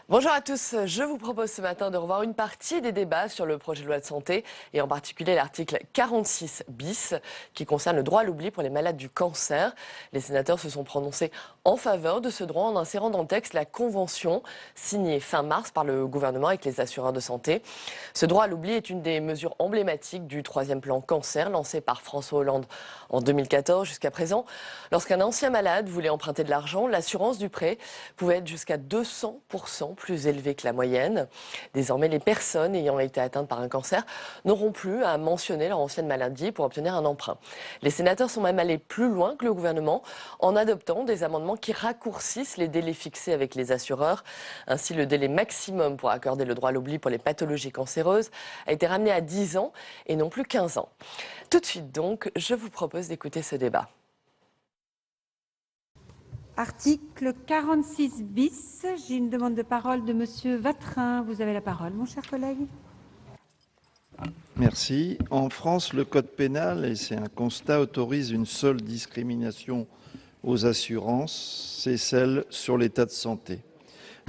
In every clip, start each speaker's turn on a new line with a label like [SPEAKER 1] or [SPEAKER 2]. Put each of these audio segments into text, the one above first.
[SPEAKER 1] Bonjour à tous, je vous propose ce matin de revoir une partie des débats sur le projet de loi de santé et en particulier l'article 46 bis qui concerne le droit à l'oubli pour les malades du cancer. Les sénateurs se sont prononcés en faveur de ce droit en insérant dans le texte la convention signée fin mars par le gouvernement avec les assureurs de santé. Ce droit à l'oubli est une des mesures emblématiques du troisième plan cancer lancé par François Hollande en 2014. Jusqu'à présent, lorsqu'un ancien malade voulait emprunter de l'argent, l'assurance du prêt pouvait être jusqu'à 200% plus élevé que la moyenne. Désormais, les personnes ayant été atteintes par un cancer n'auront plus à mentionner leur ancienne maladie pour obtenir un emprunt. Les sénateurs sont même allés plus loin que le gouvernement en adoptant des amendements qui raccourcissent les délais fixés avec les assureurs. Ainsi, le délai maximum pour accorder le droit à l'oubli pour les pathologies cancéreuses a été ramené à 10 ans et non plus 15 ans. Tout de suite donc, je vous propose d'écouter ce débat.
[SPEAKER 2] Article 46 bis, j'ai une demande de parole de Monsieur Vatrin. Vous avez la parole, mon cher collègue.
[SPEAKER 3] Merci. En France, le code pénal, et c'est un constat, autorise une seule discrimination aux assurances, c'est celle sur l'état de santé.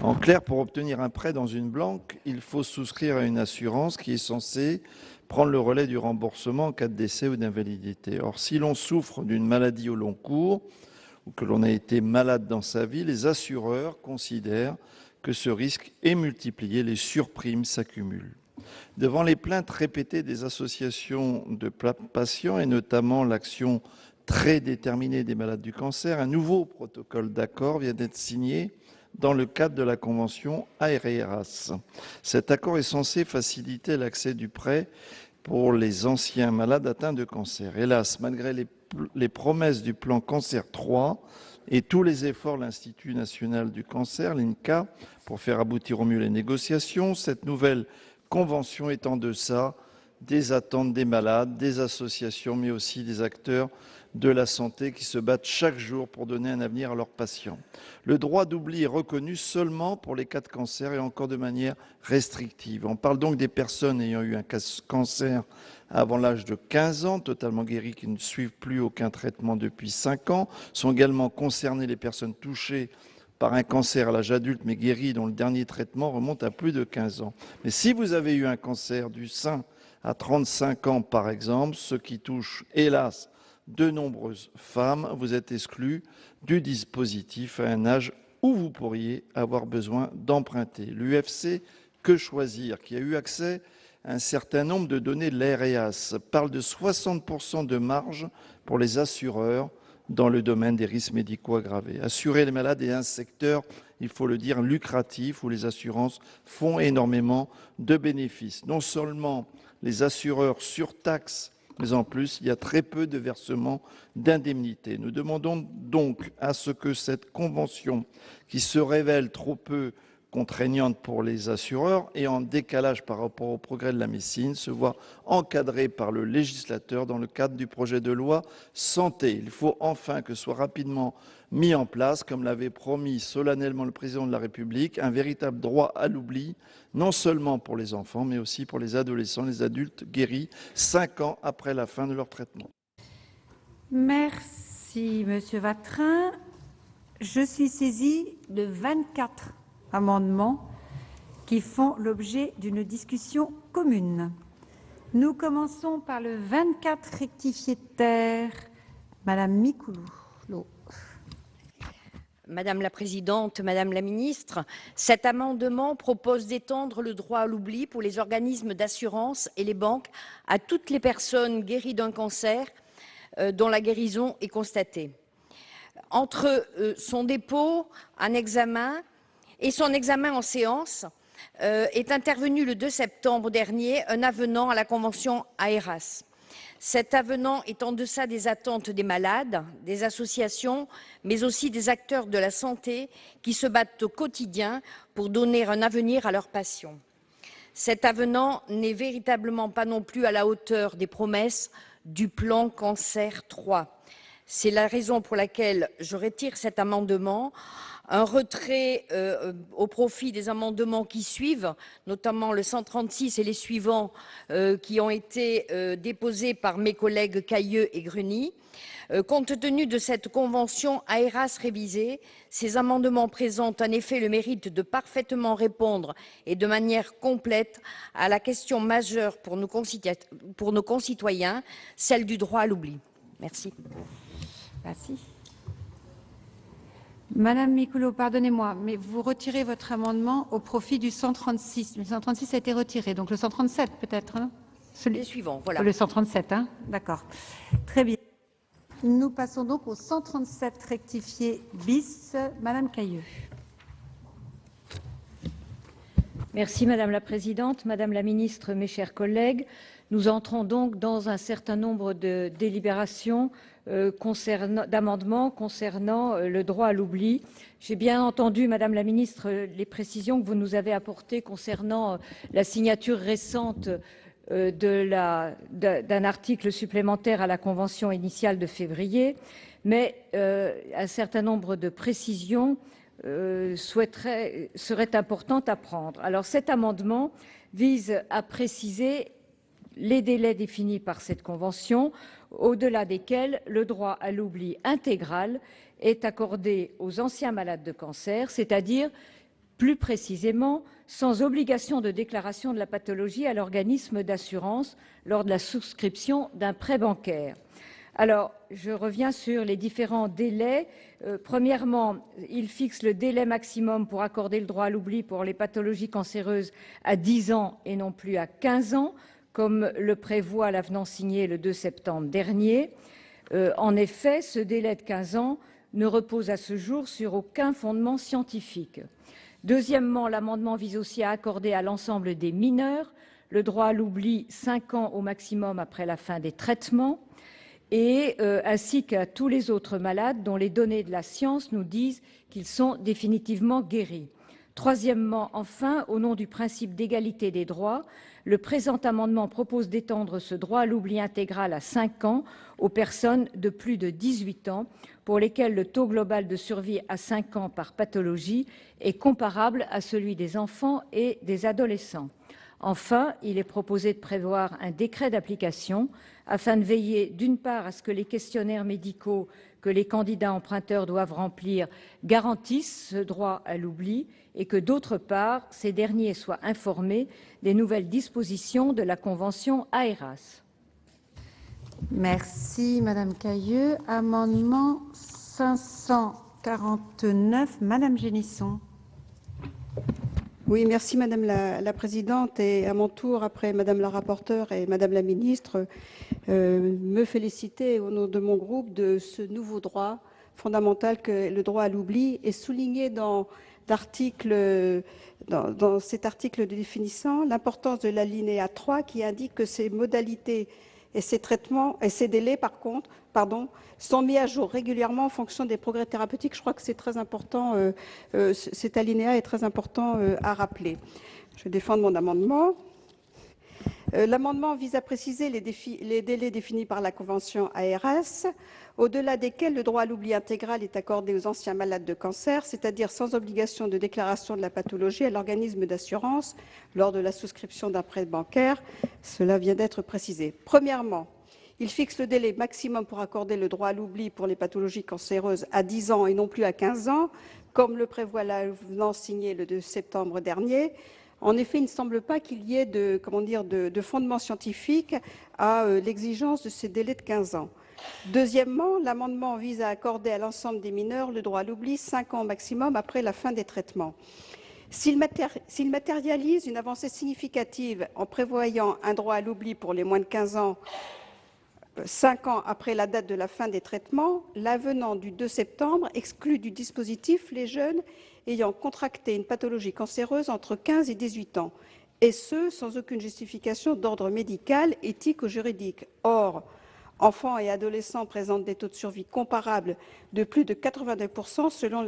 [SPEAKER 3] En clair, pour obtenir un prêt dans une banque, il faut souscrire à une assurance qui est censée prendre le relais du remboursement en cas de décès ou d'invalidité. Or, si l'on souffre d'une maladie au long cours, ou que l'on a été malade dans sa vie, les assureurs considèrent que ce risque est multiplié, les surprimes s'accumulent. Devant les plaintes répétées des associations de patients et notamment l'action très déterminée des malades du cancer, un nouveau protocole d'accord vient d'être signé dans le cadre de la convention ARERAS. Cet accord est censé faciliter l'accès du prêt pour les anciens malades atteints de cancer. Hélas, malgré les promesses du plan Cancer 3 et tous les efforts de l'Institut national du cancer, l'INCa, pour faire aboutir au mieux les négociations, cette nouvelle convention est en deçà des attentes des malades, des associations, mais aussi des acteurs de la santé qui se battent chaque jour pour donner un avenir à leurs patients. Le droit d'oubli est reconnu seulement pour les cas de cancer et encore de manière restrictive. On parle donc des personnes ayant eu un cancer avant l'âge de 15 ans, totalement guéries, qui ne suivent plus aucun traitement depuis 5 ans. Sont également concernées les personnes touchées par un cancer à l'âge adulte mais guéries dont le dernier traitement remonte à plus de 15 ans. Mais si vous avez eu un cancer du sein à 35 ans par exemple, ce qui touche hélas de nombreuses femmes, vous êtes exclus du dispositif à un âge où vous pourriez avoir besoin d'emprunter. L'UFC Que Choisir, qui a eu accès à un certain nombre de données de l'AREAS, parle de 60% de marge pour les assureurs dans le domaine des risques médicaux aggravés. Assurer les malades est un secteur, il faut le dire, lucratif, où les assurances font énormément de bénéfices. Non seulement les assureurs surtaxent, mais en plus, il y a très peu de versements d'indemnités. Nous demandons donc à ce que cette convention, qui se révèle trop peu contraignante pour les assureurs et en décalage par rapport au progrès de la médecine, se voit encadrée par le législateur dans le cadre du projet de loi santé. Il faut enfin que soit rapidement mis en place, comme l'avait promis solennellement le président de la République, un véritable droit à l'oubli, non seulement pour les enfants, mais aussi pour les adolescents, les adultes guéris 5 ans après la fin de leur traitement.
[SPEAKER 2] Merci, Monsieur Vatrin. Je suis saisie de 24 amendements qui font l'objet d'une discussion commune. Nous commençons par le 24 rectifié terre. Madame Micouleau.
[SPEAKER 4] Madame la présidente, madame la ministre, cet amendement propose d'étendre le droit à l'oubli pour les organismes d'assurance et les banques à toutes les personnes guéries d'un cancer dont la guérison est constatée. Entre son dépôt en examen et son examen en séance est intervenu le 2 septembre dernier un avenant à la convention ARERAS. Cet avenant est en deçà des attentes des malades, des associations, mais aussi des acteurs de la santé qui se battent au quotidien pour donner un avenir à leurs patients. Cet avenant n'est véritablement pas non plus à la hauteur des promesses du plan Cancer 3. C'est la raison pour laquelle je retire cet amendement. Un retrait au profit des amendements qui suivent, notamment le 136 et les suivants qui ont été déposés par mes collègues Cayeux et Gruny. Compte tenu de cette convention AERAS révisée, ces amendements présentent en effet le mérite de parfaitement répondre et de manière complète à la question majeure pour nos concitoyens, celle du droit à l'oubli. Merci.
[SPEAKER 2] Merci. Madame Micouleau, pardonnez-moi, mais vous retirez votre amendement au profit du 136. Le 136 a été retiré, donc le 137 peut-être, hein?
[SPEAKER 4] Les suivants, voilà.
[SPEAKER 2] Le 137, hein? D'accord. Très bien. Nous passons donc au 137 rectifié bis. Madame Cayeux.
[SPEAKER 5] Merci Madame la Présidente, Madame la Ministre, mes chers collègues. Nous entrons donc dans un certain nombre de délibérations d'amendements concernant le droit à l'oubli. J'ai bien entendu, Madame la Ministre, les précisions que vous nous avez apportées concernant la signature récente d'un article supplémentaire à la Convention initiale de février, mais un certain nombre de précisions seraient importantes à prendre. Alors cet amendement vise à préciser les délais définis par cette convention, au-delà desquels le droit à l'oubli intégral est accordé aux anciens malades de cancer, c'est-à-dire plus précisément sans obligation de déclaration de la pathologie à l'organisme d'assurance lors de la souscription d'un prêt bancaire. Alors, je reviens sur les différents délais. Premièrement, il fixe le délai maximum pour accorder le droit à l'oubli pour les pathologies cancéreuses à 10 ans et non plus à 15 ans, comme le prévoit l'avenant signé le 2 septembre dernier. En effet, ce délai de 15 ans ne repose à ce jour sur aucun fondement scientifique. Deuxièmement, l'amendement vise aussi à accorder à l'ensemble des mineurs le droit à l'oubli 5 ans au maximum après la fin des traitements, et ainsi qu'à tous les autres malades dont les données de la science nous disent qu'ils sont définitivement guéris. Troisièmement, enfin, au nom du principe d'égalité des droits, le présent amendement propose d'étendre ce droit à l'oubli intégral à 5 ans aux personnes de plus de 18 ans pour lesquelles le taux global de survie à 5 ans par pathologie est comparable à celui des enfants et des adolescents. Enfin, il est proposé de prévoir un décret d'application afin de veiller, d'une part, à ce que les questionnaires médicaux que les candidats emprunteurs doivent remplir garantissent ce droit à l'oubli et que, d'autre part, ces derniers soient informés des nouvelles dispositions de la Convention AERAS.
[SPEAKER 2] Merci Madame Cayeux. Amendement 549, Madame Génisson.
[SPEAKER 6] Oui, merci Madame la Présidente. Et à mon tour, après Madame la rapporteure et Madame la Ministre, me féliciter au nom de mon groupe de ce nouveau droit fondamental que le droit à l'oubli est souligné dans cet article définissant l'importance de l'alinéa 3 qui indique que ces modalités et ces traitements et ces délais, sont mis à jour régulièrement en fonction des progrès thérapeutiques. Je crois que c'est très important, cet alinéa est très important à rappeler. Je vais défendre mon amendement. L'amendement vise à préciser les délais définis par la Convention AERAS, au-delà desquels le droit à l'oubli intégral est accordé aux anciens malades de cancer, c'est-à-dire sans obligation de déclaration de la pathologie à l'organisme d'assurance lors de la souscription d'un prêt bancaire. Cela vient d'être précisé. Premièrement, il fixe le délai maximum pour accorder le droit à l'oubli pour les pathologies cancéreuses à 10 ans et non plus à 15 ans, comme le prévoit l'avenant signé le 2 septembre dernier. En effet, il ne semble pas qu'il y ait de fondement scientifique à l'exigence de ces délais de 15 ans. Deuxièmement, l'amendement vise à accorder à l'ensemble des mineurs le droit à l'oubli 5 ans maximum après la fin des traitements. S'il matérialise une avancée significative en prévoyant un droit à l'oubli pour les moins de 15 ans 5 ans après la date de la fin des traitements, l'avenant du 2 septembre exclut du dispositif les jeunes ayant contracté une pathologie cancéreuse entre 15 et 18 ans, et ce, sans aucune justification d'ordre médical, éthique ou juridique. Or, enfants et adolescents présentent des taux de survie comparables de plus de 82% selon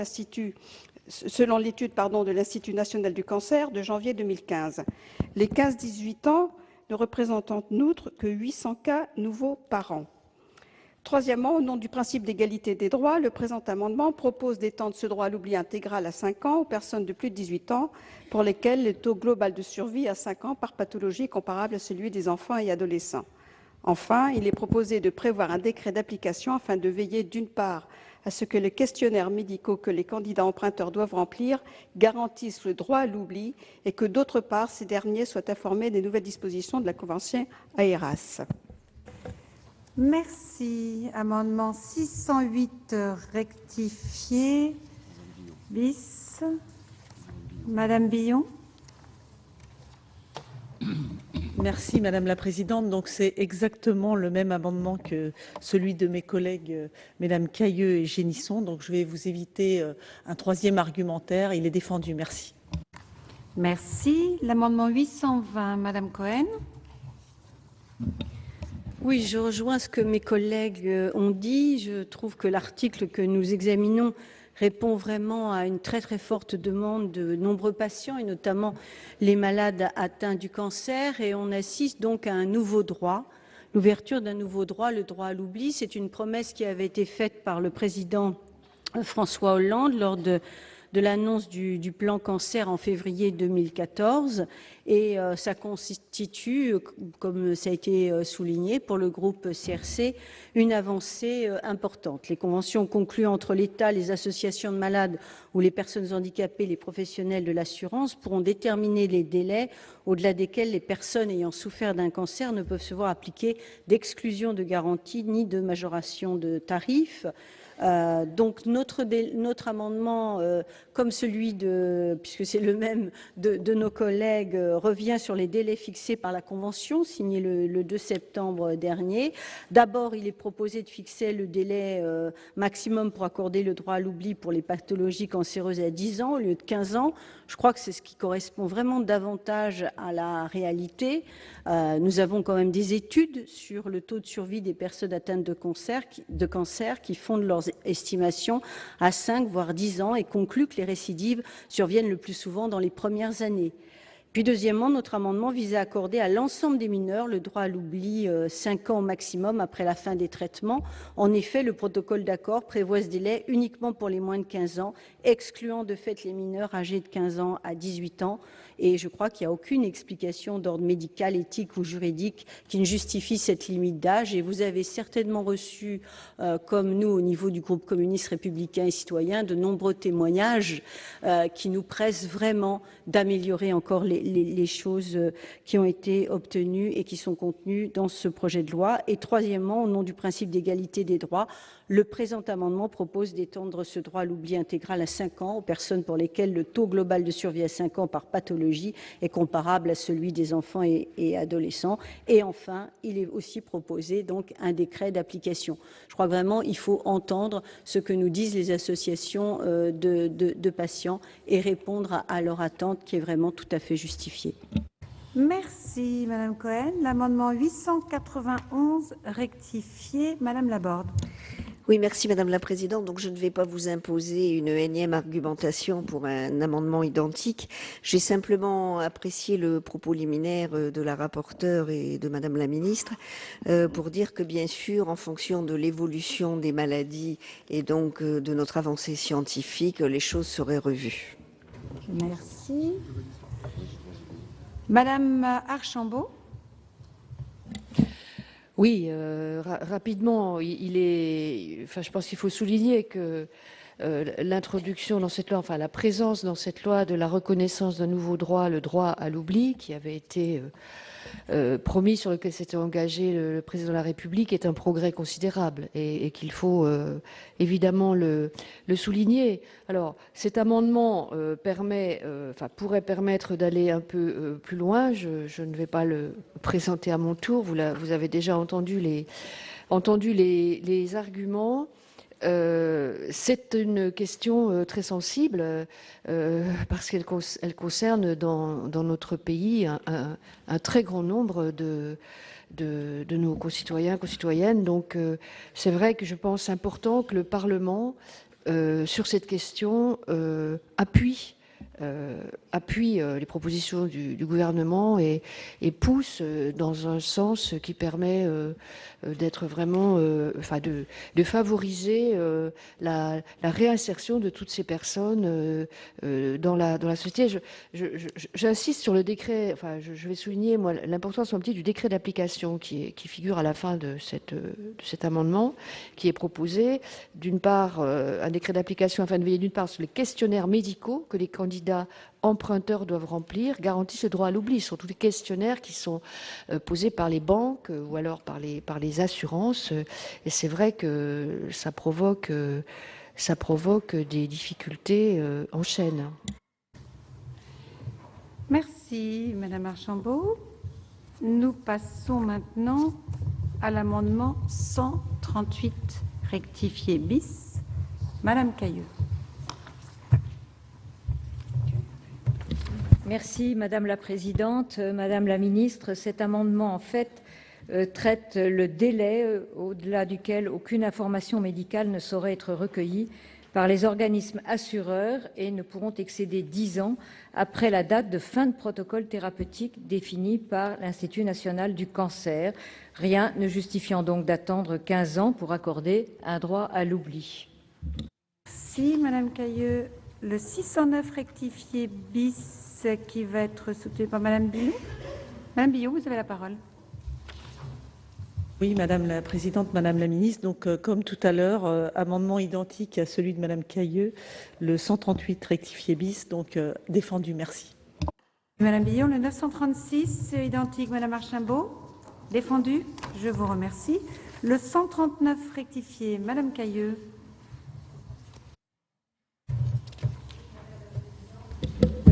[SPEAKER 6] l'étude de l'Institut national du cancer de janvier 2015. Les 15-18 ans ne représentent en outre que 800 cas nouveaux par an. Troisièmement, au nom du principe d'égalité des droits, le présent amendement propose d'étendre ce droit à l'oubli intégral à 5 ans aux personnes de plus de 18 ans pour lesquelles le taux global de survie à 5 ans par pathologie est comparable à celui des enfants et adolescents. Enfin, il est proposé de prévoir un décret d'application afin de veiller d'une part à ce que les questionnaires médicaux que les candidats emprunteurs doivent remplir garantissent le droit à l'oubli et que d'autre part, ces derniers soient informés des nouvelles dispositions de la Convention AERAS.
[SPEAKER 2] Merci. Amendement 608 rectifié bis. Madame Billon.
[SPEAKER 7] Merci Madame la Présidente. Donc c'est exactement le même amendement que celui de mes collègues Mesdames Cayeux et Génisson. Donc je vais vous éviter un troisième argumentaire. Il est défendu. Merci.
[SPEAKER 2] Merci. L'amendement 820, Madame Cohen.
[SPEAKER 4] Oui, je rejoins ce que mes collègues ont dit. Je trouve que l'article que nous examinons répond vraiment à une très très forte demande de nombreux patients et notamment les malades atteints du cancer, et on assiste donc à un nouveau droit, l'ouverture d'un nouveau droit, le droit à l'oubli. C'est une promesse qui avait été faite par le président François Hollande lors de l'annonce du plan cancer en février 2014, et ça constitue, comme ça a été souligné pour le groupe CRC, une avancée importante. Les conventions conclues entre l'État, les associations de malades ou les personnes handicapées, les professionnels de l'assurance pourront déterminer les délais au-delà desquels les personnes ayant souffert d'un cancer ne peuvent se voir appliquer d'exclusion de garantie ni de majoration de tarifs. Donc notre amendement, comme celui puisque c'est le même de nos collègues, revient sur les délais fixés par la Convention signée le 2 septembre dernier. D'abord, il est proposé de fixer le délai maximum pour accorder le droit à l'oubli pour les pathologies cancéreuses à 10 ans au lieu de 15 ans. Je crois que c'est ce qui correspond vraiment davantage à la réalité. Nous avons quand même des études sur le taux de survie des personnes atteintes de cancer qui fondent leurs estimations à 5 voire 10 ans et concluent que les récidives surviennent le plus souvent dans les premières années. Puis deuxièmement, notre amendement visait à accorder à l'ensemble des mineurs le droit à l'oubli 5 ans au maximum après la fin des traitements. En effet, le protocole d'accord prévoit ce délai uniquement pour les moins de 15 ans, excluant de fait les mineurs âgés de 15 ans à 18 ans. Et je crois qu'il n'y a aucune explication d'ordre médical, éthique ou juridique qui ne justifie cette limite d'âge. Et vous avez certainement reçu, comme nous au niveau du groupe communiste républicain et citoyen, de nombreux témoignages qui nous pressent vraiment d'améliorer encore les choses qui ont été obtenues et qui sont contenues dans ce projet de loi. Et troisièmement, au nom du principe d'égalité des droits, le présent amendement propose d'étendre ce droit à l'oubli intégral à 5 ans aux personnes pour lesquelles le taux global de survie à 5 ans par pathologie est comparable à celui des enfants et adolescents. Et enfin, il est aussi proposé donc un décret d'application. Je crois vraiment qu'il faut entendre ce que nous disent les associations de patients et répondre à leur attente qui est vraiment tout à fait justifiée.
[SPEAKER 2] Merci, Madame Cohen. L'amendement 891 rectifié, Madame Laborde.
[SPEAKER 8] Oui, merci Madame la Présidente. Donc je ne vais pas vous imposer une énième argumentation pour un amendement identique. J'ai simplement apprécié le propos liminaire de la rapporteure et de Madame la Ministre pour dire que bien sûr, en fonction de l'évolution des maladies et donc de notre avancée scientifique, les choses seraient revues.
[SPEAKER 2] Merci. Madame Archambault.
[SPEAKER 9] Oui, rapidement, je pense qu'il faut souligner que l'introduction dans cette loi, enfin la présence dans cette loi de la reconnaissance d'un nouveau droit, le droit à l'oubli, qui avait été promis, sur lequel s'était engagé le président de la République, est un progrès considérable et qu'il faut évidemment le souligner. Alors, cet amendement pourrait permettre d'aller un peu plus loin. Je ne vais pas le présenter à mon tour. Vous avez déjà entendu les arguments. C'est une question très sensible parce qu'elle concerne dans notre pays un très grand nombre de nos concitoyennes. Donc c'est vrai que je pense important que le Parlement sur cette question appuie appuie les propositions du gouvernement et pousse dans un sens qui permet d'être vraiment, de favoriser la réinsertion de toutes ces personnes dans la société. J'insiste sur le décret, je vais souligner moi l'importance un petit du décret d'application qui figure à la fin de cet amendement, qui est proposé. D'une part, un décret d'application afin de veiller d'une part sur les questionnaires médicaux que les candidats emprunteurs doivent remplir, garantissent le droit à l'oubli sur tous les questionnaires qui sont posés par les banques ou alors par les assurances. Et c'est vrai que ça provoque des difficultés en chaîne.
[SPEAKER 2] Merci, Madame Archambault. Nous passons maintenant à l'amendement 138 rectifié bis. Madame Cayeux.
[SPEAKER 5] Merci Madame la Présidente. Madame la Ministre, cet amendement en fait traite le délai au-delà duquel aucune information médicale ne saurait être recueillie par les organismes assureurs et ne pourront excéder 10 ans après la date de fin de protocole thérapeutique définie par l'Institut national du cancer, rien ne justifiant donc d'attendre 15 ans pour accorder un droit à l'oubli.
[SPEAKER 2] Merci Madame Cayeux. Le 609 rectifié bis qui va être soutenu par Madame Billot. Madame Billot, vous avez la parole.
[SPEAKER 7] Oui, Madame la Présidente, Madame la Ministre. Donc, comme tout à l'heure, amendement identique à celui de Madame Cayeux, le 138 rectifié bis, donc défendu. Merci.
[SPEAKER 2] Madame Billot, le 936, identique, Madame Archambault, défendu. Je vous remercie. Le 139 rectifié, Madame Cayeux.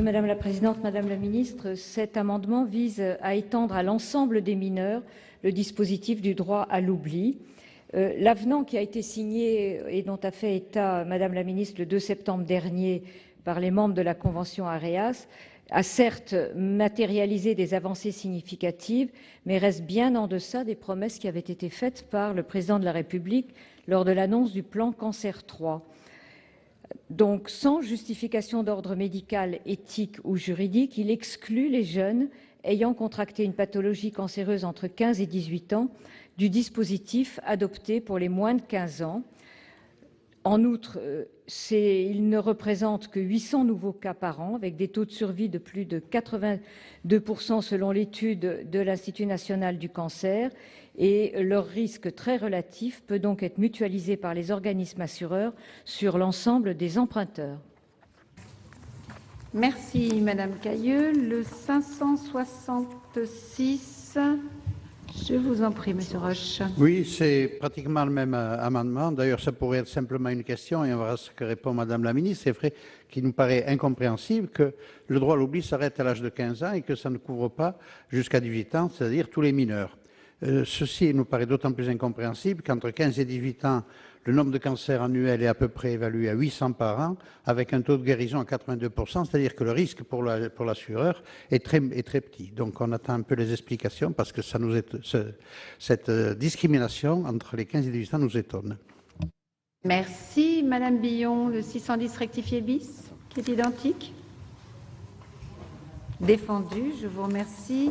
[SPEAKER 5] Madame la Présidente, Madame la Ministre, cet amendement vise à étendre à l'ensemble des mineurs le dispositif du droit à l'oubli. L'avenant qui a été signé et dont a fait état Madame la Ministre le 2 septembre dernier par les membres de la Convention AREAS a certes matérialisé des avancées significatives, mais reste bien en deçà des promesses qui avaient été faites par le Président de la République lors de l'annonce du plan Cancer III. Donc, sans justification d'ordre médical, éthique ou juridique, il exclut les jeunes ayant contracté une pathologie cancéreuse entre 15 et 18 ans du dispositif adopté pour les moins de 15 ans. En outre, il ne représente que 800 nouveaux cas par an, avec des taux de survie de plus de 82% selon l'étude de l'Institut national du cancer, et leur risque très relatif peut donc être mutualisé par les organismes assureurs sur l'ensemble des emprunteurs.
[SPEAKER 2] Merci Madame Cayeux. Le 566, je vous en prie, Monsieur Roche.
[SPEAKER 10] Oui, c'est pratiquement le même amendement. D'ailleurs, ça pourrait être simplement une question et on verra ce que répond Madame la Ministre. C'est vrai qu'il nous paraît incompréhensible que le droit à l'oubli s'arrête à l'âge de 15 ans et que ça ne couvre pas jusqu'à 18 ans, c'est-à-dire tous les mineurs. Ceci nous paraît d'autant plus incompréhensible qu'entre 15 et 18 ans, le nombre de cancers annuels est à peu près évalué à 800 par an, avec un taux de guérison à 82%, c'est-à-dire que le risque pour l'assureur est très petit. Donc on attend un peu les explications parce que cette discrimination entre les 15 et 18 ans nous étonne.
[SPEAKER 2] Merci Madame Billon. Le 610 rectifié bis, qui est identique. Défendu, je vous remercie.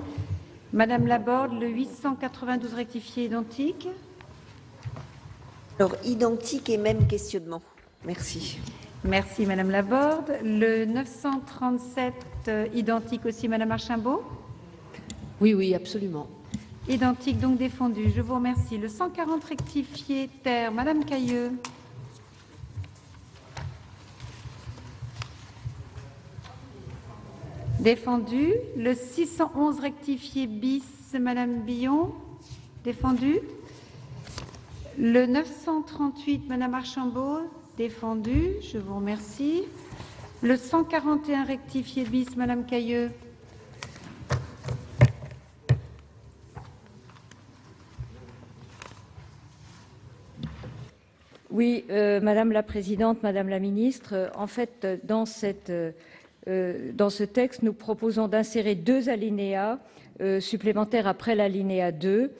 [SPEAKER 2] Madame Laborde, le 892 rectifié identique.
[SPEAKER 8] Alors, identique et même questionnement. Merci.
[SPEAKER 2] Merci Madame Laborde. Le 937 identique aussi Madame Archambault.
[SPEAKER 9] Oui, absolument.
[SPEAKER 2] Identique, donc défendu. Je vous remercie. Le 140 rectifié terre, Madame Cayeux. Défendu. Le 611 rectifié bis, Madame Billon. Défendu. Le 938, Madame Archambault. Défendu. Je vous remercie. Le 141 rectifié bis, Madame Cayeux.
[SPEAKER 5] Oui, Madame la Présidente, Madame la Ministre, en fait, dans ce texte, nous proposons d'insérer 2 alinéas supplémentaires après l'alinéa 2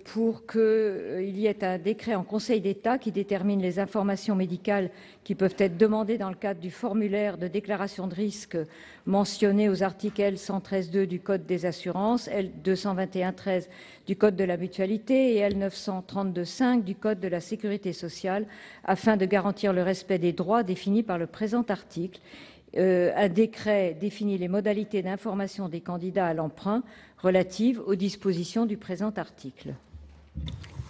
[SPEAKER 5] pour qu'il y ait un décret en Conseil d'État qui détermine les informations médicales qui peuvent être demandées dans le cadre du formulaire de déclaration de risque mentionné aux articles L. 113.2 du Code des assurances, L. 221.13 du Code de la mutualité et L. 932.5 du Code de la sécurité sociale, afin de garantir le respect des droits définis par le présent article. Un décret définit les modalités d'information des candidats à l'emprunt relatives aux dispositions du présent article.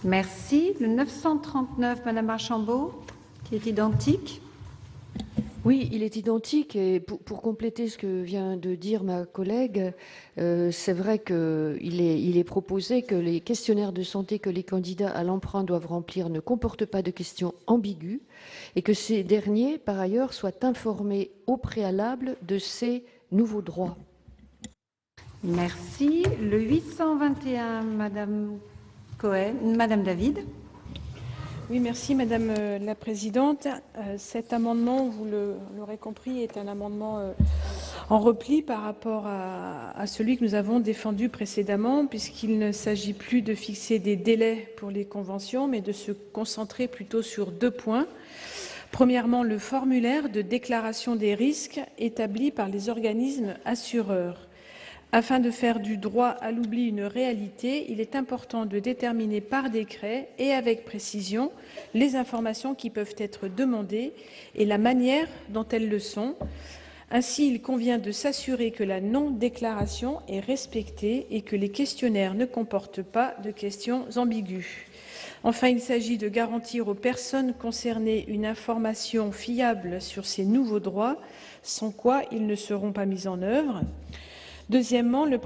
[SPEAKER 2] Merci. Le 939, Madame Archambault, qui est identique.
[SPEAKER 9] Oui, il est identique et pour compléter ce que vient de dire ma collègue, c'est vrai qu'il est proposé que les questionnaires de santé que les candidats à l'emprunt doivent remplir ne comportent pas de questions ambiguës et que ces derniers, par ailleurs, soient informés au préalable de ces nouveaux droits.
[SPEAKER 2] Merci. Le 821, Madame Cohen, Madame David.
[SPEAKER 11] Oui, merci Madame la Présidente. Cet amendement, vous l'aurez compris, est un amendement en repli par rapport à celui que nous avons défendu précédemment, puisqu'il ne s'agit plus de fixer des délais pour les conventions, mais de se concentrer plutôt sur 2 points. Premièrement, le formulaire de déclaration des risques établi par les organismes assureurs. Afin de faire du droit à l'oubli une réalité, il est important de déterminer par décret et avec précision les informations qui peuvent être demandées et la manière dont elles le sont. Ainsi, il convient de s'assurer que la non-déclaration est respectée et que les questionnaires ne comportent pas de questions ambiguës. Enfin, il s'agit de garantir aux personnes concernées une information fiable sur ces nouveaux droits, sans quoi ils ne seront pas mis en œuvre. Deuxièmement, le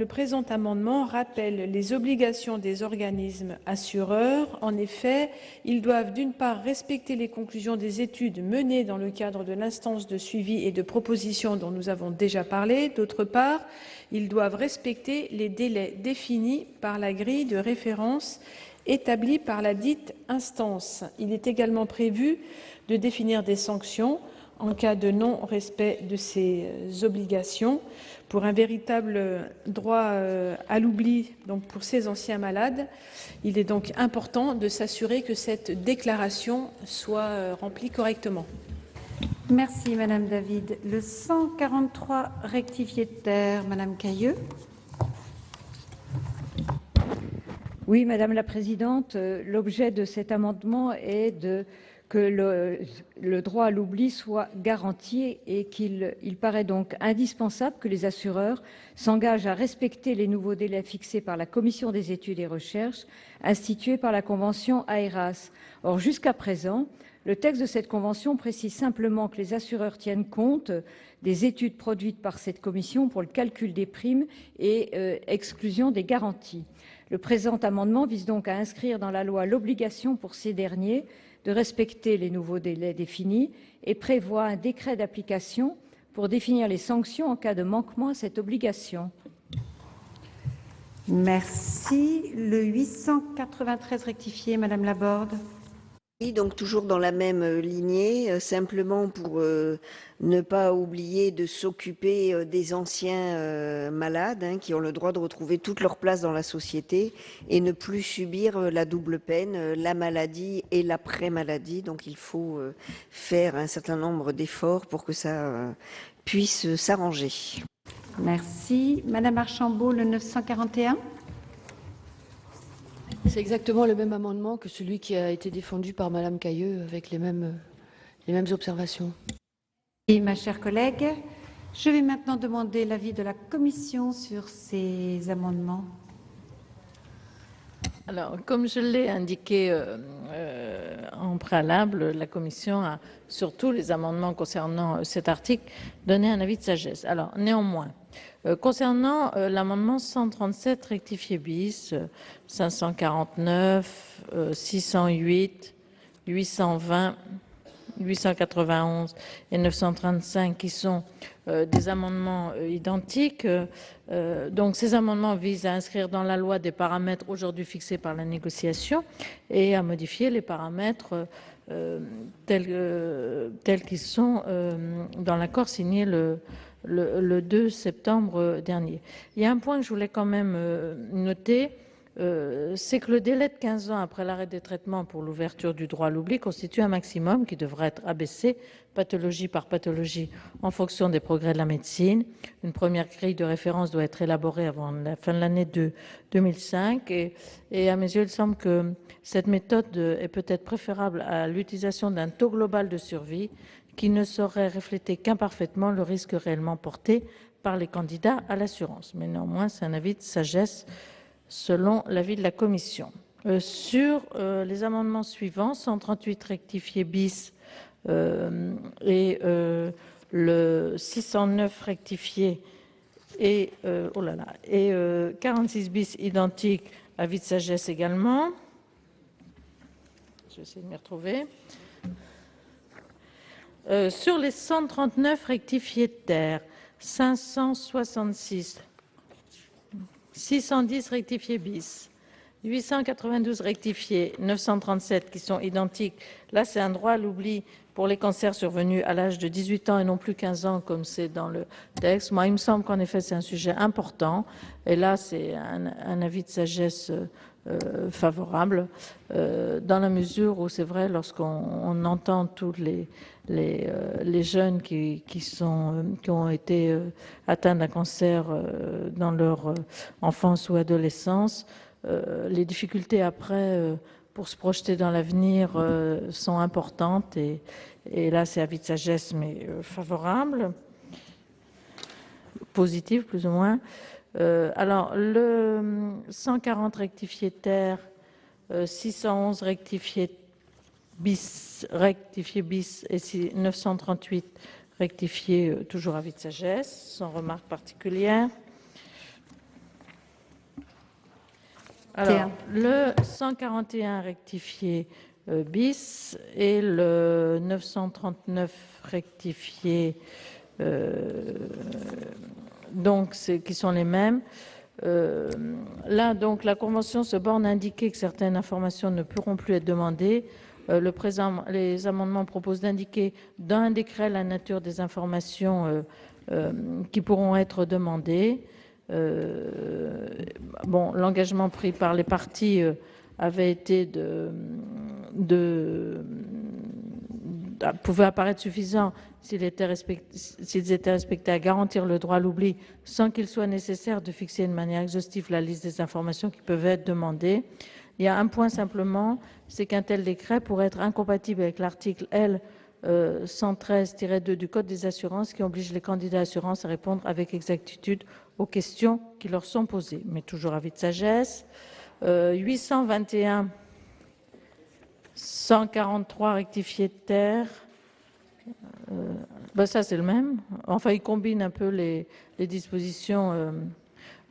[SPEAKER 11] présent amendement rappelle les obligations des organismes assureurs. En effet, ils doivent d'une part respecter les conclusions des études menées dans le cadre de l'instance de suivi et de proposition dont nous avons déjà parlé. D'autre part, ils doivent respecter les délais définis par la grille de référence établie par la dite instance. Il est également prévu de définir des sanctions en cas de non-respect de ces obligations. Pour un véritable droit à l'oubli, donc pour ces anciens malades, il est donc important de s'assurer que cette déclaration soit remplie correctement.
[SPEAKER 2] Merci Madame David. Le 143 rectifié de terre, Madame Cayeux.
[SPEAKER 5] Oui, Madame la Présidente, l'objet de cet amendement est que le droit à l'oubli soit garanti et qu'il paraît donc indispensable que les assureurs s'engagent à respecter les nouveaux délais fixés par la Commission des études et recherches instituée par la Convention AERAS. Or, jusqu'à présent, le texte de cette convention précise simplement que les assureurs tiennent compte des études produites par cette commission pour le calcul des primes et exclusion des garanties. Le présent amendement vise donc à inscrire dans la loi l'obligation pour ces derniers de respecter les nouveaux délais définis et prévoit un décret d'application pour définir les sanctions en cas de manquement à cette obligation.
[SPEAKER 2] Merci. Le 893 rectifié, Madame Laborde.
[SPEAKER 8] Oui, donc toujours dans la même lignée, simplement pour ne pas oublier de s'occuper des anciens malades qui ont le droit de retrouver toute leur place dans la société et ne plus subir la double peine, la maladie et l'après-maladie. Donc il faut faire un certain nombre d'efforts pour que ça puisse s'arranger.
[SPEAKER 2] Merci. Madame Archambault, le 941.
[SPEAKER 9] C'est exactement le même amendement que celui qui a été défendu par Madame Cayeux avec les mêmes observations.
[SPEAKER 2] Et ma chère collègue, je vais maintenant demander l'avis de la Commission sur ces amendements.
[SPEAKER 12] Alors, comme je l'ai indiqué en préalable, la Commission a, sur tous les amendements concernant cet article, donné un avis de sagesse. Alors, néanmoins, concernant l'amendement 137 rectifié bis, 549, 608, 820, 891 et 935 qui sont des amendements identiques. Donc ces amendements visent à inscrire dans la loi des paramètres aujourd'hui fixés par la négociation et à modifier les paramètres tels qu'ils sont dans l'accord signé le 2 septembre dernier. Il y a un point que je voulais quand même noter. c'est que le délai de 15 ans après l'arrêt des traitements pour l'ouverture du droit à l'oubli constitue un maximum qui devrait être abaissé pathologie par pathologie en fonction des progrès de la médecine. Une première grille de référence doit être élaborée avant la fin de l'année 2005 et à mes yeux, il semble que cette méthode est peut-être préférable à l'utilisation d'un taux global de survie qui ne saurait refléter qu'imparfaitement le risque réellement porté par les candidats à l'assurance. Mais néanmoins, c'est un avis de sagesse selon l'avis de la Commission. Sur les amendements suivants, 138 rectifié bis et le 609 rectifié et, 46 bis identique, avis de sagesse également. Je vais essayer de m'y retrouver. Sur les 139 rectifiés de terre, 566, 610 rectifiés bis, 892 rectifiés, 937 qui sont identiques. Là, c'est un droit à l'oubli pour les cancers survenus à l'âge de 18 ans et non plus 15 ans comme c'est dans le texte. Moi, il me semble qu'en effet, c'est un sujet important. Et là, c'est un avis de sagesse favorable, dans la mesure où c'est vrai, lorsqu'on entend tous les jeunes qui ont été atteints d'un cancer dans leur enfance ou adolescence, les difficultés après pour se projeter dans l'avenir sont importantes et là c'est avis de sagesse mais favorable, positif plus ou moins. Alors le 140 rectifié terre, 611 rectifié bis et 938 rectifié, toujours avis de sagesse, sans remarque particulière. Alors, le 141 rectifié bis et le 939 rectifié, donc qui sont les mêmes. Là, donc, la Convention se borne à indiquer que certaines informations ne pourront plus être demandées. Les amendements proposent d'indiquer dans un décret la nature des informations qui pourront être demandées. Bon, l'engagement pris par les parties avait été pouvait apparaître suffisant s'ils étaient respectés à garantir le droit à l'oubli sans qu'il soit nécessaire de fixer de manière exhaustive la liste des informations qui peuvent être demandées. Il y a un point simplement, c'est qu'un tel décret pourrait être incompatible avec l'article L. 113-2 du Code des assurances qui oblige les candidats à l'assurance à répondre avec exactitude aux questions qui leur sont posées. Mais toujours avis de sagesse. 821, 143 rectifié de terre. Ça, c'est le même. Enfin, il combine un peu les dispositions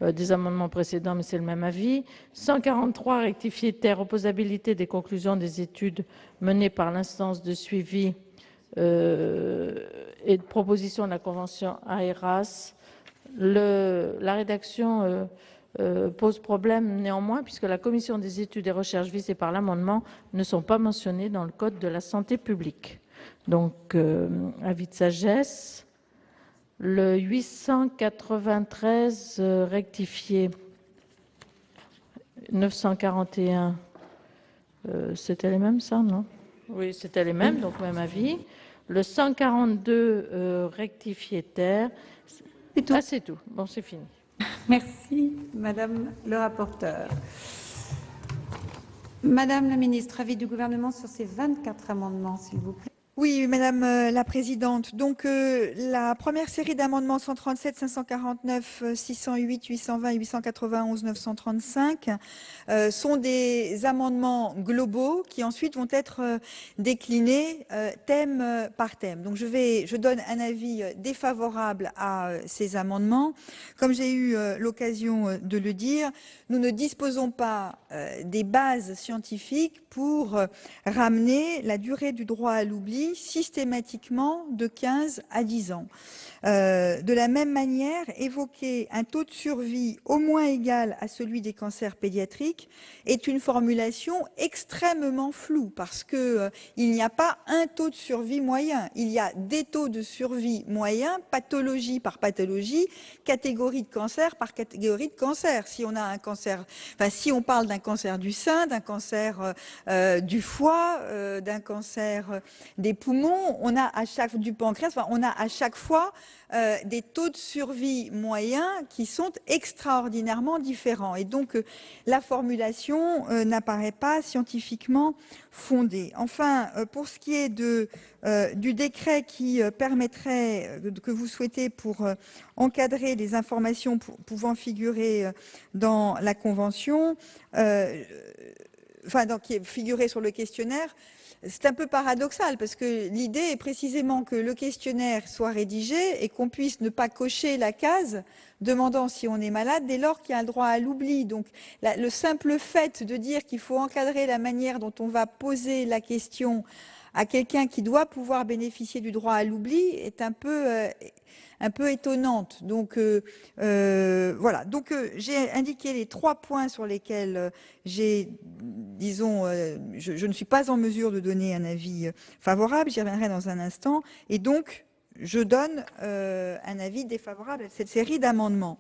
[SPEAKER 12] des amendements précédents, mais c'est le même avis. 143 rectifié de terre, opposabilité des conclusions des études menées par l'instance de suivi et de proposition de la Convention AERAS. La rédaction pose problème néanmoins puisque la commission des études et recherches visées par l'amendement ne sont pas mentionnées dans le Code de la santé publique. Donc, avis de sagesse. Le 893 rectifié, 941, c'était les mêmes ça, non? Oui, c'était les mêmes, donc même avis. Le 142 rectifié terre.
[SPEAKER 2] C'est tout.
[SPEAKER 12] Ah, c'est tout. Bon, c'est fini.
[SPEAKER 2] Merci, Madame le rapporteur. Madame la ministre, avis du gouvernement sur ces 24 amendements, s'il vous plaît.
[SPEAKER 13] Oui, Madame la Présidente. Donc, la première série d'amendements 137, 549, 608, 820, 891, 935 sont des amendements globaux qui ensuite vont être déclinés thème par thème. Donc, je donne un avis défavorable à ces amendements. Comme j'ai eu l'occasion de le dire, nous ne disposons pas des bases scientifiques pour ramener la durée du droit à l'oubli systématiquement de 15 à 10 ans. De la même manière, évoquer un taux de survie au moins égal à celui des cancers pédiatriques est une formulation extrêmement floue parce que il n'y a pas un taux de survie moyen. Il y a des taux de survie moyens, pathologie par pathologie, catégorie de cancer par catégorie de cancer. Si on a un cancer, enfin, si on parle d'un cancer du sein, d'un cancer du foie, d'un cancer des poumons, on a à chaque du pancréas, enfin, on a à chaque fois des taux de survie moyens qui sont extraordinairement différents. Et donc, la formulation n'apparaît pas scientifiquement fondée. Enfin, pour ce qui est du décret qui permettrait, que vous souhaitez pour encadrer les informations pouvant figurer dans la Convention, qui est figuré sur le questionnaire, c'est un peu paradoxal parce que l'idée est précisément que le questionnaire soit rédigé et qu'on puisse ne pas cocher la case demandant si on est malade dès lors qu'il y a le droit à l'oubli. Donc le simple fait de dire qu'il faut encadrer la manière dont on va poser la question à quelqu'un qui doit pouvoir bénéficier du droit à l'oubli est un peu étonnante. Donc voilà. Donc j'ai indiqué les 3 points sur lesquels je ne suis pas en mesure de donner un avis favorable. J'y reviendrai dans un instant. Et donc je donne un avis défavorable à cette série d'amendements.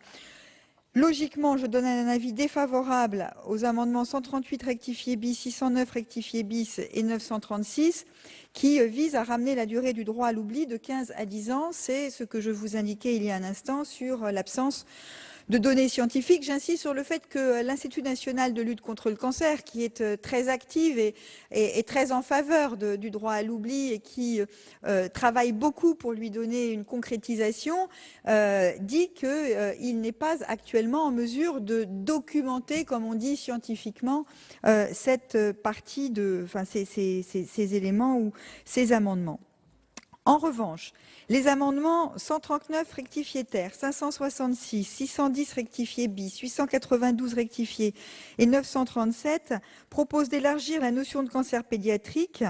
[SPEAKER 13] Logiquement, je donne un avis défavorable aux amendements 138 rectifié bis, 609 rectifié bis et 936 qui visent à ramener la durée du droit à l'oubli de 15 à 10 ans. C'est ce que je vous indiquais il y a un instant sur l'absence de données scientifiques. J'insiste sur le fait que l'Institut national de lutte contre le cancer, qui est très active et très en faveur du droit à l'oubli et qui travaille beaucoup pour lui donner une concrétisation, dit qu'il n'est pas actuellement en mesure de documenter, comme on dit scientifiquement, cette partie ces éléments ou ces amendements. En revanche, les amendements 139 rectifié terre, 566, 610 rectifié bis, 892 rectifié et 937 proposent d'élargir la notion de cancer pédiatrique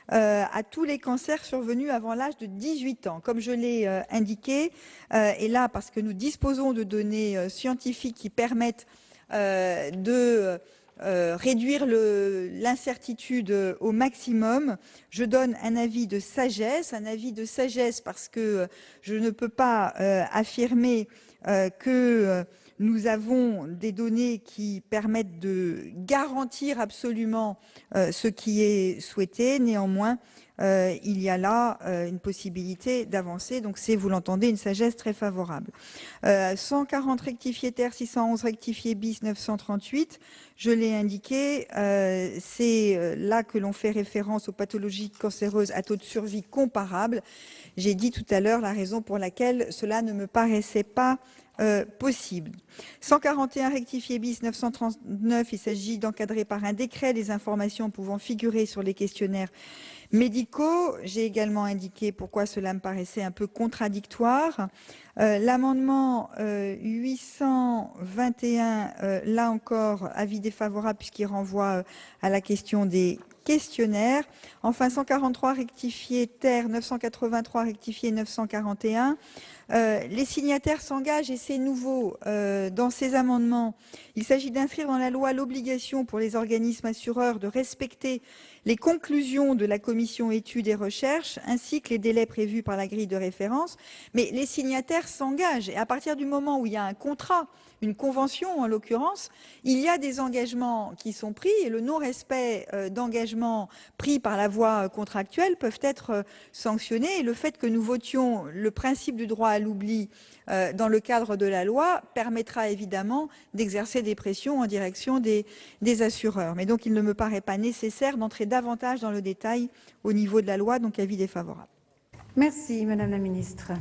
[SPEAKER 13] à tous les cancers survenus avant l'âge de 18 ans. Comme je l'ai indiqué, et là parce que nous disposons de données scientifiques qui permettent de réduire l'incertitude au maximum, je donne un avis de sagesse parce que je ne peux pas affirmer que nous avons des données qui permettent de garantir absolument ce qui est souhaité. Néanmoins, il y a là une possibilité d'avancer. Donc c'est, vous l'entendez, une sagesse très favorable. 140 rectifié terre, 611 rectifié bis, 938, je l'ai indiqué, c'est là que l'on fait référence aux pathologies cancéreuses à taux de survie comparable. J'ai dit tout à l'heure la raison pour laquelle cela ne me paraissait pas possible. 141 rectifié bis 939, il s'agit d'encadrer par un décret les informations pouvant figurer sur les questionnaires médicaux. J'ai également indiqué pourquoi cela me paraissait un peu contradictoire. L'amendement 821, là encore, avis défavorable puisqu'il renvoie à la question des questionnaires. Enfin, 143 rectifié terre, 983 rectifié 941. Les signataires s'engagent, et c'est nouveau dans ces amendements, il s'agit d'inscrire dans la loi l'obligation pour les organismes assureurs de respecter les conclusions de la commission études et recherches, ainsi que les délais prévus par la grille de référence. Mais les signataires s'engagent, et à partir du moment où il y a un contrat, une convention en l'occurrence, il y a des engagements qui sont pris, et le non-respect d'engagements pris par la voie contractuelle peuvent être sanctionnés. Et le fait que nous votions le principe du droit à l'oubli dans le cadre de la loi permettra évidemment d'exercer des pressions en direction des assureurs. Mais donc il ne me paraît pas nécessaire d'entrer davantage dans le détail au niveau de la loi, donc avis défavorable.
[SPEAKER 2] Merci Madame la Ministre.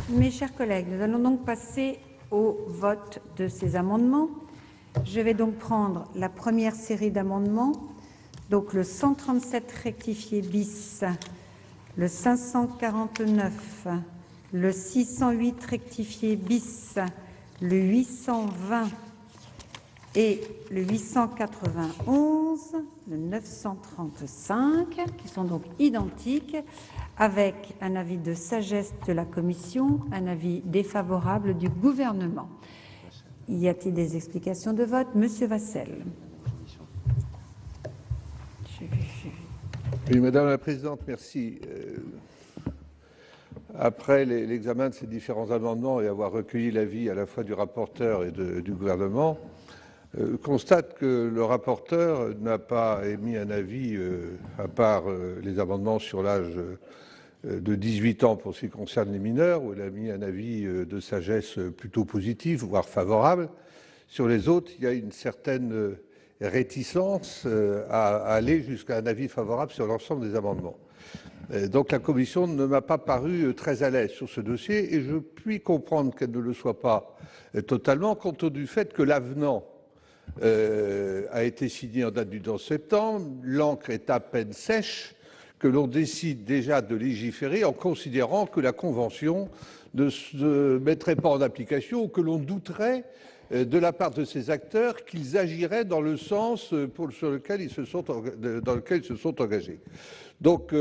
[SPEAKER 2] Mes chers collègues, nous allons donc passer au vote de ces amendements. Je vais donc prendre la première série d'amendements, donc le 137 rectifié bis, le 549, le 608 rectifié bis, le 820 et le 891, le 935, qui sont donc identiques avec un avis de sagesse de la Commission, un avis défavorable du gouvernement. Y a-t-il des explications de vote? Monsieur Vassel.
[SPEAKER 14] Oui, Madame la Présidente, merci. Après l'examen de ces différents amendements et avoir recueilli l'avis à la fois du rapporteur et du gouvernement, constate que le rapporteur n'a pas émis un avis, à part les amendements sur l'âge de 18 ans pour ce qui concerne les mineurs, où il a mis un avis de sagesse plutôt positif, voire favorable. Sur les autres, il y a une certaine réticence à aller jusqu'à un avis favorable sur l'ensemble des amendements. Donc la Commission ne m'a pas paru très à l'aise sur ce dossier et je puis comprendre qu'elle ne le soit pas totalement, compte tenu du fait que l'avenant a été signé en date du 12 septembre, l'encre est à peine sèche, que l'on décide déjà de légiférer en considérant que la Convention ne se mettrait pas en application ou que l'on douterait de la part de ces acteurs qu'ils agiraient dans le sens dans lequel ils se sont engagés. Donc,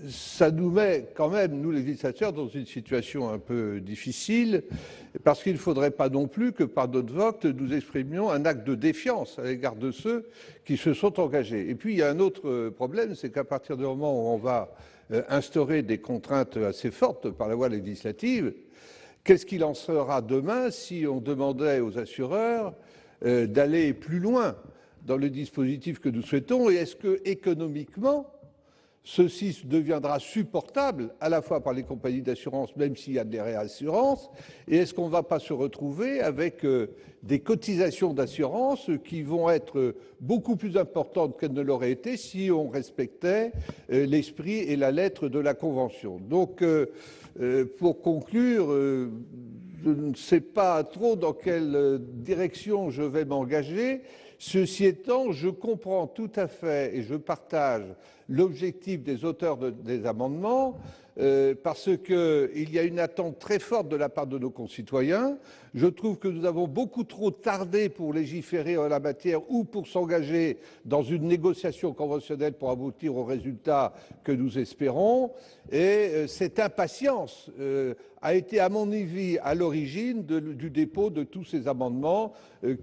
[SPEAKER 14] ça nous met quand même, nous législateurs, dans une situation un peu difficile, parce qu'il ne faudrait pas non plus que par notre vote, nous exprimions un acte de défiance à l'égard de ceux qui se sont engagés. Et puis, il y a un autre problème, c'est qu'à partir du moment où on va instaurer des contraintes assez fortes par la voie législative, qu'est-ce qu'il en sera demain si on demandait aux assureurs d'aller plus loin dans le dispositif que nous souhaitons? Et est-ce que, économiquement, ceci deviendra supportable à la fois par les compagnies d'assurance, même s'il y a des réassurances, et est-ce qu'on ne va pas se retrouver avec des cotisations d'assurance qui vont être beaucoup plus importantes qu'elles ne l'auraient été si on respectait l'esprit et la lettre de la Convention. Donc, pour conclure, je ne sais pas trop dans quelle direction je vais m'engager. Ceci étant, je comprends tout à fait et je partage l'objectif des auteurs des amendements parce qu'il y a une attente très forte de la part de nos concitoyens. Je trouve que nous avons beaucoup trop tardé pour légiférer en la matière ou pour s'engager dans une négociation conventionnelle pour aboutir aux résultats que nous espérons. Et cette impatience a été, à mon avis, à l'origine du dépôt de tous ces amendements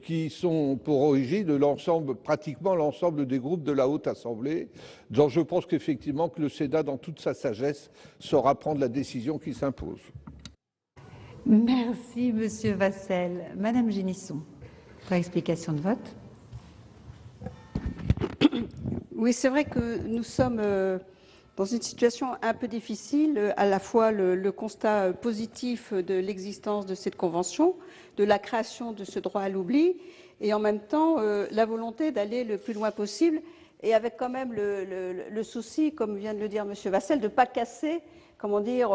[SPEAKER 14] qui sont pour origine de l'ensemble, pratiquement l'ensemble des groupes de la Haute Assemblée. Donc je pense qu'effectivement que le Sénat, dans toute sa sagesse, saura prendre la décision qui s'impose.
[SPEAKER 2] Merci, Monsieur Vassel. Madame Génisson, pour explication de vote.
[SPEAKER 6] Oui, c'est vrai que nous sommes dans une situation un peu difficile, à la fois le constat positif de l'existence de cette convention, de la création de ce droit à l'oubli, et en même temps la volonté d'aller le plus loin possible, et avec quand même le souci, comme vient de le dire Monsieur Vassel, de ne pas casser, comment dire,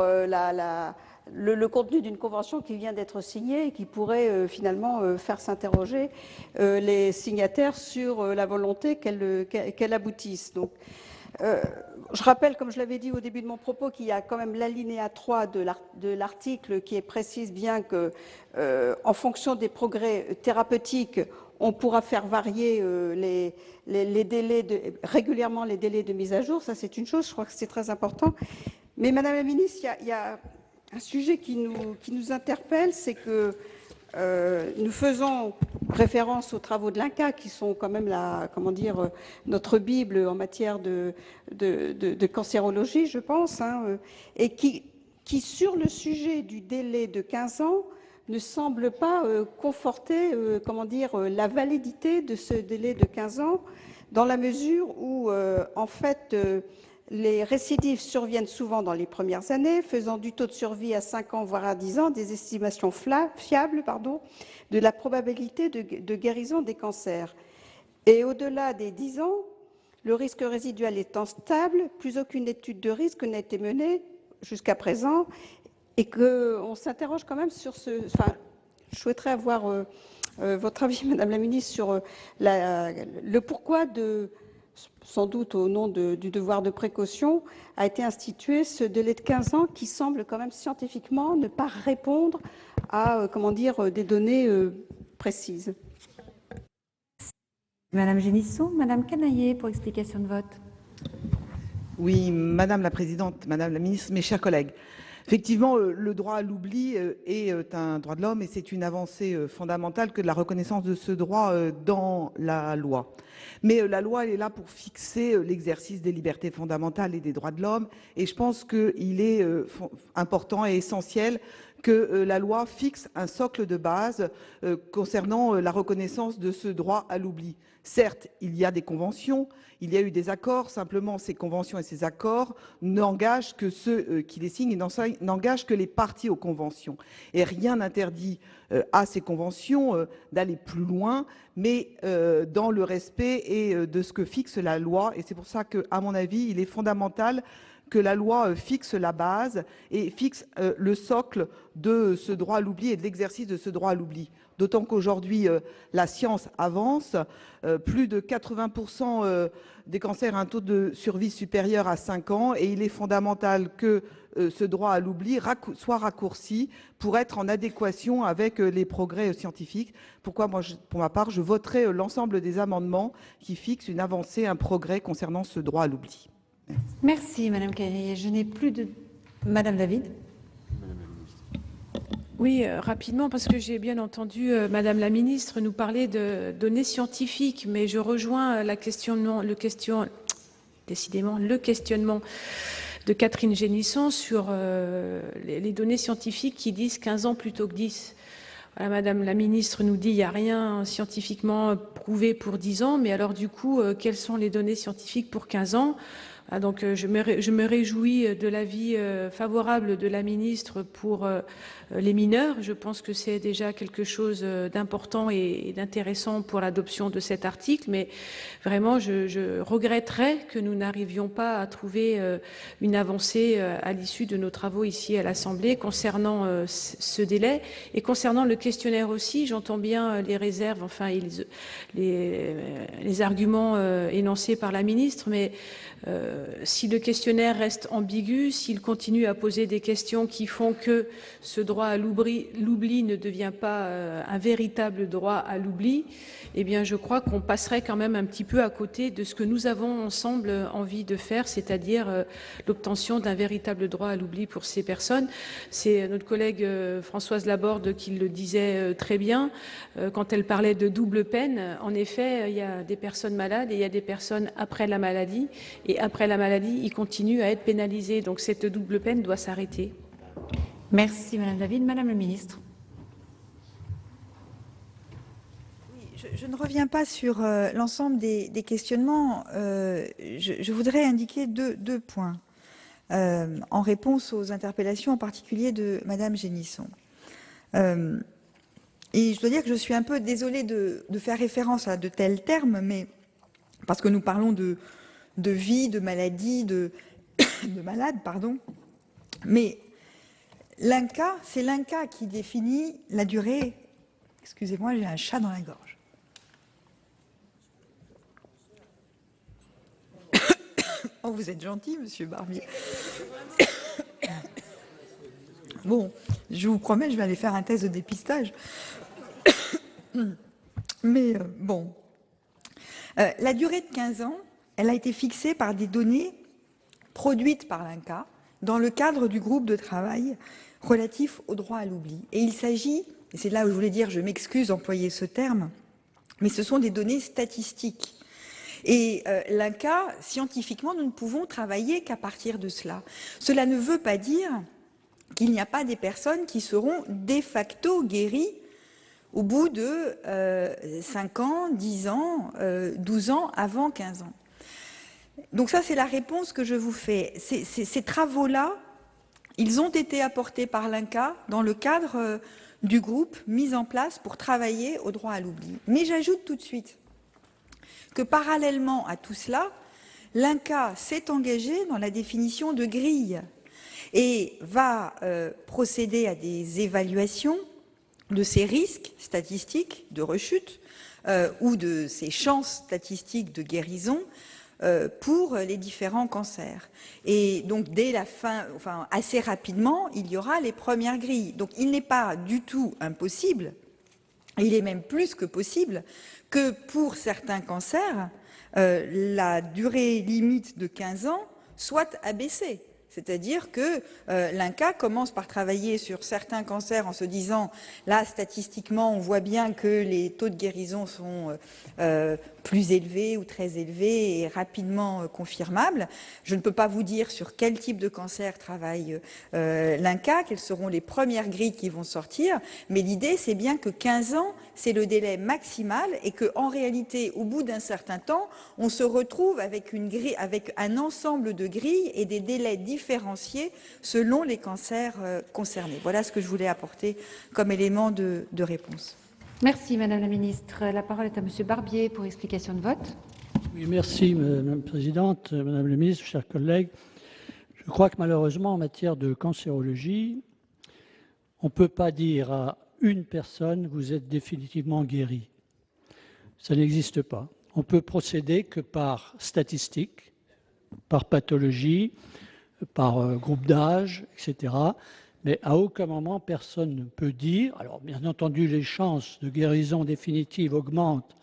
[SPEAKER 6] le contenu d'une convention qui vient d'être signée et qui pourrait finalement faire s'interroger les signataires sur la volonté qu'elle aboutisse. Donc, je rappelle, comme je l'avais dit au début de mon propos, qu'il y a quand même l'alinéa 3 de l'article qui précise bien que, en fonction des progrès thérapeutiques, on pourra faire varier régulièrement les délais de mise à jour. Ça, c'est une chose, je crois que c'est très important. Mais Madame la Ministre, il y a un sujet qui nous interpelle, c'est que nous faisons référence aux travaux de l'INCa, qui sont quand même notre Bible en matière de cancérologie, je pense, hein, et qui, sur le sujet du délai de 15 ans, ne semble pas conforter la validité de ce délai de 15 ans, dans la mesure où, en fait, les récidives surviennent souvent dans les premières années, faisant du taux de survie à 5 ans, voire à 10 ans, des estimations fiables de la probabilité de guérison des cancers. Et au-delà des 10 ans, le risque résiduel étant stable, plus aucune étude de risque n'a été menée jusqu'à présent, et qu'on s'interroge quand même sur ce... Enfin, je souhaiterais avoir votre avis, Madame la Ministre, sur le pourquoi sans doute au nom du devoir de précaution, a été institué ce délai de 15 ans qui semble quand même scientifiquement ne pas répondre à des données précises.
[SPEAKER 2] Madame Génisson, Madame Canaillet pour explication de vote.
[SPEAKER 15] Oui, Madame la Présidente, Madame la Ministre, mes chers collègues. Effectivement, le droit à l'oubli est un droit de l'homme et c'est une avancée fondamentale que de la reconnaissance de ce droit dans la loi. Mais la loi, elle est là pour fixer l'exercice des libertés fondamentales et des droits de l'homme. Et je pense qu'il est important et essentiel que la loi fixe un socle de base concernant la reconnaissance de ce droit à l'oubli. Certes, il y a des conventions, il y a eu des accords, simplement ces conventions et ces accords n'engagent que ceux qui les signent et n'engagent que les parties aux conventions. Et rien n'interdit à ces conventions d'aller plus loin, mais dans le respect et de ce que fixe la loi. Et c'est pour ça qu'à mon avis, il est fondamental que la loi fixe la base et fixe le socle de ce droit à l'oubli et de l'exercice de ce droit à l'oubli. D'autant qu'aujourd'hui, la science avance. Plus de 80% des cancers ont un taux de survie supérieur à 5 ans et il est fondamental que ce droit à l'oubli soit raccourci pour être en adéquation avec les progrès scientifiques. Pourquoi moi, pour ma part, je voterai l'ensemble des amendements qui fixent une avancée, un progrès concernant ce droit à l'oubli.
[SPEAKER 2] Merci, Madame Cayet. Je n'ai plus de... Madame David.
[SPEAKER 11] Oui, rapidement, parce que j'ai bien entendu Madame la Ministre nous parler de données scientifiques, mais je rejoins le questionnement de Catherine Génisson sur les données scientifiques qui disent 15 ans plutôt que 10. Voilà, Madame la Ministre nous dit qu'il n'y a rien scientifiquement prouvé pour 10 ans, mais alors du coup, quelles sont les données scientifiques pour 15 ans ? Ah, donc je me réjouis de l'avis favorable de la ministre pour les mineurs. Je pense que c'est déjà quelque chose d'important et d'intéressant pour l'adoption de cet article, mais vraiment je regretterais que nous n'arrivions pas à trouver une avancée à l'issue de nos travaux ici à l'Assemblée concernant ce délai et concernant le questionnaire aussi. J'entends bien les réserves, enfin les arguments énoncés par la ministre, mais si le questionnaire reste ambigu, s'il continue à poser des questions qui font que ce droit à l'oubli ne devient pas un véritable droit à l'oubli, eh bien je crois qu'on passerait quand même un petit peu à côté de ce que nous avons ensemble envie de faire, c'est-à-dire l'obtention d'un véritable droit à l'oubli pour ces personnes. C'est notre collègue Françoise Laborde qui le disait très bien quand elle parlait de double peine. En effet, il y a des personnes malades et il y a des personnes après la maladie. Et après la maladie, ils continuent à être pénalisés. Donc cette double peine doit s'arrêter.
[SPEAKER 2] Merci Madame David. Madame la Ministre.
[SPEAKER 13] Oui, je ne reviens pas sur l'ensemble des questionnements. Je voudrais indiquer deux points en réponse aux interpellations, en particulier de Madame Génisson. Et je dois dire que je suis un peu désolée de faire référence à de tels termes, mais parce que nous parlons de vie, de maladie, de malade, pardon. Mais l'INCA, c'est l'INCA qui définit la durée. Excusez-moi, j'ai un chat dans la gorge. Oh, vous êtes gentil, Monsieur Barbier. Bon, je vous promets, je vais aller faire un test de dépistage. Mais bon, la durée de 15 ans, elle a été fixée par des données produites par l'INCA dans le cadre du groupe de travail relatif au droit à l'oubli. Et il s'agit, et c'est là où je voulais dire, je m'excuse d'employer ce terme, mais ce sont des données statistiques. Et l'INCA, scientifiquement, nous ne pouvons travailler qu'à partir de cela. Cela ne veut pas dire qu'il n'y a pas des personnes qui seront de facto guéries au bout de 5 ans, 10 ans, 12 ans, avant 15 ans. Donc ça, c'est la réponse que je vous fais. Ces travaux-là, ils ont été apportés par l'INCA dans le cadre du groupe mis en place pour travailler au droit à l'oubli. Mais j'ajoute tout de suite que parallèlement à tout cela, l'INCA s'est engagé dans la définition de grilles et va procéder à des évaluations de ces risques statistiques de rechute ou de ces chances statistiques de guérison pour les différents cancers. Et donc, dès la fin, enfin assez rapidement, il y aura les premières grilles. Donc, il n'est pas du tout impossible, il est même plus que possible, que pour certains cancers, la durée limite de 15 ans soit abaissé. C'est-à-dire que l'INCa commence par travailler sur certains cancers en se disant, là, statistiquement, on voit bien que les taux de guérison sont plus élevés ou très élevés et rapidement confirmables. Je ne peux pas vous dire sur quel type de cancer travaille l'INCa, quelles seront les premières grilles qui vont sortir, mais l'idée, c'est bien que 15 ans, c'est le délai maximal et qu'en réalité, au bout d'un certain temps, on se retrouve avec une grille, avec un ensemble de grilles et des délais différenciés selon les cancers concernés. Voilà ce que je voulais apporter comme élément de réponse.
[SPEAKER 2] Merci Madame la Ministre. La parole est à Monsieur Barbier pour explication de vote.
[SPEAKER 16] Oui, merci Madame la Présidente, Madame la Ministre, chers collègues. Je crois que malheureusement en matière de cancérologie, on ne peut pas dire à une personne vous êtes définitivement guéri. Ça n'existe pas. On peut procéder que par statistiques, par pathologie, par groupe d'âge, etc. Mais à aucun moment, personne ne peut dire... Alors, bien entendu, les chances de guérison définitive augmentent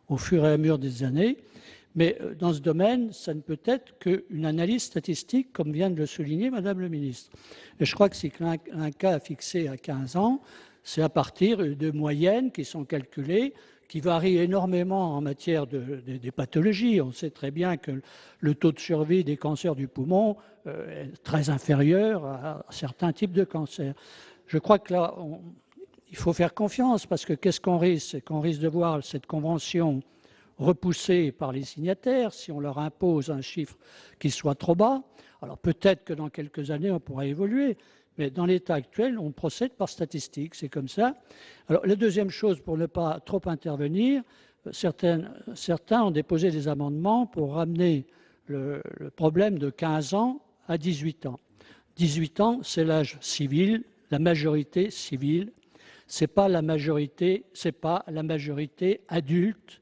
[SPEAKER 16] au fur et à mesure des années, mais dans ce domaine, ça ne peut être qu'une analyse statistique, comme vient de le souligner Madame le Ministre. Et je crois que c'est un cas fixé à 15 ans, c'est à partir de moyennes qui sont calculées, qui varient énormément en matière des pathologies. On sait très bien que le taux de survie des cancers du poumon est très inférieur à certains types de cancers. Je crois que là, il faut faire confiance parce que qu'est-ce qu'on risque? C'est qu'on risque de voir cette convention repoussée par les signataires si on leur impose un chiffre qui soit trop bas. Alors peut-être que dans quelques années, on pourra évoluer. Mais dans l'état actuel, on procède par statistique, c'est comme ça. Alors la deuxième chose, pour ne pas trop intervenir, certains ont déposé des amendements pour ramener le problème de 15 ans à 18 ans. 18 ans, c'est l'âge civil, la majorité civile. C'est pas la majorité adulte,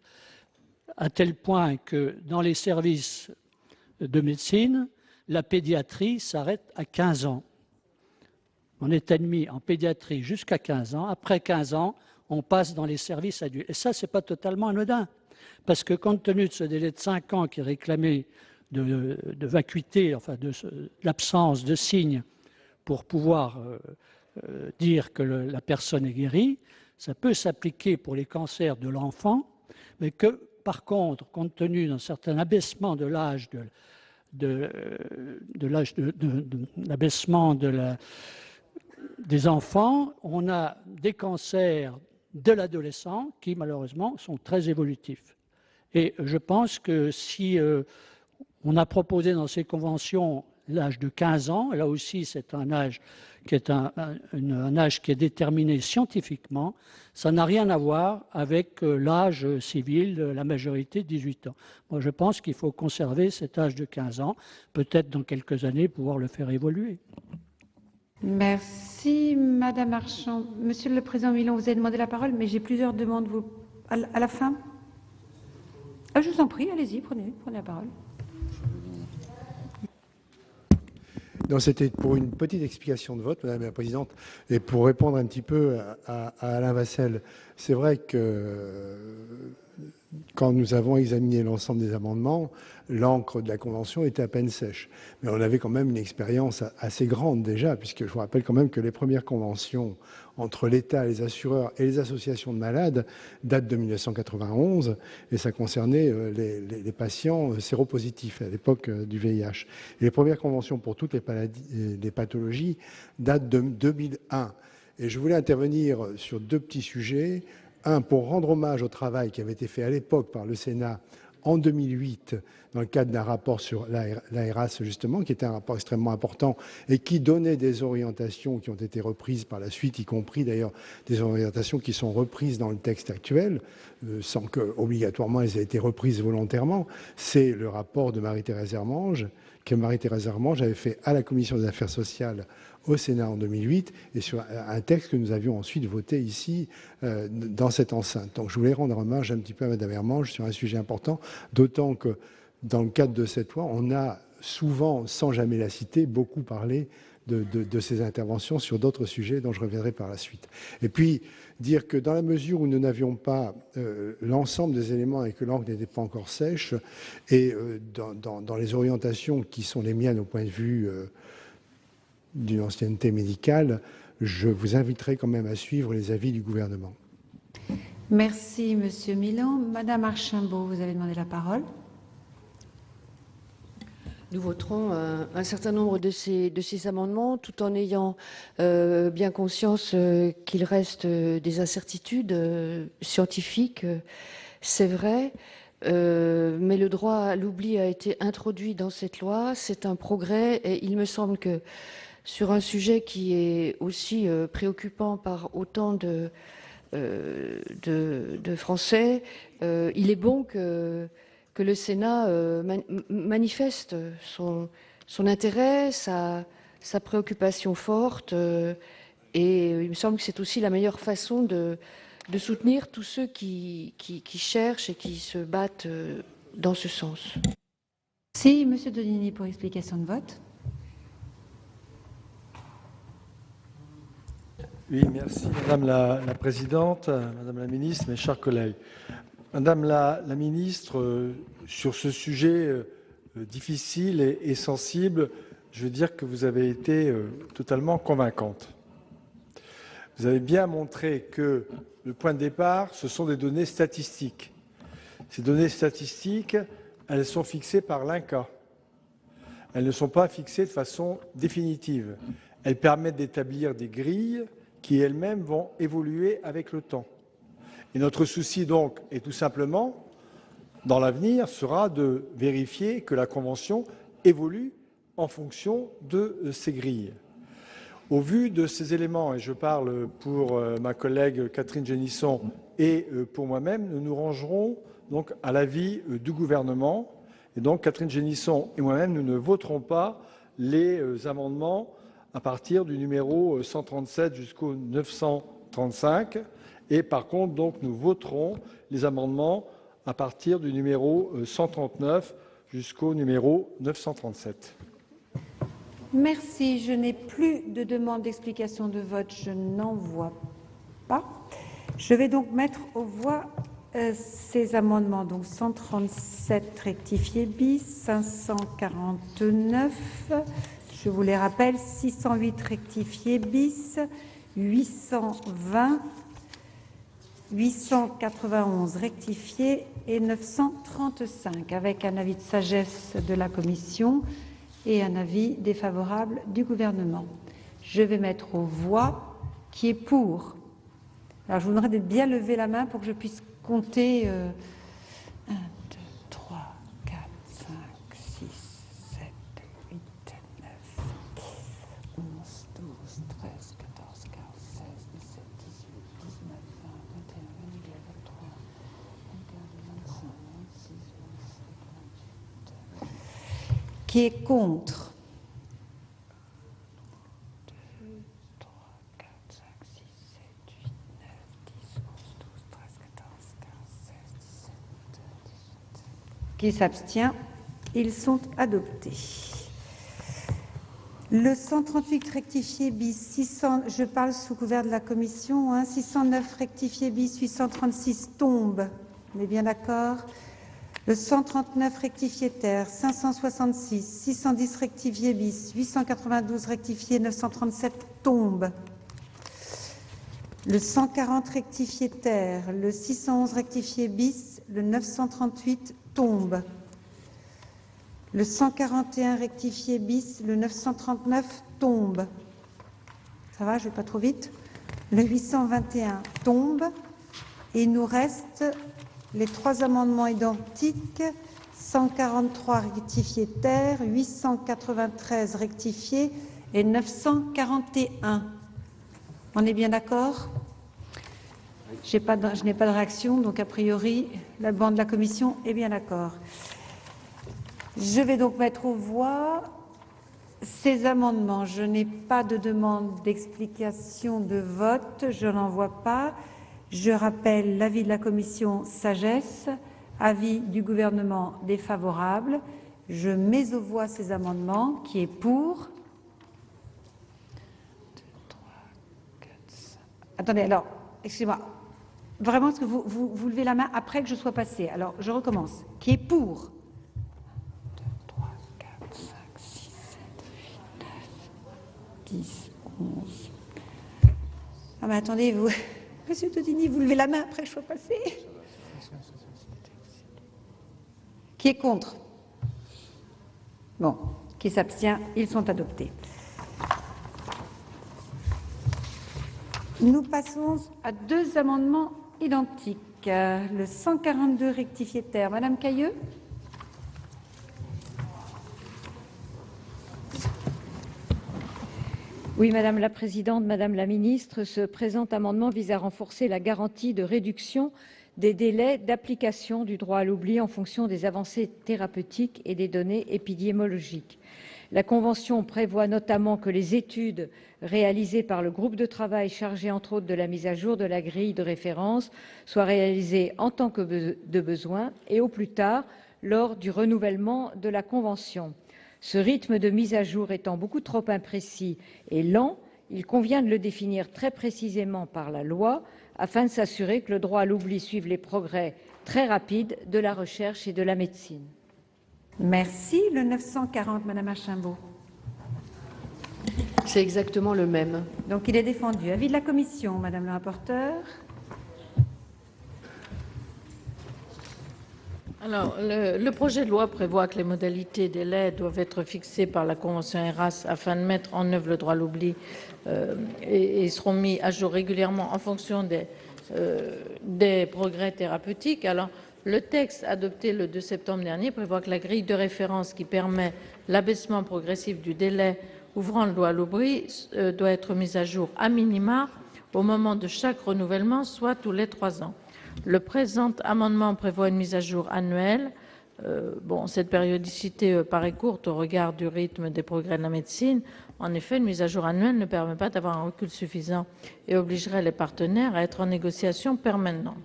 [SPEAKER 16] à tel point que dans les services de médecine, la pédiatrie s'arrête à 15 ans. On est admis en pédiatrie jusqu'à 15 ans. Après 15 ans, on passe dans les services adultes. Et ça, ce n'est pas totalement anodin. Parce que compte tenu de ce délai de 5 ans qui est réclamé de vacuité, enfin de l'absence de signes pour pouvoir dire que la personne est guérie, ça peut s'appliquer pour les cancers de l'enfant, mais que par contre, compte tenu d'un certain abaissement de l'âge des enfants, on a des cancers de l'adolescent qui, malheureusement, sont très évolutifs. Et je pense que si on a proposé dans ces conventions l'âge de 15 ans, là aussi c'est un âge qui est un âge qui est déterminé scientifiquement, ça n'a rien à voir avec l'âge civil de la majorité de 18 ans. Moi je pense qu'il faut conserver cet âge de 15 ans, peut-être dans quelques années pouvoir le faire évoluer.
[SPEAKER 2] Merci Madame Marchand. Monsieur le Président Milon, vous avez demandé la parole, mais j'ai plusieurs demandes. À la fin? Je vous en prie, allez-y, prenez la parole.
[SPEAKER 17] Non, c'était pour une petite explication de vote, Madame la Présidente, et pour répondre un petit peu à Alain Vassel. C'est vrai que quand nous avons examiné l'ensemble des amendements, l'encre de la Convention était à peine sèche. Mais on avait quand même une expérience assez grande déjà, puisque je vous rappelle quand même que les premières conventions entre l'État, les assureurs et les associations de malades datent de 1991, et ça concernait les patients séropositifs à l'époque du VIH. Et les premières conventions pour toutes les pathologies datent de 2001. Et je voulais intervenir sur deux petits sujets. Un, pour rendre hommage au travail qui avait été fait à l'époque par le Sénat en 2008, dans le cadre d'un rapport sur l'ARAS, justement, qui était un rapport extrêmement important et qui donnait des orientations qui ont été reprises par la suite, y compris d'ailleurs des orientations qui sont reprises dans le texte actuel, sans que, obligatoirement, elles aient été reprises volontairement. C'est le rapport de Marie-Thérèse Hermange, que Marie-Thérèse Hermange avait fait à la Commission des affaires sociales au Sénat en 2008, et sur un texte que nous avions ensuite voté ici dans cette enceinte. Donc je voulais rendre hommage un petit peu à Mme Hermange sur un sujet important, d'autant que dans le cadre de cette loi, on a souvent, sans jamais la citer, beaucoup parlé de ces interventions sur d'autres sujets dont je reviendrai par la suite. Et puis, dire que dans la mesure où nous n'avions pas l'ensemble des éléments et que l'encre n'était pas encore sèche, et dans les orientations qui sont les miennes au point de vue d'une ancienneté médicale, je vous inviterai quand même à suivre les avis du gouvernement.
[SPEAKER 2] Merci, Monsieur Milan. Madame Archimbaud, vous avez demandé la parole.
[SPEAKER 9] Nous voterons un certain nombre de ces amendements, tout en ayant bien conscience qu'il reste des incertitudes scientifiques, c'est vrai, mais le droit à l'oubli a été introduit dans cette loi, c'est un progrès, et il me semble que sur un sujet qui est aussi préoccupant par autant de Français, il est bon que le Sénat manifeste son intérêt, sa préoccupation forte, et il me semble que c'est aussi la meilleure façon de soutenir tous ceux qui cherchent et qui se battent dans ce sens.
[SPEAKER 2] Merci, Monsieur Donini, pour explication de vote.
[SPEAKER 3] Oui, merci Madame la Présidente, Madame la Ministre, mes chers collègues. Madame la Ministre, sur ce sujet difficile et sensible, je veux dire que vous avez été totalement convaincante. Vous avez bien montré que le point de départ, ce sont des données statistiques. Ces données statistiques, elles sont fixées par l'INCa. Elles ne sont pas fixées de façon définitive. Elles permettent d'établir des grilles qui elles-mêmes vont évoluer avec le temps. Et notre souci donc est tout simplement, dans l'avenir, sera de vérifier que la Convention évolue en fonction de ces grilles. Au vu de ces éléments, et je parle pour ma collègue Catherine Génisson et pour moi-même, nous nous rangerons donc à l'avis du gouvernement. Et donc Catherine Génisson et moi-même, nous ne voterons pas les amendements à partir du numéro 137 jusqu'au 935. Et par contre, donc, nous voterons les amendements à partir du numéro 139 jusqu'au numéro 937.
[SPEAKER 2] Merci. Je n'ai plus de demande d'explication de vote. Je n'en vois pas. Je vais donc mettre aux voix ces amendements. Donc 137 rectifié bis, 549. Je vous les rappelle, 608 rectifié bis, 820, 891 rectifié et 935, avec un avis de sagesse de la Commission et un avis défavorable du gouvernement. Je vais mettre aux voix qui est pour. Alors je vous demanderai de bien lever la main pour que je puisse compter 1, 2, 3, 4, 5, 6, 7, 8, 9, 11, 12, 13, 14, 15, 16, 17, 18, 19, 20, 21, 22, 23, 24, 25, 26, 27, 28. Qui est contre? 2, 3, 4, 5, 6, 7, 8, 9, 10, 11, 12, 13, 14, 15, 16, 17, 18. Qui s'abstient? Ils sont adoptés. Le 138 rectifié bis, 600, je parle sous couvert de la Commission, 609 rectifié bis, 836 tombe. On est bien d'accord? Le 139 rectifié terre, 566, 610 rectifié bis, 892 rectifié, 937 tombe. Le 140 rectifié terre, le 611 rectifié bis, le 938 tombe. Le 141 rectifié bis, le 939 tombe. Ça va, je ne vais pas trop vite. Le 821 tombe. Et il nous reste les trois amendements identiques, 143 rectifié terre, 893 rectifié et 941. On est bien d'accord? Je n'ai pas de réaction, donc a priori, la bande de la Commission est bien d'accord. Je vais donc mettre aux voix ces amendements. Je n'ai pas de demande d'explication de vote, je n'en vois pas. Je rappelle l'avis de la Commission sagesse, avis du gouvernement défavorable. Je mets aux voix ces amendements. Qui est pour? Attendez, alors, excusez-moi. Vraiment, est-ce que vous levez la main après que je sois passée? Alors, je recommence. Qui est pour? 2, 3, 4, 5, 6, 7, 8, 9, 10, 11. Ah, mais attendez, vous, Monsieur Totini, vous levez la main après que je sois passée? Qui est contre? Bon, qui s'abstient? Ils sont adoptés. Nous passons à deux amendements identiques. Le 142 rectifié terre. Madame Cayeux.
[SPEAKER 5] Oui, Madame la Présidente, Madame la Ministre, ce présent amendement vise à renforcer la garantie de réduction des délais d'application du droit à l'oubli en fonction des avancées thérapeutiques et des données épidémiologiques. La Convention prévoit notamment que les études réalisées par le groupe de travail chargé entre autres de la mise à jour de la grille de référence soient réalisées en tant que de besoin et au plus tard lors du renouvellement de la Convention. Ce rythme de mise à jour étant beaucoup trop imprécis et lent, il convient de le définir très précisément par la loi afin de s'assurer que le droit à l'oubli suive les progrès très rapides de la recherche et de la médecine.
[SPEAKER 2] Merci. Le 940, Madame Archimbaud.
[SPEAKER 9] C'est exactement le même.
[SPEAKER 2] Donc il est défendu. Avis de la Commission, Madame la rapporteure.
[SPEAKER 12] Alors, le projet de loi prévoit que les modalités des délais doivent être fixées par la Convention ERAS afin de mettre en œuvre le droit à l'oubli et seront mis à jour régulièrement en fonction des progrès thérapeutiques. Alors, le texte adopté le 2 septembre dernier prévoit que la grille de référence qui permet l'abaissement progressif du délai ouvrant le droit à l'oubli doit être mise à jour à minima au moment de chaque renouvellement, soit tous les 3 ans. Le présent amendement prévoit une mise à jour annuelle. Cette périodicité paraît courte au regard du rythme des progrès de la médecine. En effet, une mise à jour annuelle ne permet pas d'avoir un recul suffisant et obligerait les partenaires à être en négociation permanente.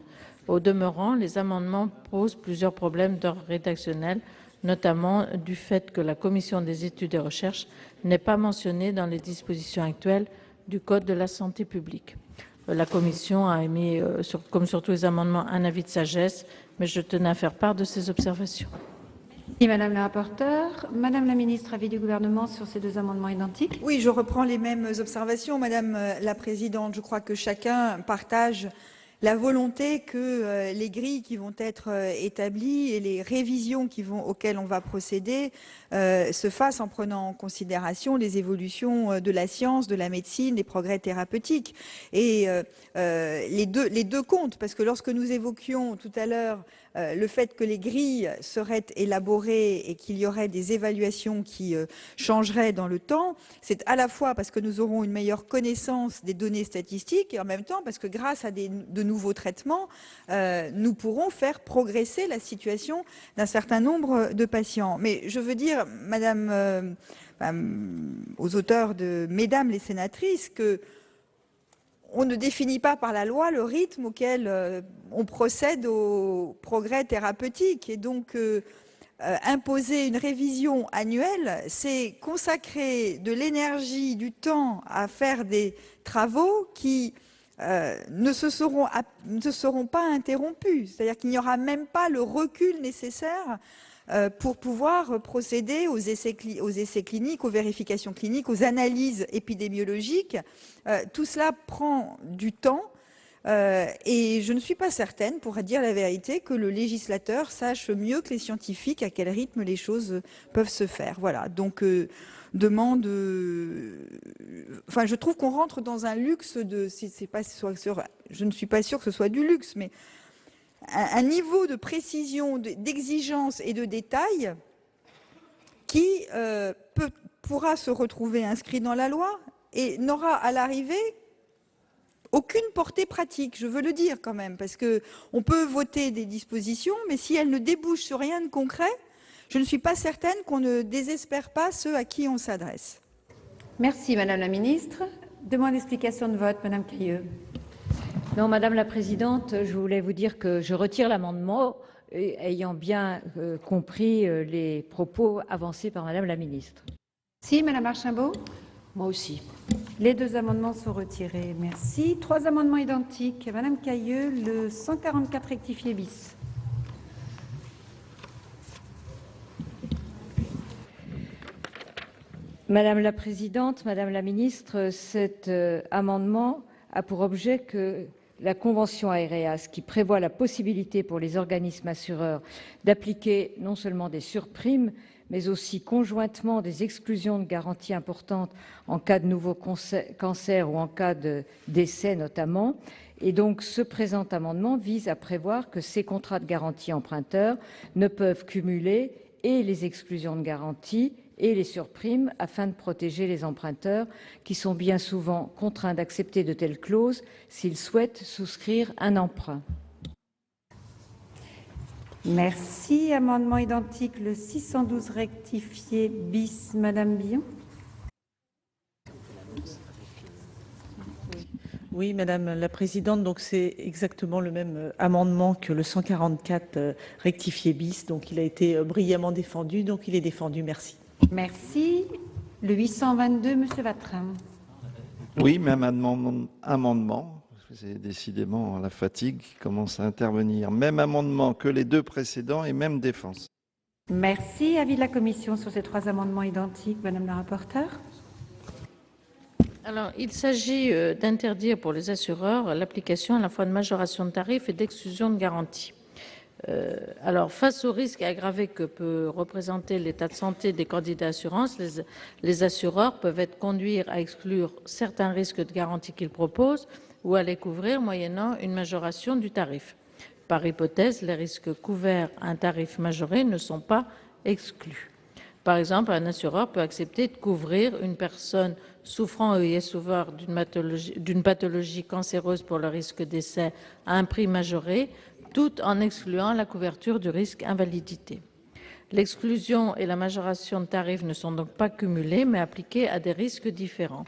[SPEAKER 12] Au demeurant, les amendements posent plusieurs problèmes d'ordre rédactionnel, notamment du fait que la Commission des études et recherches n'est pas mentionnée dans les dispositions actuelles du Code de la santé publique. La Commission a émis, comme sur tous les amendements, un avis de sagesse, mais je tenais à faire part de ces observations.
[SPEAKER 2] Merci, Madame la rapporteure. Madame la Ministre, avis du Gouvernement sur ces deux amendements identiques.
[SPEAKER 13] Oui, je reprends les mêmes observations, Madame la Présidente. Je crois que chacun partage la volonté que les grilles qui vont être établies et les révisions auxquelles on va procéder se fassent en prenant en considération les évolutions de la science, de la médecine, des progrès thérapeutiques. Et les deux comptent, parce que lorsque nous évoquions tout à l'heure le fait que les grilles seraient élaborées et qu'il y aurait des évaluations qui changeraient dans le temps, c'est à la fois parce que nous aurons une meilleure connaissance des données statistiques et en même temps parce que grâce à de nouveaux traitements, nous pourrons faire progresser la situation d'un certain nombre de patients. Mais je veux dire, Madame, aux auteurs de Mesdames les sénatrices, que on ne définit pas par la loi le rythme auquel on procède aux progrès thérapeutiques. Et donc, imposer une révision annuelle, c'est consacrer de l'énergie, du temps à faire des travaux qui ne se seront pas interrompus. C'est-à-dire qu'il n'y aura même pas le recul nécessaire pour pouvoir procéder aux essais cliniques, aux vérifications cliniques, aux analyses épidémiologiques. Tout cela prend du temps et je ne suis pas certaine, pour dire la vérité, que le législateur sache mieux que les scientifiques à quel rythme les choses peuvent se faire. Voilà, donc je trouve qu'on rentre dans un luxe je ne suis pas sûre que ce soit du luxe, mais un niveau de précision, d'exigence et de détail qui pourra se retrouver inscrit dans la loi et n'aura à l'arrivée aucune portée pratique, je veux le dire quand même, parce qu'on peut voter des dispositions, mais si elles ne débouchent sur rien de concret, je ne suis pas certaine qu'on ne désespère pas ceux à qui on s'adresse.
[SPEAKER 2] Merci, Madame la Ministre. Demande d'explication de vote, Madame Cayeux.
[SPEAKER 5] Non, Madame la Présidente, je voulais vous dire que je retire l'amendement, ayant bien compris les propos avancés par Madame la Ministre.
[SPEAKER 2] Si, Madame Archimbaud.
[SPEAKER 9] Moi aussi.
[SPEAKER 2] Les deux amendements sont retirés. Merci. Trois amendements identiques. Madame Cayeux, le 144 rectifié bis.
[SPEAKER 5] Madame la Présidente, Madame la Ministre, cet amendement a pour objet que la Convention AEREAS, qui prévoit la possibilité pour les organismes assureurs d'appliquer non seulement des surprimes, mais aussi conjointement des exclusions de garantie importantes en cas de nouveau cancer ou en cas de décès notamment. Et donc, ce présent amendement vise à prévoir que ces contrats de garantie emprunteurs ne peuvent cumuler et les exclusions de garantie et les surprimes afin de protéger les emprunteurs qui sont bien souvent contraints d'accepter de telles clauses s'ils souhaitent souscrire un emprunt.
[SPEAKER 2] Merci. Amendement identique, le 612 rectifié bis. Madame Billon.
[SPEAKER 7] Oui, Madame la Présidente, donc c'est exactement le même amendement que le 144 rectifié bis, donc il a été brillamment défendu, donc il est défendu. Merci.
[SPEAKER 2] Merci. Le 822, Monsieur Vatrin.
[SPEAKER 3] Oui, même amendement. C'est décidément la fatigue qui commence à intervenir. Même amendement que les deux précédents et même défense.
[SPEAKER 2] Merci. Avis de la Commission sur ces trois amendements identiques. Madame la rapporteure.
[SPEAKER 12] Alors, il s'agit d'interdire pour les assureurs l'application à la fois de majoration de tarifs et d'exclusion de garantie. Alors, face au risque aggravé que peut représenter l'état de santé des candidats d'assurance, les assureurs peuvent être conduits à exclure certains risques de garantie qu'ils proposent ou à les couvrir moyennant une majoration du tarif. Par hypothèse, les risques couverts à un tarif majoré ne sont pas exclus. Par exemple, un assureur peut accepter de couvrir une personne souffrant et souffrant d'une pathologie cancéreuse pour le risque décès à un prix majoré, tout en excluant la couverture du risque invalidité. L'exclusion et la majoration de tarifs ne sont donc pas cumulées, mais appliquées à des risques différents.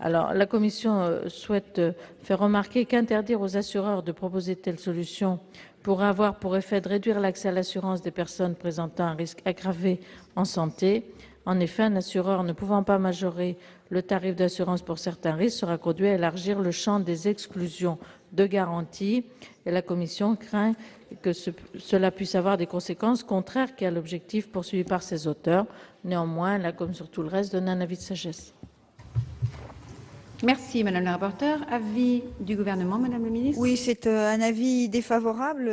[SPEAKER 12] Alors, la Commission souhaite faire remarquer qu'interdire aux assureurs de proposer de telles solutions pourrait avoir pour effet de réduire l'accès à l'assurance des personnes présentant un risque aggravé en santé. En effet, un assureur ne pouvant pas majorer le tarif d'assurance pour certains risques sera conduit à élargir le champ des exclusions de garantie et la Commission craint que cela puisse avoir des conséquences contraires à l'objectif poursuivi par ses auteurs. Néanmoins, là, comme sur tout le reste, donne un avis de sagesse.
[SPEAKER 2] Merci, Madame la rapporteure. Avis du gouvernement, Madame la ministre.
[SPEAKER 13] Oui, c'est un avis défavorable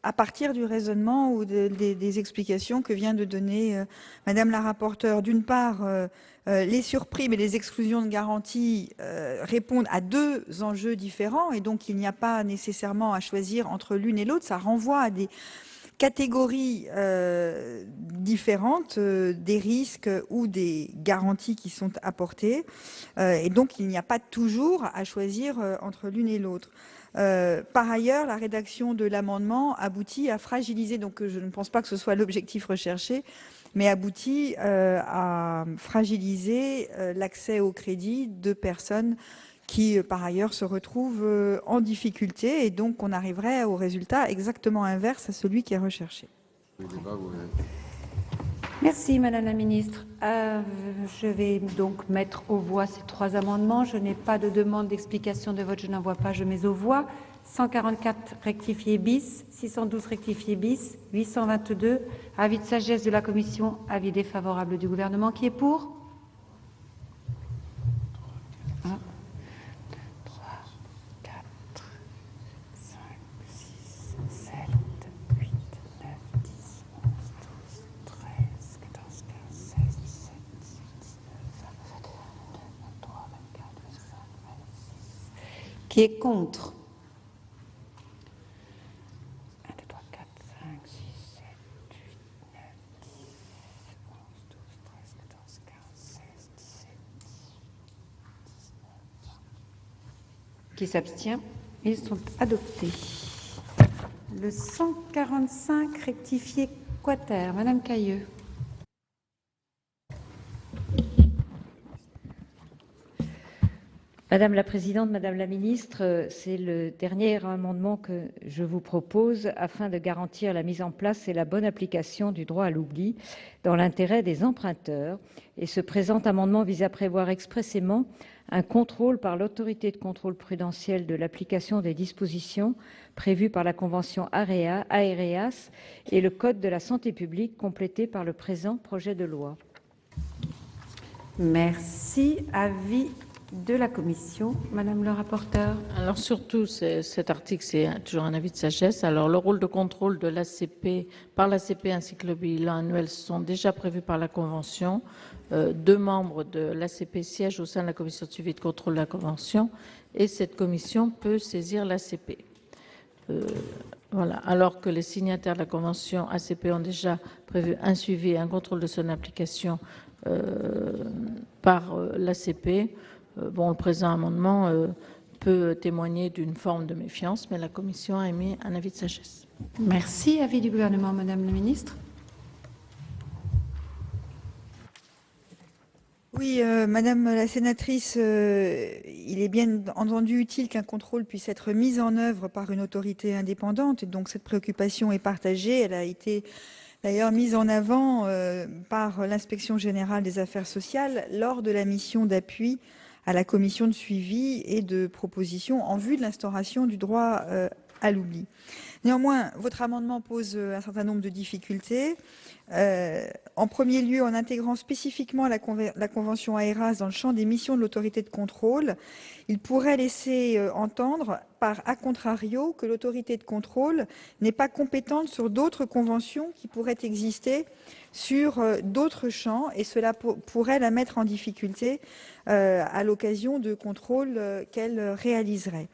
[SPEAKER 13] à partir du raisonnement ou des explications que vient de donner Madame la rapporteure. D'une part, les surprimes et les exclusions de garantie répondent à deux enjeux différents et donc il n'y a pas nécessairement à choisir entre l'une et l'autre. Ça renvoie à des catégories différentes des risques ou des garanties qui sont apportées et donc il n'y a pas toujours à choisir entre l'une et l'autre. Par ailleurs, la rédaction de l'amendement aboutit à fragiliser, donc je ne pense pas que ce soit l'objectif recherché, mais aboutit à fragiliser l'accès au crédit de personnes qui, par ailleurs, se retrouvent en difficulté et donc on arriverait au résultat exactement inverse à celui qui est recherché.
[SPEAKER 2] Merci, Madame la Ministre. Je vais donc mettre aux voix ces trois amendements. Je n'ai pas de demande d'explication de vote, je n'en vois pas, je mets aux voix. 144 rectifié bis, 612 rectifié bis, 822. Avis de sagesse de la Commission, avis défavorable du gouvernement. Qui est pour? 1, 2, 3, 4, 5, 6, 7, 8, 9, 10, 11, 12, 13, 14, 15, 16, 17, 18, 19, 20, 22, 23, 24, 25, 26. Qui est contre? 1, 2, 3, 4, 5, 6, 7, 8, 9, 10, 11, 12, 13, 14, 15, 16, 17, 19, 20. Qui s'abstient? Ils sont adoptés. Le 145 rectifié quater. Madame Cayeux.
[SPEAKER 5] Madame la Présidente, Madame la Ministre, c'est le dernier amendement que je vous propose afin de garantir la mise en place et la bonne application du droit à l'oubli dans l'intérêt des emprunteurs. Et ce présent amendement vise à prévoir expressément un contrôle par l'autorité de contrôle prudentiel de l'application des dispositions prévues par la Convention AEREAS et le Code de la santé publique complété par le présent projet de loi.
[SPEAKER 2] Merci. Avis de la commission, Madame le rapporteur.
[SPEAKER 12] Alors surtout, cet article, c'est toujours un avis de sagesse. Alors le rôle de contrôle de l'ACP, par l'ACP ainsi que le bilan annuel sont déjà prévus par la Convention. 2 membres de l'ACP siègent au sein de la commission de suivi et de contrôle de la Convention et cette commission peut saisir l'ACP. Voilà. Alors que les signataires de la Convention ACP ont déjà prévu un suivi et un contrôle de son application par l'ACP, bon, le présent amendement peut témoigner d'une forme de méfiance, mais la Commission a émis un avis de sagesse.
[SPEAKER 2] Merci. Avis du gouvernement, Madame la Ministre.
[SPEAKER 13] Oui, Madame la sénatrice, il est bien entendu utile qu'un contrôle puisse être mis en œuvre par une autorité indépendante. Et donc cette préoccupation est partagée. Elle a été d'ailleurs mise en avant par l'Inspection générale des affaires sociales lors de la mission d'appui à la commission de suivi et de proposition en vue de l'instauration du droit à l'oubli. Néanmoins, votre amendement pose un certain nombre de difficultés. En premier lieu, en intégrant spécifiquement la Convention AERAS dans le champ des missions de l'autorité de contrôle, il pourrait laisser entendre, par a contrario, que l'autorité de contrôle n'est pas compétente sur d'autres conventions qui pourraient exister sur d'autres champs, et cela pourrait la mettre en difficulté à l'occasion de contrôles qu'elle réaliserait.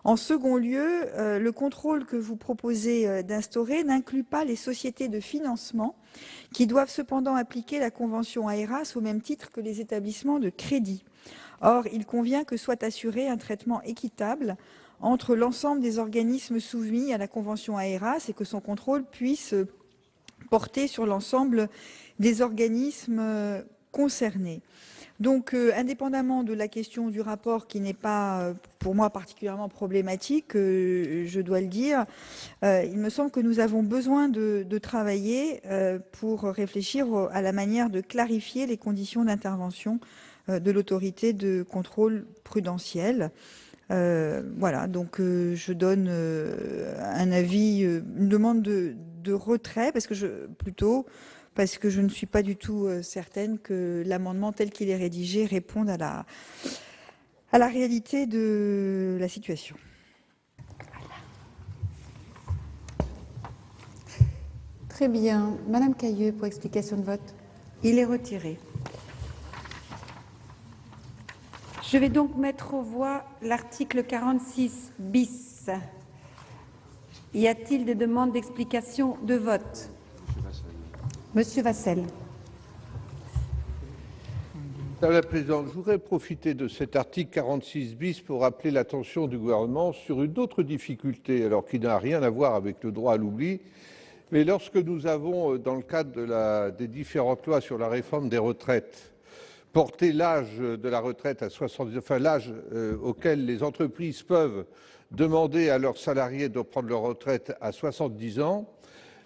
[SPEAKER 13] En second lieu, le contrôle que vous proposez d'instaurer n'inclut pas les sociétés de financement qui doivent cependant appliquer la Convention AERAS au même titre que les établissements de crédit. Or, il convient que soit assuré un traitement équitable entre l'ensemble des organismes soumis à la Convention AERAS et que son contrôle puisse porter sur l'ensemble des organismes concernés. Donc, indépendamment de la question du rapport qui n'est pas, pour moi, particulièrement problématique, je dois le dire, il me semble que nous avons besoin de travailler pour réfléchir à la manière de clarifier les conditions d'intervention de l'autorité de contrôle prudentiel. Voilà, donc je donne un avis, une demande de retrait, parce que je ne suis pas du tout certaine que l'amendement tel qu'il est rédigé réponde à la réalité de la situation.
[SPEAKER 2] Voilà. Très bien. Madame Cayeux, pour explication de vote. Il est retiré. Je vais donc mettre aux voix l'article 46 bis. Y a-t-il des demandes d'explication de vote? Monsieur Vassel.
[SPEAKER 14] Madame la Présidente, je voudrais profiter de cet article 46 bis pour rappeler l'attention du gouvernement sur une autre difficulté, alors qui n'a rien à voir avec le droit à l'oubli. Mais lorsque nous avons, dans le cadre des différentes lois sur la réforme des retraites, porté l'âge de la retraite à 70, enfin l'âge auquel les entreprises peuvent demander à leurs salariés de prendre leur retraite à 70 ans,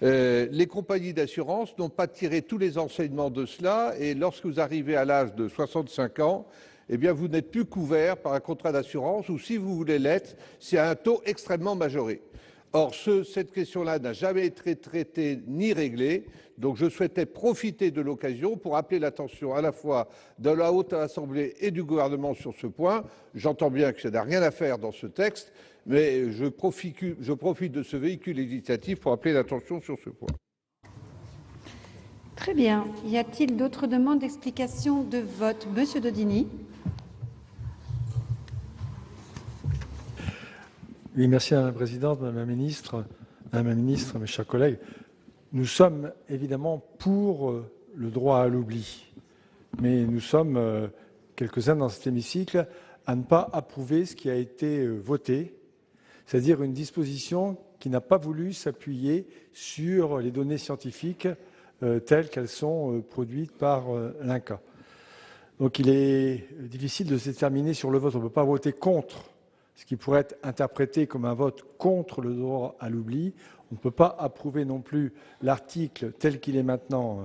[SPEAKER 14] les compagnies d'assurance n'ont pas tiré tous les enseignements de cela et lorsque vous arrivez à l'âge de 65 ans, eh bien vous n'êtes plus couvert par un contrat d'assurance ou si vous voulez l'être, c'est à un taux extrêmement majoré. Or, cette question-là n'a jamais été traitée ni réglée, donc je souhaitais profiter de l'occasion pour appeler l'attention à la fois de la Haute Assemblée et du gouvernement sur ce point. J'entends bien que ça n'a rien à faire dans ce texte, mais je profite de ce véhicule législatif pour appeler l'attention sur ce point.
[SPEAKER 2] Très bien. Y a-t-il d'autres demandes d'explication de vote? Monsieur Daudigny.
[SPEAKER 18] Oui, merci Madame la Présidente, Madame la Ministre, mes chers collègues. Nous sommes évidemment pour le droit à l'oubli, mais nous sommes quelques-uns dans cet hémicycle à ne pas approuver ce qui a été voté, c'est-à-dire une disposition qui n'a pas voulu s'appuyer sur les données scientifiques telles qu'elles sont produites par l'INCa. Donc il est difficile de se déterminer sur le vote. On ne peut pas voter contre, ce qui pourrait être interprété comme un vote contre le droit à l'oubli. On ne peut pas approuver non plus l'article tel qu'il est maintenant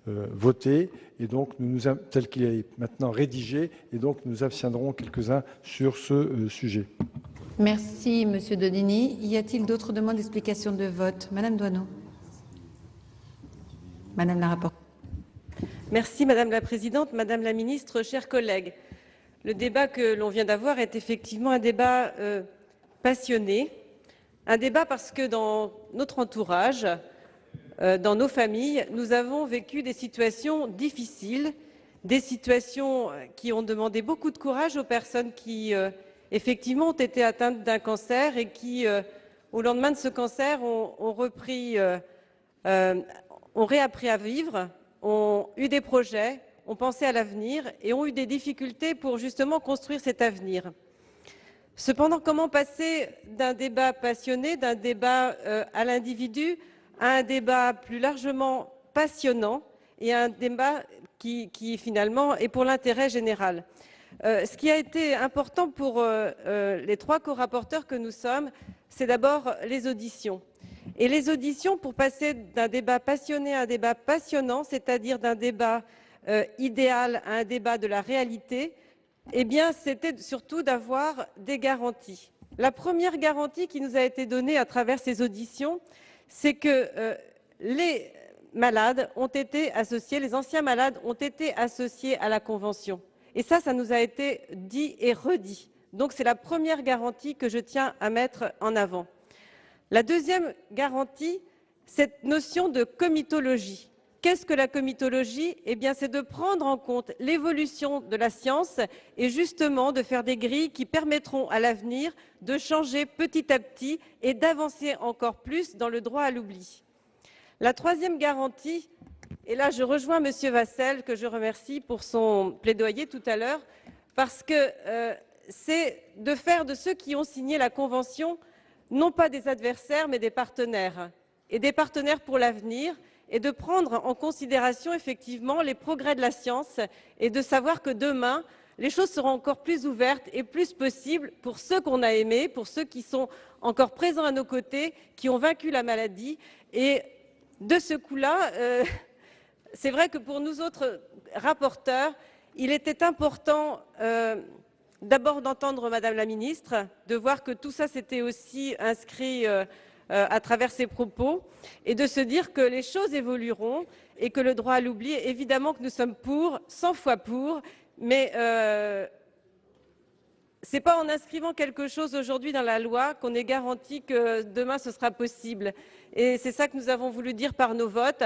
[SPEAKER 18] voté, et donc tel qu'il est maintenant rédigé, et donc nous abstiendrons quelques-uns sur ce sujet.
[SPEAKER 2] Merci, Monsieur Donini. Y a-t-il d'autres demandes d'explication de vote? Madame Doineau. Madame la rapporteure.
[SPEAKER 19] Merci Madame la Présidente, Madame la Ministre, chers collègues. Le débat que l'on vient d'avoir est effectivement un débat passionné. Un débat parce que dans notre entourage, dans nos familles, nous avons vécu des situations difficiles, des situations qui ont demandé beaucoup de courage aux personnes qui, effectivement, ont été atteintes d'un cancer et qui, au lendemain de ce cancer, ont réappris à vivre, ont eu des projets, ont pensé à l'avenir et ont eu des difficultés pour justement construire cet avenir. Cependant, comment passer d'un débat passionné, d'un débat à l'individu, à un débat plus largement passionnant et à un débat qui finalement est pour l'intérêt général? Ce qui a été important pour les trois co-rapporteurs que nous sommes, c'est d'abord les auditions. Et les auditions, pour passer d'un débat passionné à un débat passionnant, c'est-à-dire d'un débat idéal à un débat de la réalité, eh bien, c'était surtout d'avoir des garanties. La première garantie qui nous a été donnée à travers ces auditions, c'est que les malades ont été associés, les anciens malades ont été associés à la Convention. Et ça nous a été dit et redit. Donc, c'est la première garantie que je tiens à mettre en avant. La deuxième garantie, cette notion de comitologie. Qu'est-ce que la comitologie? Eh bien, c'est de prendre en compte l'évolution de la science et justement de faire des grilles qui permettront à l'avenir de changer petit à petit et d'avancer encore plus dans le droit à l'oubli. La troisième garantie, et là je rejoins Monsieur Vasselle, que je remercie pour son plaidoyer tout à l'heure, parce que c'est de faire de ceux qui ont signé la Convention non pas des adversaires mais des partenaires, et des partenaires pour l'avenir, et de prendre en considération effectivement les progrès de la science et de savoir que demain, les choses seront encore plus ouvertes et plus possibles pour ceux qu'on a aimés, pour ceux qui sont encore présents à nos côtés, qui ont vaincu la maladie. Et de ce coup-là, c'est vrai que pour nous autres rapporteurs, il était important d'abord d'entendre Madame la Ministre, de voir que tout ça s'était aussi inscrit à travers ses propos, et de se dire que les choses évolueront et que le droit à l'oubli, évidemment que nous sommes pour, 100 fois pour, mais ce n'est pas en inscrivant quelque chose aujourd'hui dans la loi qu'on est garanti que demain ce sera possible. Et c'est ça que nous avons voulu dire par nos votes.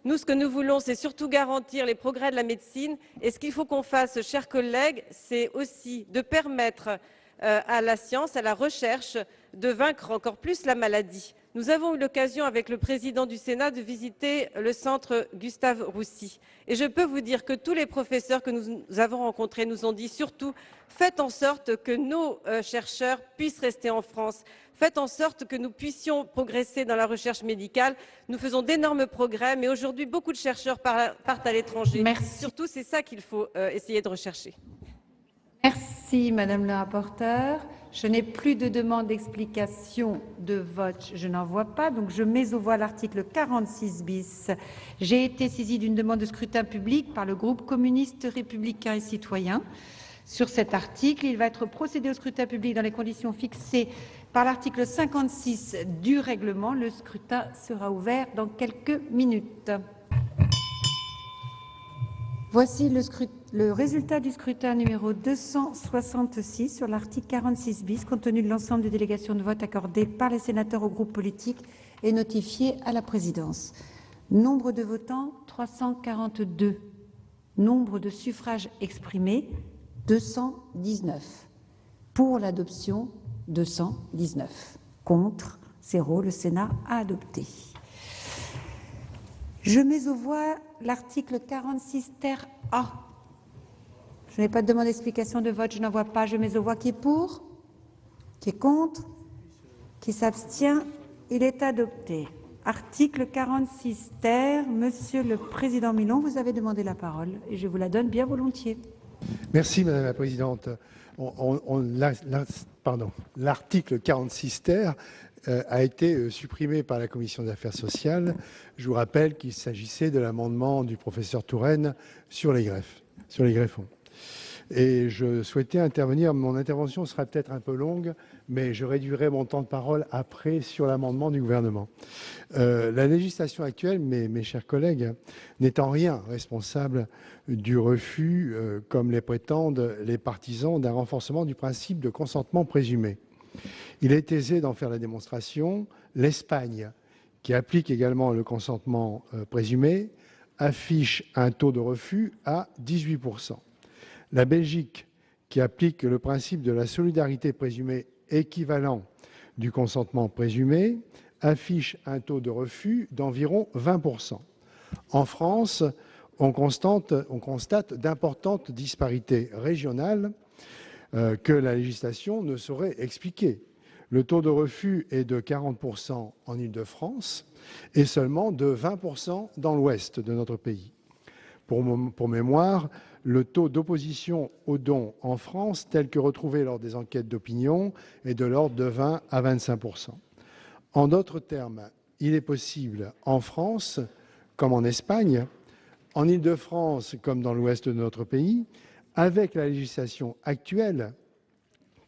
[SPEAKER 19] Nous, ce que nous voulons, c'est surtout garantir les progrès de la médecine. Et ce qu'il faut qu'on fasse, chers collègues, c'est aussi de permettre à la science, à la recherche, de vaincre encore plus la maladie. Nous avons eu l'occasion, avec le président du Sénat, de visiter le centre Gustave Roussy. Et je peux vous dire que tous les professeurs que nous avons rencontrés nous ont dit surtout faites en sorte que nos chercheurs puissent rester en France. Faites en sorte que nous puissions progresser dans la recherche médicale. Nous faisons d'énormes progrès, mais aujourd'hui, beaucoup de chercheurs partent à l'étranger. Surtout, c'est ça qu'il faut essayer de rechercher.
[SPEAKER 2] Merci, Madame la rapporteure. Je n'ai plus de demande d'explication de vote. Je n'en vois pas, donc je mets aux voix l'article 46 bis. J'ai été saisie d'une demande de scrutin public par le groupe communiste républicain et citoyen. Sur cet article, il va être procédé au scrutin public dans les conditions fixées par l'article 56 du règlement. Le scrutin sera ouvert dans quelques minutes. Voici le résultat du scrutin numéro 266 sur l'article 46 bis, compte tenu de l'ensemble des délégations de vote accordées par les sénateurs aux groupes politiques et notifiées à la présidence. Nombre de votants, 342. Nombre de suffrages exprimés, 219. Pour l'adoption, 219. Contre, 0. Le Sénat a adopté. Je mets aux voix l'article 46 ter A. Je n'ai pas de demande d'explication de vote, je n'en vois pas. Je mets aux voix qui est pour, qui est contre, qui s'abstient. Il est adopté. Article 46 ter. Monsieur le Président Milon, vous avez demandé la parole et je vous la donne bien volontiers.
[SPEAKER 17] Merci Madame la Présidente. L'article 46 ter a été supprimé par la Commission des affaires sociales. Je vous rappelle qu'il s'agissait de l'amendement du professeur Touraine sur les greffons. Et je souhaitais intervenir, mon intervention sera peut-être un peu longue, mais je réduirai mon temps de parole après sur l'amendement du gouvernement. La législation actuelle, mes chers collègues, n'est en rien responsable du refus, comme les prétendent les partisans d'un renforcement du principe de consentement présumé. Il est aisé d'en faire la démonstration. L'Espagne, qui applique également le consentement présumé, affiche un taux de refus à 18%. La Belgique, qui applique le principe de la solidarité présumée équivalent du consentement présumé, affiche un taux de refus d'environ 20%. En France, on constate d'importantes disparités régionales que la législation ne saurait expliquer. Le taux de refus est de 40% en Île-de-France et seulement de 20% dans l'ouest de notre pays. Pour mémoire, le taux d'opposition aux dons en France, tel que retrouvé lors des enquêtes d'opinion, est de l'ordre de 20 à 25%. En d'autres termes, il est possible en France, comme en Espagne, en Île-de-France comme dans l'ouest de notre pays, avec la législation actuelle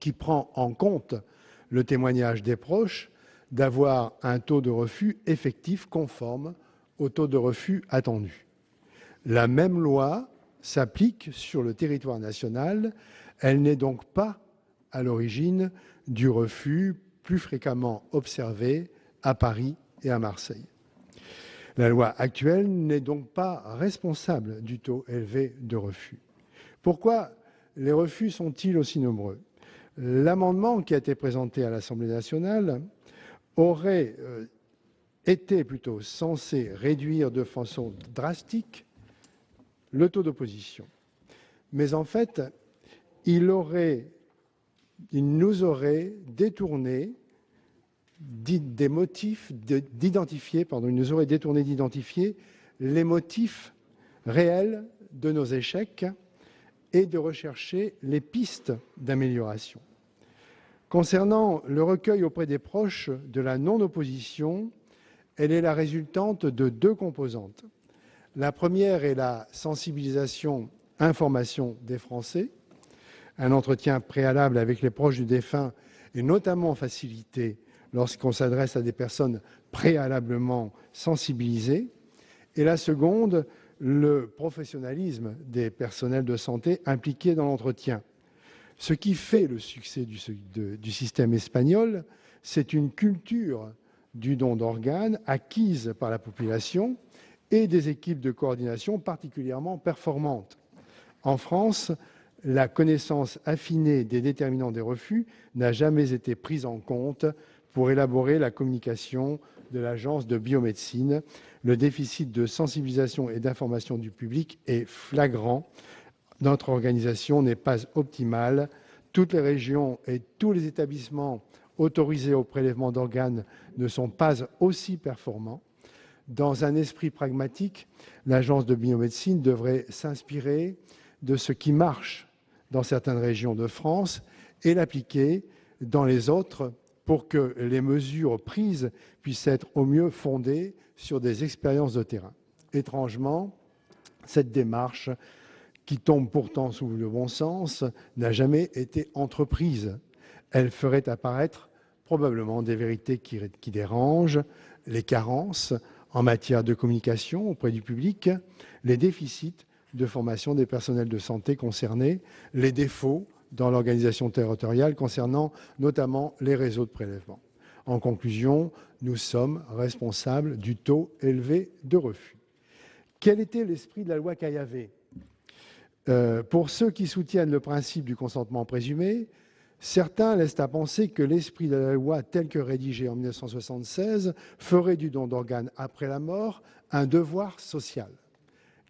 [SPEAKER 17] qui prend en compte le témoignage des proches, d'avoir un taux de refus effectif conforme au taux de refus attendu. La même loi s'applique sur le territoire national. Elle n'est donc pas à l'origine du refus plus fréquemment observé à Paris et à Marseille. La loi actuelle n'est donc pas responsable du taux élevé de refus. Pourquoi les refus sont-ils aussi nombreux? L'amendement qui a été présenté à l'Assemblée nationale aurait été plutôt censé réduire de façon drastique le taux d'opposition. Mais en fait, il nous aurait détourné d'identifier les motifs réels de nos échecs et de rechercher les pistes d'amélioration. Concernant le recueil auprès des proches de la non-opposition, elle est la résultante de deux composantes. La première est la sensibilisation, information des Français. Un entretien préalable avec les proches du défunt est notamment facilité lorsqu'on s'adresse à des personnes préalablement sensibilisées. Et la seconde, le professionnalisme des personnels de santé impliqués dans l'entretien. Ce qui fait le succès du système espagnol, c'est une culture du don d'organes acquise par la population et des équipes de coordination particulièrement performantes. En France, la connaissance affinée des déterminants des refus n'a jamais été prise en compte pour élaborer la communication de l'Agence de biomédecine. Le déficit de sensibilisation et d'information du public est flagrant. Notre organisation n'est pas optimale. Toutes les régions et tous les établissements autorisés au prélèvement d'organes ne sont pas aussi performants. Dans un esprit pragmatique, l'Agence de biomédecine devrait s'inspirer de ce qui marche dans certaines régions de France et l'appliquer dans les autres pour que les mesures prises puissent être au mieux fondées sur des expériences de terrain. Étrangement, cette démarche, qui tombe pourtant sous le bon sens, n'a jamais été entreprise. Elle ferait apparaître probablement des vérités qui dérangent, les carences en matière de communication auprès du public, les déficits de formation des personnels de santé concernés, les défauts dans l'organisation territoriale concernant notamment les réseaux de prélèvement. En conclusion, nous sommes responsables du taux élevé de refus. Quel était l'esprit de la loi Caillavet ? Pour ceux qui soutiennent le principe du consentement présumé, certains laissent à penser que l'esprit de la loi tel que rédigé en 1976 ferait du don d'organes après la mort un devoir social.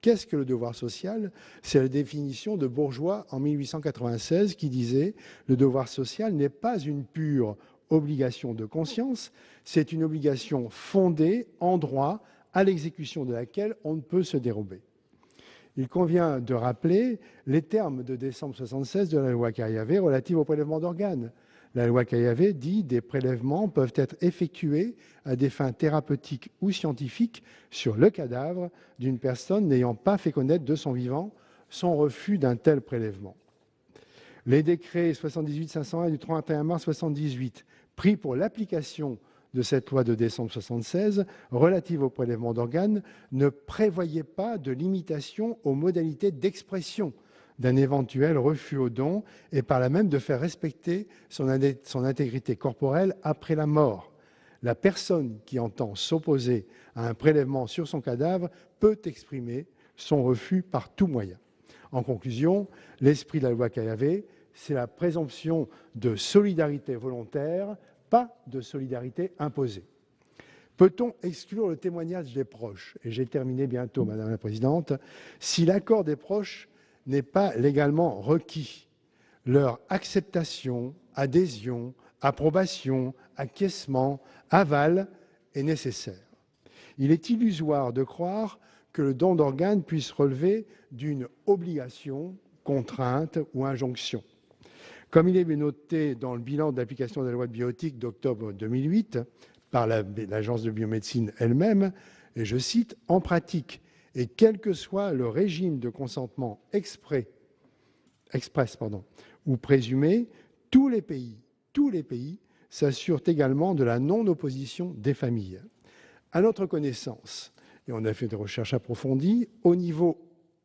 [SPEAKER 17] Qu'est-ce que le devoir social? C'est la définition de Bourgeois en 1896 qui disait « Le devoir social n'est pas une pure obligation de conscience, c'est une obligation fondée en droit à l'exécution de laquelle on ne peut se dérober. » il convient de rappeler les termes de décembre 1976 de la loi Caillavet relative au prélèvement d'organes. La loi Caillavet dit « Des prélèvements peuvent être effectués à des fins thérapeutiques ou scientifiques sur le cadavre d'une personne n'ayant pas fait connaître de son vivant son refus d'un tel prélèvement. » Les décrets 78-501 du 31 mars 1978, pris pour l'application de cette loi de décembre 1976 relative au prélèvement d'organes, ne prévoyaient pas de limitation aux modalités d'expression d'un éventuel refus au don et par là même de faire respecter son intégrité corporelle après la mort. La personne qui entend s'opposer à un prélèvement sur son cadavre peut exprimer son refus par tout moyen. En conclusion, l'esprit de la loi Caillavet, c'est la présomption de solidarité volontaire, pas de solidarité imposée. Peut-on exclure le témoignage des proches? Et j'ai terminé bientôt, Madame la Présidente. Si l'accord des proches n'est pas légalement requis, leur acceptation, adhésion, approbation, acquiescement, aval est nécessaire. Il est illusoire de croire que le don d'organes puisse relever d'une obligation, contrainte ou injonction. Comme il est noté dans le bilan d'application de la loi de bioéthique d'octobre 2008 par l'Agence de biomédecine elle-même, et je cite, « En pratique, et quel que soit le régime de consentement express ou présumé, tous les pays s'assurent également de la non-opposition des familles. » À notre connaissance, et on a fait des recherches approfondies, au niveau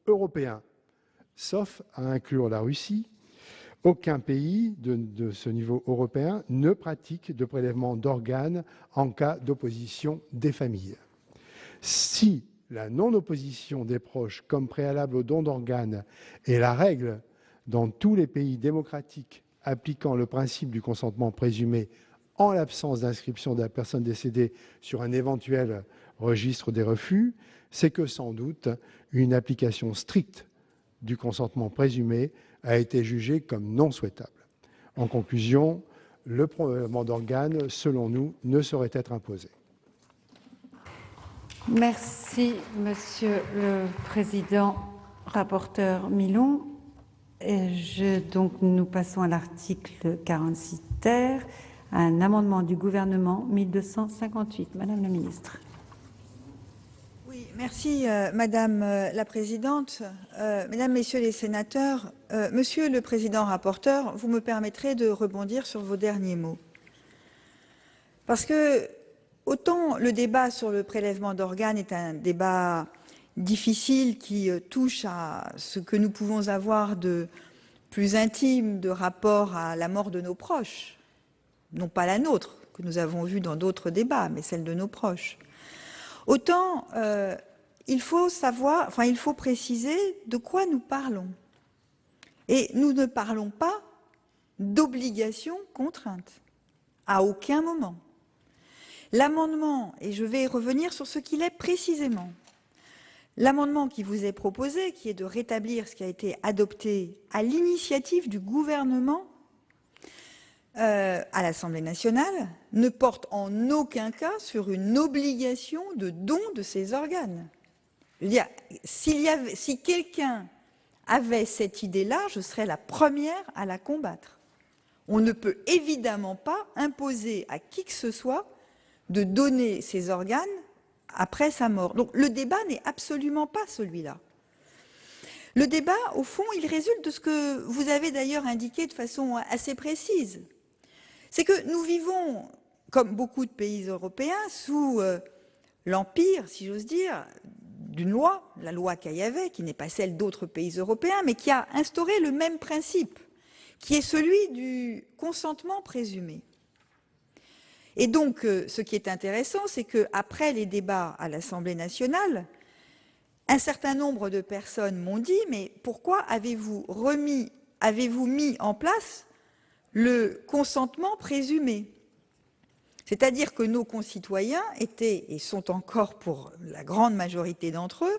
[SPEAKER 17] européen, sauf à inclure la Russie, aucun pays de ce niveau européen ne pratique de prélèvement d'organes en cas d'opposition des familles. Si la non-opposition des proches comme préalable au don d'organes est la règle dans tous les pays démocratiques appliquant le principe du consentement présumé en l'absence d'inscription de la personne décédée sur un éventuel registre des refus, c'est que sans doute une application stricte du consentement présumé a été jugée comme non souhaitable. En conclusion, le prélèvement d'organes, selon nous, ne saurait être imposé.
[SPEAKER 2] Merci, Monsieur le Président, rapporteur Milon. Donc, nous passons à l'article 46 ter, un amendement du gouvernement 1258. Madame la ministre.
[SPEAKER 13] Oui, merci Madame la Présidente. Mesdames, Messieurs les sénateurs, Monsieur le Président rapporteur, vous me permettrez de rebondir sur vos derniers mots. Parce que autant le débat sur le prélèvement d'organes est un débat difficile qui touche à ce que nous pouvons avoir de plus intime de rapport à la mort de nos proches, non pas la nôtre, que nous avons vue dans d'autres débats, mais celle de nos proches. Autant il faut savoir, il faut préciser de quoi nous parlons. Et nous ne parlons pas d'obligation contrainte, à aucun moment. L'amendement, et je vais revenir sur ce qu'il est précisément, l'amendement qui vous est proposé, qui est de rétablir ce qui a été adopté à l'initiative du gouvernement à l'Assemblée nationale, ne porte en aucun cas sur une obligation de don de ces organes. Je veux dire, si quelqu'un avait cette idée-là, je serais la première à la combattre. On ne peut évidemment pas imposer à qui que ce soit de donner ses organes après sa mort. Donc le débat n'est absolument pas celui-là. Le débat, au fond, il résulte de ce que vous avez d'ailleurs indiqué de façon assez précise. C'est que nous vivons, comme beaucoup de pays européens, sous l'empire, si j'ose dire, d'une loi, la loi Caillavet, qui n'est pas celle d'autres pays européens, mais qui a instauré le même principe, qui est celui du consentement présumé. Et donc, ce qui est intéressant, c'est qu'après les débats à l'Assemblée nationale, un certain nombre de personnes m'ont dit « Mais pourquoi avez-vous mis en place le consentement présumé ?» C'est-à-dire que nos concitoyens étaient, et sont encore pour la grande majorité d'entre eux,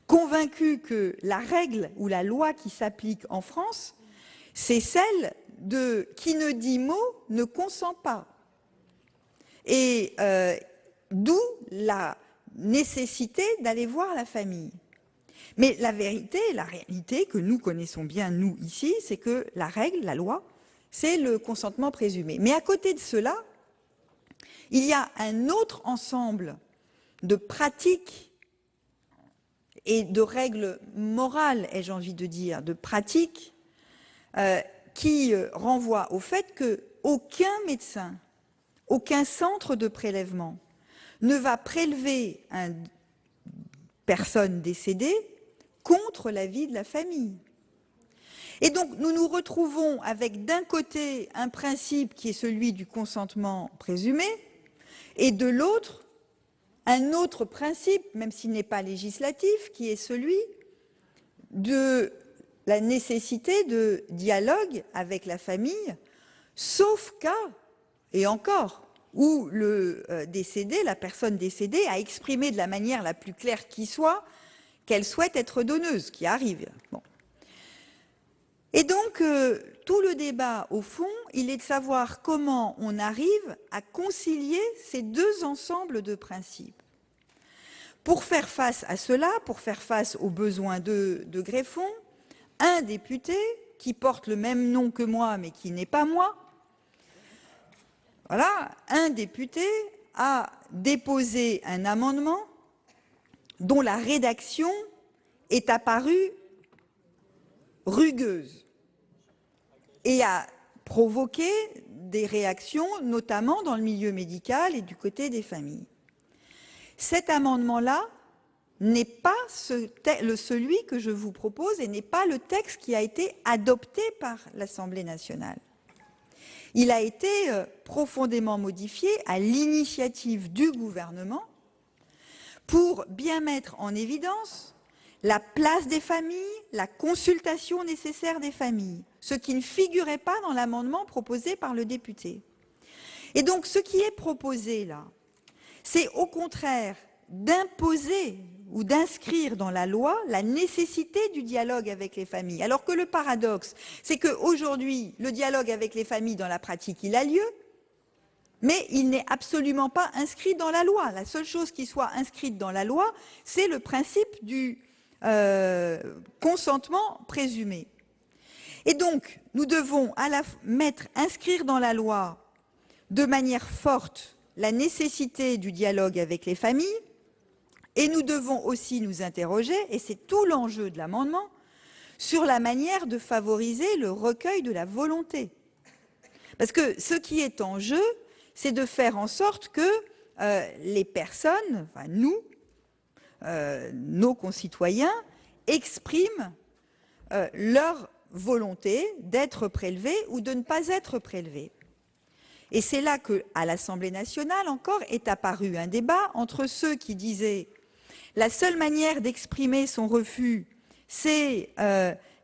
[SPEAKER 13] convaincus que la règle ou la loi qui s'applique en France, c'est celle de « qui ne dit mot ne consent pas ». Et d'où la nécessité d'aller voir la famille. Mais la vérité, la réalité que nous connaissons bien, nous, ici, c'est que la règle, la loi, c'est le consentement présumé. Mais à côté de cela, il y a un autre ensemble de pratiques et de règles morales, ai-je envie de dire, de pratiques qui renvoient au fait qu'aucun médecin, aucun centre de prélèvement ne va prélever une personne décédée contre l'avis de la famille. Et donc, nous nous retrouvons avec d'un côté un principe qui est celui du consentement présumé, et de l'autre, un autre principe, même s'il n'est pas législatif, qui est celui de la nécessité de dialogue avec la famille, sauf cas, et encore, où le décédé, la personne décédée, a exprimé de la manière la plus claire qui soit qu'elle souhaite être donneuse, qui arrive. Bon. Et donc, tout le débat, au fond, il est de savoir comment on arrive à concilier ces deux ensembles de principes. Pour faire face à cela, pour faire face aux besoins de greffons, un député qui porte le même nom que moi, mais qui n'est pas moi, voilà, un député a déposé un amendement dont la rédaction est apparue rugueuse et a provoqué des réactions, notamment dans le milieu médical et du côté des familles. Cet amendement-là n'est pas celui que je vous propose et n'est pas le texte qui a été adopté par l'Assemblée nationale. Il a été profondément modifié à l'initiative du gouvernement pour bien mettre en évidence la place des familles, la consultation nécessaire des familles, ce qui ne figurait pas dans l'amendement proposé par le député. Et donc, ce qui est proposé là, c'est au contraire d'imposer ou d'inscrire dans la loi la nécessité du dialogue avec les familles. Alors que le paradoxe, c'est qu'aujourd'hui, le dialogue avec les familles dans la pratique, il a lieu, mais il n'est absolument pas inscrit dans la loi. La seule chose qui soit inscrite dans la loi, c'est le principe du consentement présumé. Et donc, nous devons inscrire dans la loi de manière forte la nécessité du dialogue avec les familles, et nous devons aussi nous interroger, et c'est tout l'enjeu de l'amendement, sur la manière de favoriser le recueil de la volonté. Parce que ce qui est en jeu, c'est de faire en sorte que les personnes, enfin nous, nos concitoyens, expriment leur volonté d'être prélevés ou de ne pas être prélevés. Et c'est là qu'à l'Assemblée nationale, encore, est apparu un débat entre ceux qui disaient la seule manière d'exprimer son refus, c'est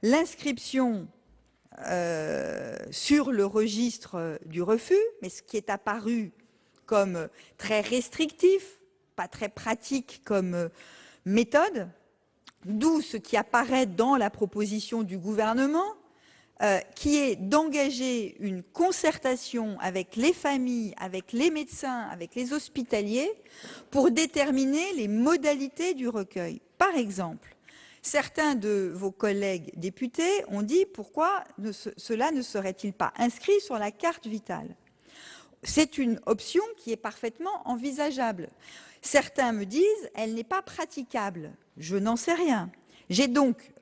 [SPEAKER 13] l'inscription sur le registre du refus, mais ce qui est apparu comme très restrictif, pas très pratique comme méthode, d'où ce qui apparaît dans la proposition du gouvernement, qui est d'engager une concertation avec les familles, avec les médecins, avec les hospitaliers, pour déterminer les modalités du recueil. Par exemple, certains de vos collègues députés ont dit pourquoi cela ne serait-il pas inscrit sur la carte vitale. C'est une option qui est parfaitement envisageable. Certains me disent elle n'est pas praticable. Je n'en sais rien. J'ai donc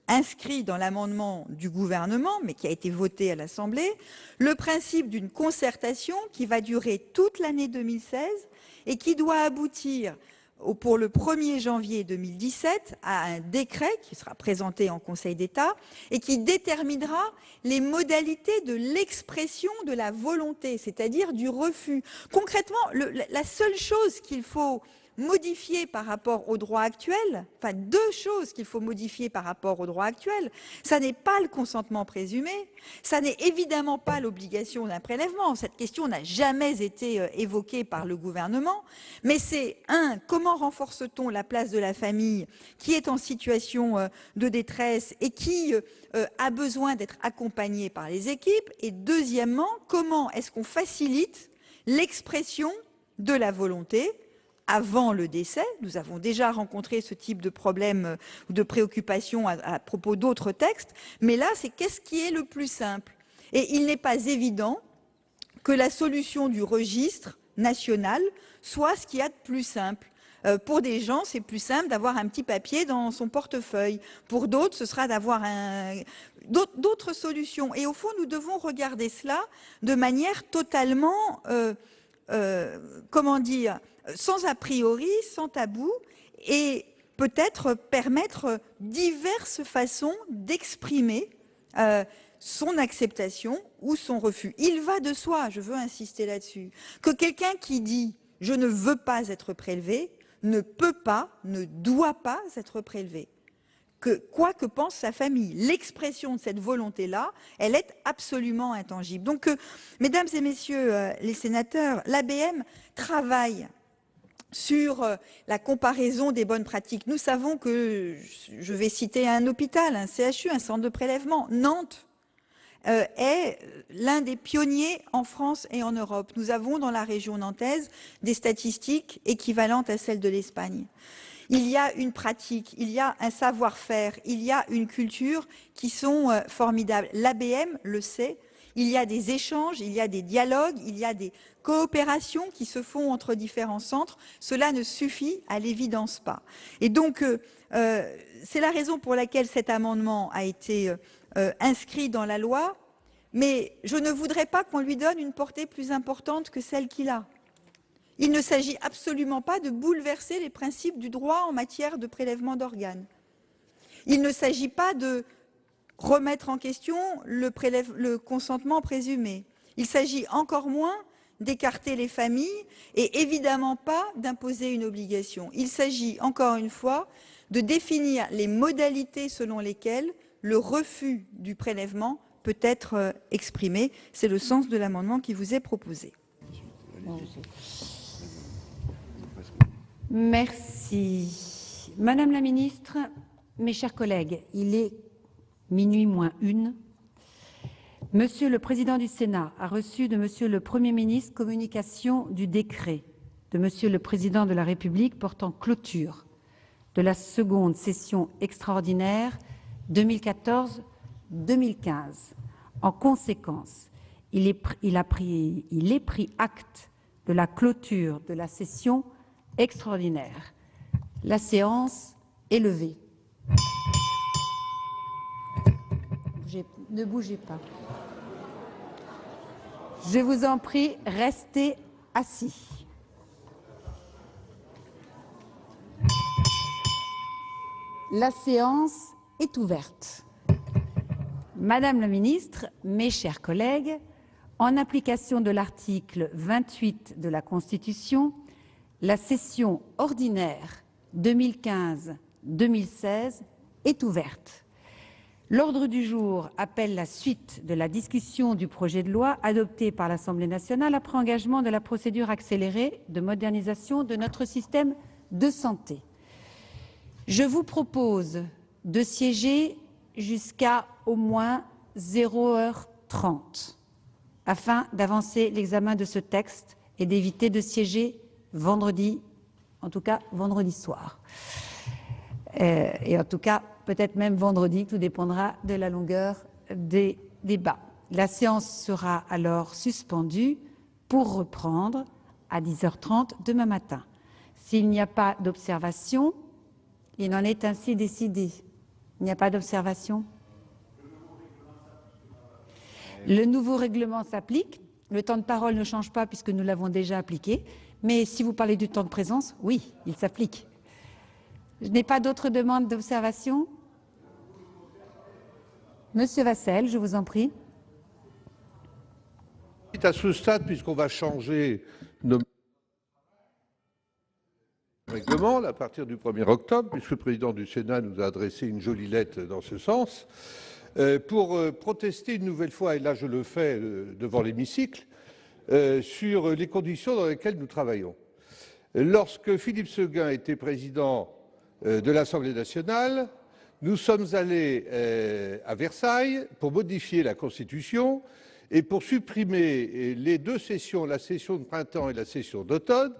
[SPEAKER 13] inscrit dans l'amendement du gouvernement, mais qui a été voté à l'Assemblée, le principe d'une concertation qui va durer toute l'année 2016 et qui doit aboutir pour le 1er janvier 2017 à un décret qui sera présenté en Conseil d'État et qui déterminera les modalités de l'expression de la volonté, c'est-à-dire du refus. Concrètement, la seule chose qu'il faut modifier par rapport au droit actuel, enfin deux choses qu'il faut modifier par rapport au droit actuel, ça n'est pas le consentement présumé, ça n'est évidemment pas l'obligation d'un prélèvement, cette question n'a jamais été évoquée par le gouvernement, mais c'est comment renforce-t-on la place de la famille qui est en situation de détresse et qui a besoin d'être accompagnée par les équipes, et deuxièmement, comment est-ce qu'on facilite l'expression de la volonté avant le décès. Nous avons déjà rencontré ce type de problème ou de préoccupation à propos d'autres textes. Mais là, c'est qu'est-ce qui est le plus simple? Et il n'est pas évident que la solution du registre national soit ce qu'il y a de plus simple. Pour des gens, c'est plus simple d'avoir un petit papier dans son portefeuille. Pour d'autres, ce sera d'avoir d'autres solutions. Et au fond, nous devons regarder cela de manière totalement, comment dire, sans a priori, sans tabou, et peut-être permettre diverses façons d'exprimer son acceptation ou son refus. Il va de soi, je veux insister là-dessus, que quelqu'un qui dit « je ne veux pas être prélevé » ne peut pas, ne doit pas être prélevé. Quoi que pense sa famille, l'expression de cette volonté-là, elle est absolument intangible. Donc, mesdames et messieurs les sénateurs, l'ABM travaille sur la comparaison des bonnes pratiques. Nous savons que, je vais citer un hôpital, un CHU, un centre de prélèvement, Nantes, est l'un des pionniers en France et en Europe. Nous avons dans la région nantaise des statistiques équivalentes à celles de l'Espagne. Il y a une pratique, il y a un savoir-faire, il y a une culture qui sont formidables. L'ABM le sait, il y a des échanges, il y a des dialogues, il y a des coopérations qui se font entre différents centres. Cela ne suffit à l'évidence pas. Et donc, c'est la raison pour laquelle cet amendement a été inscrit dans la loi, mais je ne voudrais pas qu'on lui donne une portée plus importante que celle qu'il a. Il ne s'agit absolument pas de bouleverser les principes du droit en matière de prélèvement d'organes. Il ne s'agit pas de remettre en question le consentement présumé. Il s'agit encore moins d'écarter les familles et évidemment pas d'imposer une obligation. Il s'agit, encore une fois, de définir les modalités selon lesquelles le refus du prélèvement peut être exprimé. C'est le sens de l'amendement qui vous est proposé.
[SPEAKER 2] Merci. Madame la ministre, mes chers collègues, il est minuit moins 1. Monsieur le Président du Sénat a reçu de Monsieur le Premier ministre communication du décret de Monsieur le Président de la République portant clôture de la seconde session extraordinaire 2014-2015. En conséquence, il est pris acte de la clôture de la session extraordinaire. La séance est levée. Ne bougez pas. Je vous en prie, restez assis. La séance est ouverte. Madame la ministre, mes chers collègues, en application de l'article 28 de la Constitution, la session ordinaire 2015-2016 est ouverte. L'ordre du jour appelle la suite de la discussion du projet de loi adopté par l'Assemblée nationale après engagement de la procédure accélérée de modernisation de notre système de santé. Je vous propose de siéger jusqu'à au moins 0h30 afin d'avancer l'examen de ce texte et d'éviter de siéger vendredi, en tout cas vendredi soir. Et en tout cas, peut-être même vendredi, tout dépendra de la longueur des débats. La séance sera alors suspendue pour reprendre à 10h30 demain matin. S'il n'y a pas d'observation, il en est ainsi décidé. Il n'y a pas d'observation. Le nouveau règlement s'applique. Le temps de parole ne change pas puisque nous l'avons déjà appliqué. Mais si vous parlez du temps de présence, oui, il s'applique. Je n'ai pas d'autres demandes d'observation. Monsieur Vassel, je vous en prie.
[SPEAKER 14] À ce stade, puisqu'on va changer nos règlements à partir du 1er octobre, puisque le président du Sénat nous a adressé une jolie lettre dans ce sens, pour protester une nouvelle fois, et là je le fais devant l'hémicycle, sur les conditions dans lesquelles nous travaillons. Lorsque Philippe Séguin était président de l'Assemblée nationale, nous sommes allés à Versailles pour modifier la Constitution et pour supprimer les deux sessions, la session de printemps et la session d'automne,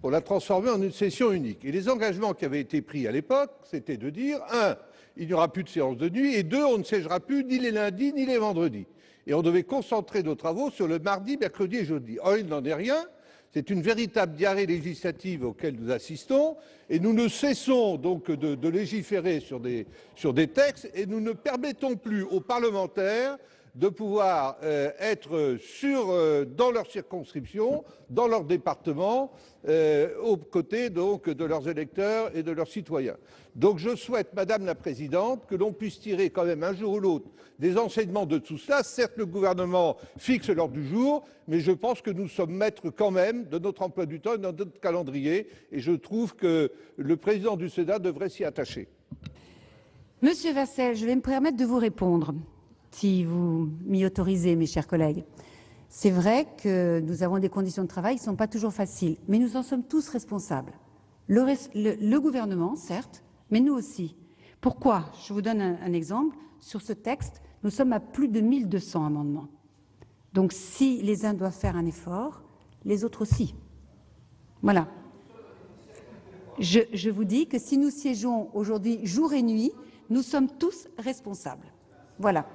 [SPEAKER 14] pour la transformer en une session unique. Et les engagements qui avaient été pris à l'époque, c'était de dire, 1, il n'y aura plus de séance de nuit, et 2, on ne siégera plus ni les lundis ni les vendredis. Et on devait concentrer nos travaux sur le mardi, mercredi et jeudi. Or, il n'en est rien. C'est une véritable diarrhée législative auquel nous assistons, et nous ne cessons donc de légiférer sur des textes, et nous ne permettons plus aux parlementaires de pouvoir être dans leur circonscription, dans leur département, aux côtés donc de leurs électeurs et de leurs citoyens. Donc je souhaite, Madame la Présidente, que l'on puisse tirer quand même un jour ou l'autre des enseignements de tout cela. Certes, le gouvernement fixe l'ordre du jour, mais je pense que nous sommes maîtres quand même de notre emploi du temps et de notre calendrier, et je trouve que le président du Sénat devrait s'y attacher.
[SPEAKER 2] Monsieur Vassel, je vais me permettre de vous répondre, si vous m'y autorisez, mes chers collègues. C'est vrai que nous avons des conditions de travail qui ne sont pas toujours faciles, mais nous en sommes tous responsables. Le gouvernement, certes, mais nous aussi. Pourquoi? Je vous donne un exemple. Sur ce texte, nous sommes à plus de 1200 amendements. Donc si les uns doivent faire un effort, les autres aussi. Voilà. Je vous dis que si nous siégeons aujourd'hui jour et nuit, nous sommes tous responsables. Voilà.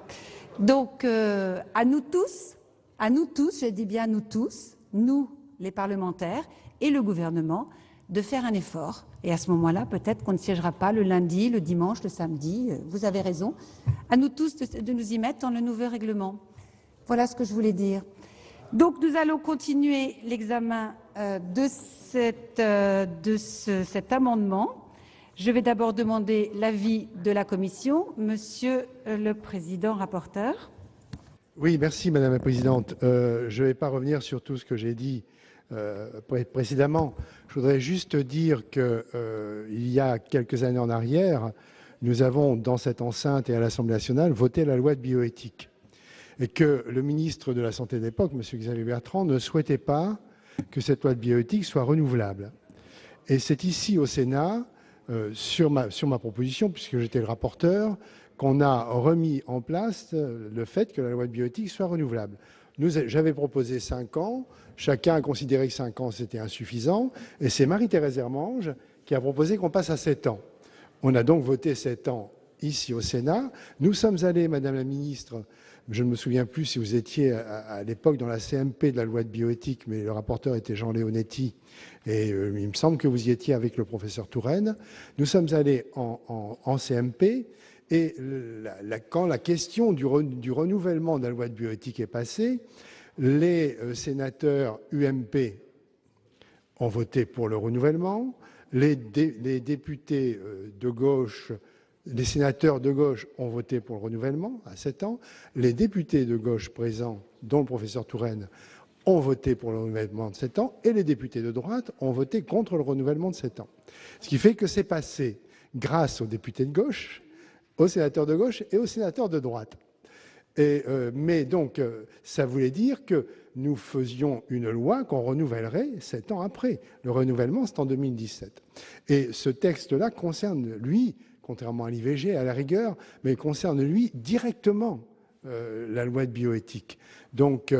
[SPEAKER 2] Donc à nous tous, je dis bien nous tous, nous les parlementaires et le gouvernement, de faire un effort. Et à ce moment-là, peut-être qu'on ne siégera pas le lundi, le dimanche, le samedi. Vous avez raison. À nous tous de nous y mettre dans le nouveau règlement. Voilà ce que je voulais dire. Donc nous allons continuer l'examen de cet amendement. Je vais d'abord demander l'avis de la Commission. Monsieur le Président rapporteur.
[SPEAKER 17] Oui, merci Madame la Présidente. Je ne vais pas revenir sur tout ce que j'ai dit précédemment. Je voudrais juste dire qu'il y a quelques années en arrière, nous avons, dans cette enceinte et à l'Assemblée nationale, voté la loi de bioéthique. Et que le ministre de la Santé de l'époque, M. Xavier Bertrand, ne souhaitait pas que cette loi de bioéthique soit renouvelable. Et c'est ici, au Sénat, sur ma proposition, puisque j'étais le rapporteur, qu'on a remis en place le fait que la loi de bioéthique soit renouvelable. J'avais proposé 5 ans, chacun a considéré que 5 ans c'était insuffisant, et c'est Marie-Thérèse Hermange qui a proposé qu'on passe à 7 ans. On a donc voté 7 ans ici au Sénat. Nous sommes allés, Madame la Ministre, je ne me souviens plus si vous étiez à l'époque dans la CMP de la loi de bioéthique, mais le rapporteur était Jean Leonetti, et il me semble que vous y étiez avec le professeur Touraine. Nous sommes allés en CMP, et quand la question du renouvellement de la loi de bioéthique est passée, les sénateurs UMP ont voté pour le renouvellement, les députés de gauche, les sénateurs de gauche ont voté pour le renouvellement à 7 ans, les députés de gauche présents, dont le professeur Touraine, ont voté pour le renouvellement de 7 ans, et les députés de droite ont voté contre le renouvellement de 7 ans. Ce qui fait que c'est passé grâce aux députés de gauche, aux sénateurs de gauche et aux sénateurs de droite. Mais donc, ça voulait dire que nous faisions une loi qu'on renouvellerait 7 ans après. Le renouvellement, c'est en 2017. Et ce texte-là concerne, lui, contrairement à l'IVG, à la rigueur, mais concerne, lui, directement la loi de bioéthique. Donc,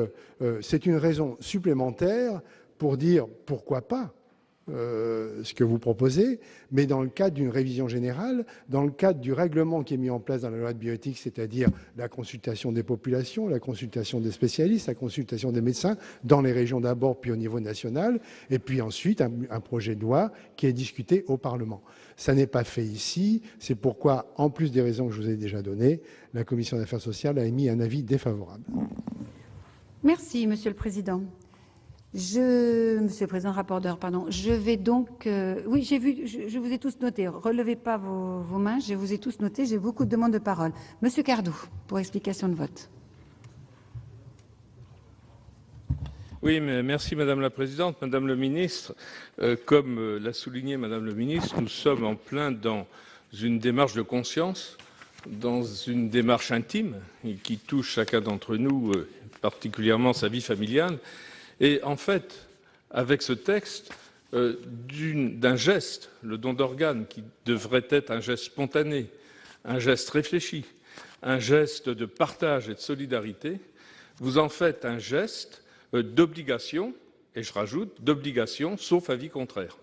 [SPEAKER 17] c'est une raison supplémentaire pour dire pourquoi pas ce que vous proposez, mais dans le cadre d'une révision générale, dans le cadre du règlement qui est mis en place dans la loi de bioéthique, c'est-à-dire la consultation des populations, la consultation des spécialistes, la consultation des médecins, dans les régions d'abord, puis au niveau national, et puis ensuite un projet de loi qui est discuté au Parlement. Ça n'est pas fait ici, c'est pourquoi, en plus des raisons que je vous ai déjà données, la Commission des affaires sociales a émis un avis défavorable.
[SPEAKER 2] Merci, Monsieur le Président. Monsieur le Président rapporteur, pardon. Je vais donc... oui, j'ai vu, je vous ai tous noté. Relevez pas vos mains, je vous ai tous noté. J'ai beaucoup de demandes de parole. Monsieur Cardou, pour explication de vote.
[SPEAKER 20] Oui, mais merci Madame la Présidente. Madame le Ministre, comme l'a souligné Madame le Ministre, nous sommes en plein dans une démarche de conscience, dans une démarche intime qui touche chacun d'entre nous, particulièrement sa vie familiale. Et en fait, avec ce texte, d'un geste, le don d'organes, qui devrait être un geste spontané, un geste réfléchi, un geste de partage et de solidarité, vous en faites un geste d'obligation et je rajoute d'obligation, sauf avis contraire.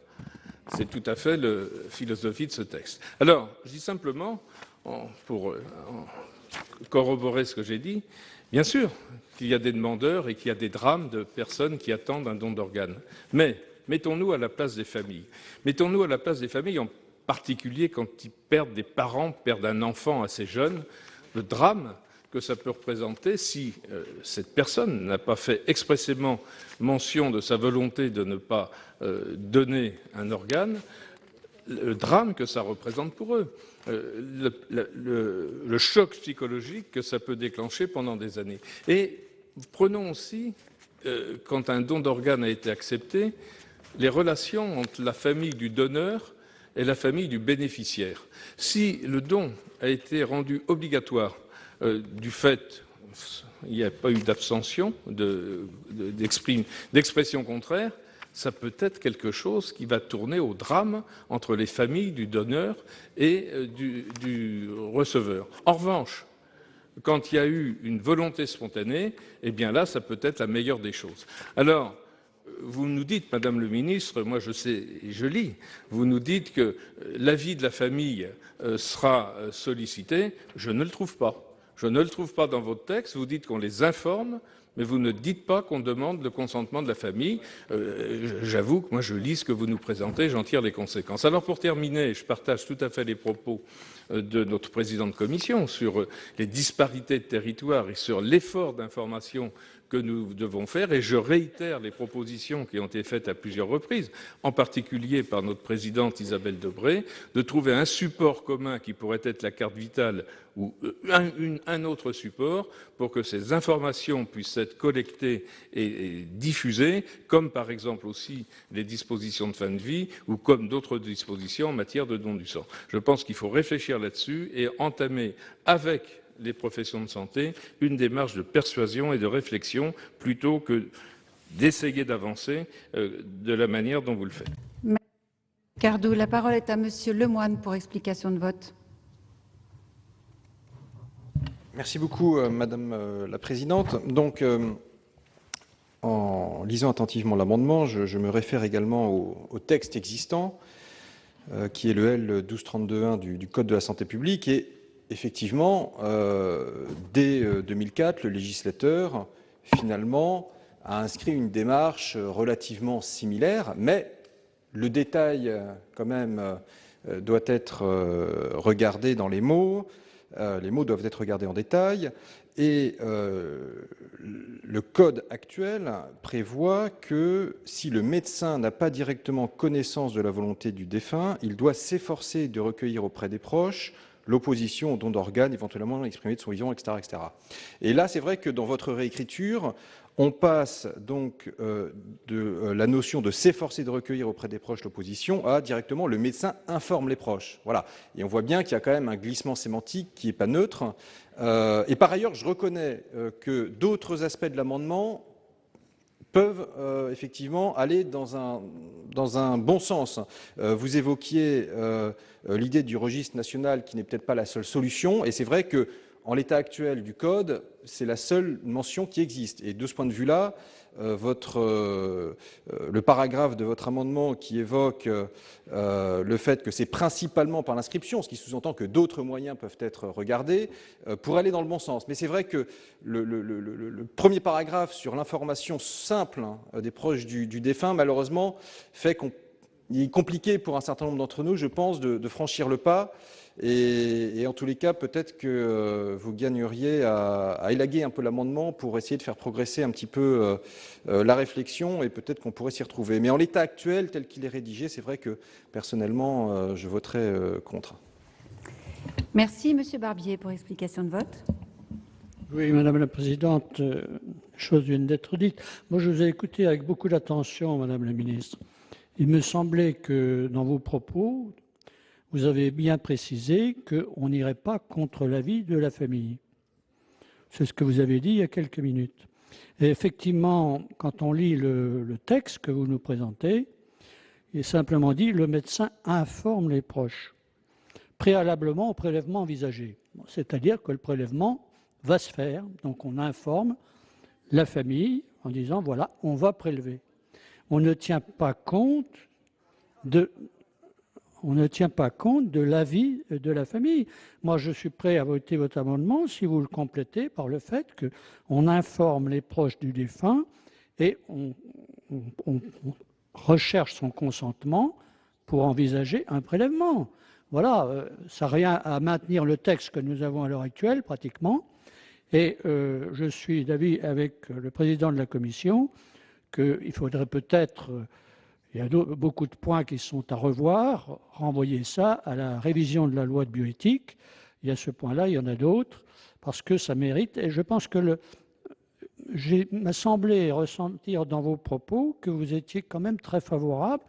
[SPEAKER 20] C'est tout à fait la philosophie de ce texte. Alors, je dis simplement, pour corroborer ce que j'ai dit, bien sûr qu'il y a des demandeurs et qu'il y a des drames de personnes qui attendent un don d'organes. Mais mettons-nous à la place des familles. Mettons-nous à la place des familles, en particulier quand ils perdent des parents, perdent un enfant assez jeune, le drame que ça peut représenter si cette personne n'a pas fait expressément mention de sa volonté de ne pas donner un organe, le drame que ça représente pour eux, le choc psychologique que ça peut déclencher pendant des années. Et prenons aussi, quand un don d'organes a été accepté, les relations entre la famille du donneur et la famille du bénéficiaire. Si le don a été rendu obligatoire du fait, il n'y a pas eu d'abstention, d'expression contraire, ça peut être quelque chose qui va tourner au drame entre les familles du donneur et du receveur. En revanche, quand il y a eu une volonté spontanée, eh bien là, ça peut être la meilleure des choses. Alors, vous nous dites, Madame le ministre, moi je sais et je lis, vous nous dites que l'avis de la famille sera sollicité. Je ne le trouve pas. Je ne le trouve pas dans votre texte. Vous dites qu'on les informe, mais vous ne dites pas qu'on demande le consentement de la famille. J'avoue que moi je lis ce que vous nous présentez, j'en tire les conséquences. Alors pour terminer, je partage tout à fait les propos de notre président de commission sur les disparités de territoire et sur l'effort d'information que nous devons faire, et je réitère les propositions qui ont été faites à plusieurs reprises, en particulier par notre présidente Isabelle Debré, de trouver un support commun qui pourrait être la carte vitale ou un autre support pour que ces informations puissent être collectées et diffusées, comme par exemple aussi les dispositions de fin de vie ou comme d'autres dispositions en matière de don du sang. Je pense qu'il faut réfléchir là-dessus et entamer avec les professions de santé une démarche de persuasion et de réflexion plutôt que d'essayer d'avancer de la manière dont vous le faites.
[SPEAKER 2] Cardou, la parole est à Monsieur Lemoine pour explication de vote.
[SPEAKER 3] Merci beaucoup, Madame la Présidente. Donc, en lisant attentivement l'amendement, je me réfère également au texte existant, qui est le L 1232-1 du Code de la santé publique. Et effectivement, dès 2004, le législateur, finalement, a inscrit une démarche relativement similaire, mais le détail, quand même, doit être regardé dans les mots. Les mots doivent être regardés en détail. Et le code actuel prévoit que si le médecin n'a pas directement connaissance de la volonté du défunt, il doit s'efforcer de recueillir auprès des proches l'opposition au don d'organes, éventuellement exprimée de son vivant, etc., etc. Et là, c'est vrai que dans votre réécriture, on passe donc de la notion de s'efforcer de recueillir auprès des proches l'opposition à directement le médecin informe les proches. Voilà. Et on voit bien qu'il y a quand même un glissement sémantique qui n'est pas neutre. Et par ailleurs, je reconnais que d'autres aspects de l'amendement peuvent effectivement aller dans un bon sens. Vous évoquiez l'idée du registre national qui n'est peut-être pas la seule solution, et c'est vrai que en l'état actuel du Code, c'est la seule mention qui existe. Et de ce point de vue-là, le paragraphe de votre amendement qui évoque le fait que c'est principalement par l'inscription, ce qui sous-entend que d'autres moyens peuvent être regardés, pourrait aller dans le bon sens. Mais c'est vrai que le premier paragraphe sur l'information simple des proches du défunt, malheureusement, fait qu'il est compliqué pour un certain nombre d'entre nous, je pense, de franchir le pas. Et en tous les cas, peut-être que vous gagneriez à élaguer un peu l'amendement pour essayer de faire progresser un petit peu la réflexion, et peut-être qu'on pourrait s'y retrouver. Mais en l'état actuel, tel qu'il est rédigé, c'est vrai que personnellement, je voterai contre.
[SPEAKER 2] Merci, Monsieur Barbier, pour explication de vote.
[SPEAKER 16] Oui, Madame la Présidente, chose vient d'être dite. Moi, je vous ai écouté avec beaucoup d'attention, Madame la Ministre. Il me semblait que dans vos propos, vous avez bien précisé qu'on n'irait pas contre l'avis de la famille. C'est ce que vous avez dit il y a quelques minutes. Et effectivement, quand on lit le texte que vous nous présentez, il est simplement dit « le médecin informe les proches » préalablement au prélèvement envisagé. C'est-à-dire que le prélèvement va se faire, donc on informe la famille en disant « voilà, on va prélever ». on ne tient pas compte de l'avis de la famille. Moi, je suis prêt à voter votre amendement si vous le complétez par le fait qu'on informe les proches du défunt et on recherche son consentement pour envisager un prélèvement. Voilà, ça n'a rien à maintenir le texte que nous avons à l'heure actuelle, pratiquement. Et je suis d'avis avec le président de la commission qu'il faudrait peut-être, il y a beaucoup de points qui sont à revoir, renvoyer ça à la révision de la loi de bioéthique. Il y a ce point-là, il y en a d'autres, parce que ça mérite. Et je pense que m'a semblé ressentir dans vos propos que vous étiez quand même très favorable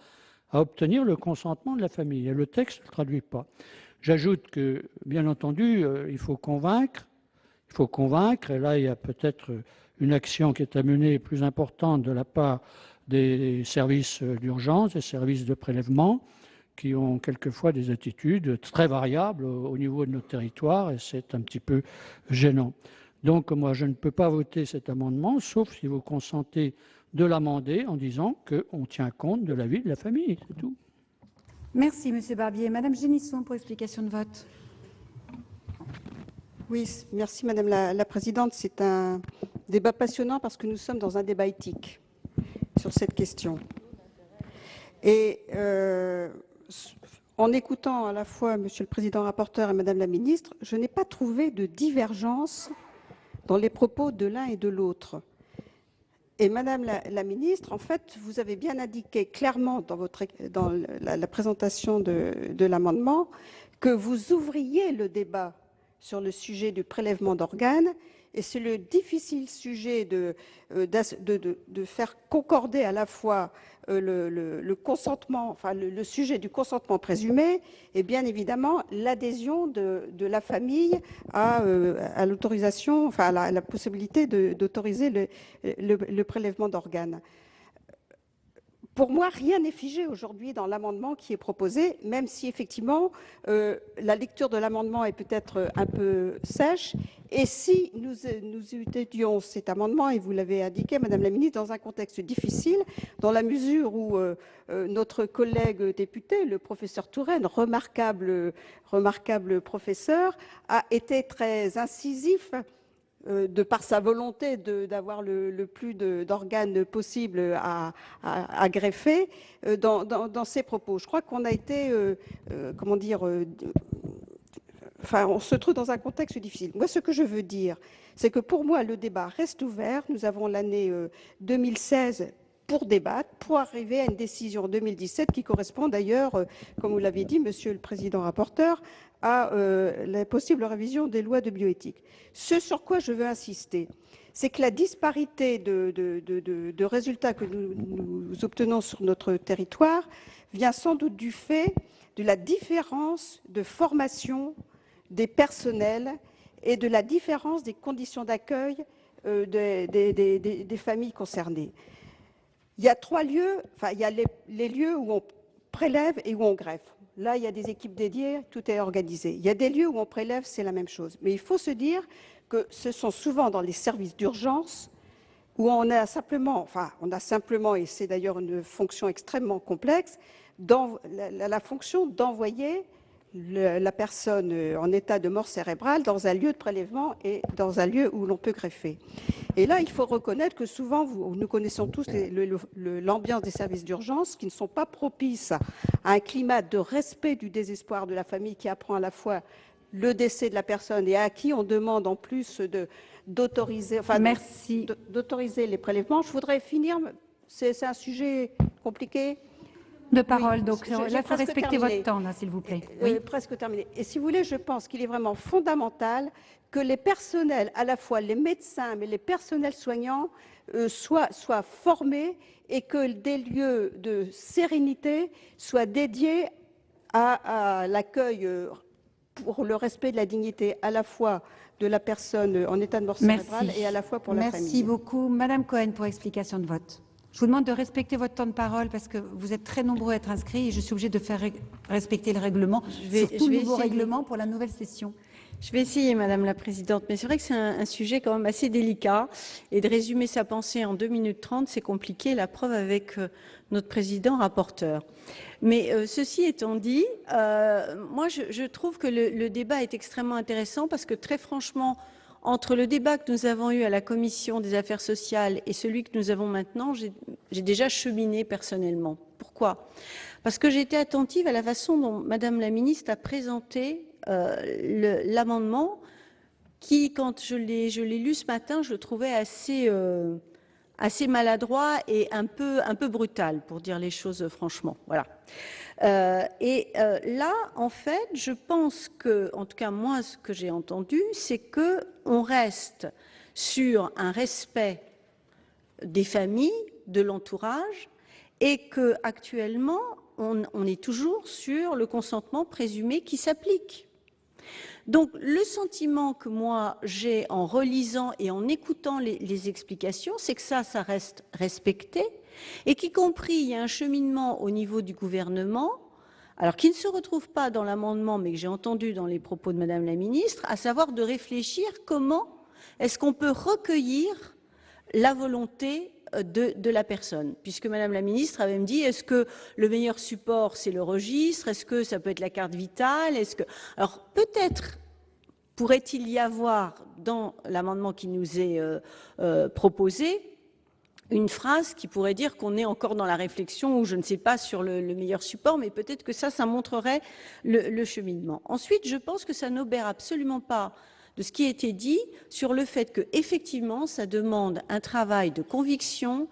[SPEAKER 16] à obtenir le consentement de la famille. Et le texte ne le traduit pas. J'ajoute que, bien entendu, il faut convaincre. Et là, il y a peut-être une action qui est à mener plus importante de la part des services d'urgence, des services de prélèvement, qui ont quelquefois des attitudes très variables au niveau de notre territoire, et c'est un petit peu gênant. Donc, moi, je ne peux pas voter cet amendement, sauf si vous consentez de l'amender en disant qu'on tient compte de l'avis de la famille, c'est tout.
[SPEAKER 2] Merci, Monsieur Barbier. Madame Génisson, pour explication de vote.
[SPEAKER 6] Oui, merci Madame la Présidente. C'est un débat passionnant parce que nous sommes dans un débat éthique sur cette question. Et en écoutant à la fois Monsieur le Président rapporteur et Madame la Ministre, je n'ai pas trouvé de divergence dans les propos de l'un et de l'autre. Et Madame la Ministre, en fait, vous avez bien indiqué clairement dans la présentation de l'amendement que vous ouvriez le débat sur le sujet du prélèvement d'organes, et c'est le difficile sujet de faire concorder à la fois le consentement, enfin le sujet du consentement présumé, et bien évidemment l'adhésion de la famille à l'autorisation, enfin à la possibilité d'autoriser le prélèvement d'organes. Pour moi, rien n'est figé aujourd'hui dans l'amendement qui est proposé, même si effectivement la lecture de l'amendement est peut-être un peu sèche. Et si nous étudions cet amendement, et vous l'avez indiqué, Madame la Ministre, dans un contexte difficile, dans la mesure où notre collègue député, le professeur Touraine, remarquable professeur, a été très incisif de par sa volonté d'avoir le plus d'organes possible à greffer dans ses propos. Je crois qu'on a été, comment dire, enfin, on se trouve dans un contexte difficile. Moi, ce que je veux dire, c'est que pour moi, le débat reste ouvert. Nous avons l'année 2016 pour débattre, pour arriver à une décision en 2017 qui correspond d'ailleurs, comme vous l'avez dit, Monsieur le Président rapporteur, à la possible révision des lois de bioéthique. Ce sur quoi je veux insister, c'est que la disparité de résultats que nous obtenons sur notre territoire vient sans doute du fait de la différence de formation des personnels et de la différence des conditions d'accueil des familles concernées. Il y a trois lieux, enfin il y a les lieux où on prélève et où on greffe. Là, il y a des équipes dédiées, tout est organisé. Il y a des lieux où on prélève, c'est la même chose. Mais il faut se dire que ce sont souvent dans les services d'urgence où on a simplement, et c'est d'ailleurs une fonction extrêmement complexe, la fonction d'envoyer la personne en état de mort cérébrale dans un lieu de prélèvement et dans un lieu où l'on peut greffer. Et là, il faut reconnaître que souvent, nous connaissons tous l'ambiance des services d'urgence qui ne sont pas propices à un climat de respect du désespoir de la famille qui apprend à la fois le décès de la personne et à qui on demande en plus d'autoriser les prélèvements. Je voudrais finir, c'est un sujet compliqué.
[SPEAKER 2] De parole, donc là, il faut respecter votre temps, s'il vous plaît.
[SPEAKER 6] Oui. Presque terminé. Et si vous voulez, je pense qu'il est vraiment fondamental que les personnels, à la fois les médecins, mais les personnels soignants, soient formés et que des lieux de sérénité soient dédiés à l'accueil pour le respect de la dignité à la fois de la personne en état de mort cérébrale et à la fois pour la famille.
[SPEAKER 2] Merci beaucoup. Madame Cohen, pour explication de vote. Je vous demande de respecter votre temps de parole parce que vous êtes très nombreux à être inscrits et je suis obligée de faire respecter le règlement, surtout le nouveau règlement pour la nouvelle session.
[SPEAKER 21] Je vais essayer, Madame la Présidente, mais c'est vrai que c'est un sujet quand même assez délicat et de résumer sa pensée en 2 minutes 30, c'est compliqué, la preuve avec notre président rapporteur. Mais ceci étant dit, moi je trouve que le débat est extrêmement intéressant parce que très franchement, entre le débat que nous avons eu à la Commission des affaires sociales et celui que nous avons maintenant, j'ai déjà cheminé personnellement. Pourquoi ? Parce que j'ai été attentive à la façon dont Madame la Ministre a présenté l'amendement qui, quand je l'ai lu ce matin, je le trouvais assez maladroit et un peu brutal, pour dire les choses franchement. Voilà. Là, en fait, je pense que, en tout cas moi, ce que j'ai entendu, c'est que on reste sur un respect des familles, de l'entourage, et que actuellement, on est toujours sur le consentement présumé qui s'applique. Donc, le sentiment que moi j'ai en relisant et en écoutant les explications, c'est que ça reste respecté et qu'y compris, il y a un cheminement au niveau du gouvernement, alors qui ne se retrouve pas dans l'amendement, mais que j'ai entendu dans les propos de Madame la Ministre, à savoir de réfléchir comment est-ce qu'on peut recueillir la volonté de la personne, puisque Madame la Ministre a même dit, est-ce que le meilleur support c'est le registre, est-ce que ça peut être la carte vitale, alors peut-être pourrait-il y avoir dans l'amendement qui nous est proposé une phrase qui pourrait dire qu'on est encore dans la réflexion ou je ne sais pas sur le meilleur support, mais peut-être que ça montrerait le cheminement. Ensuite, je pense que ça n'obère absolument pas de ce qui a été dit sur le fait que effectivement, ça demande un travail de conviction,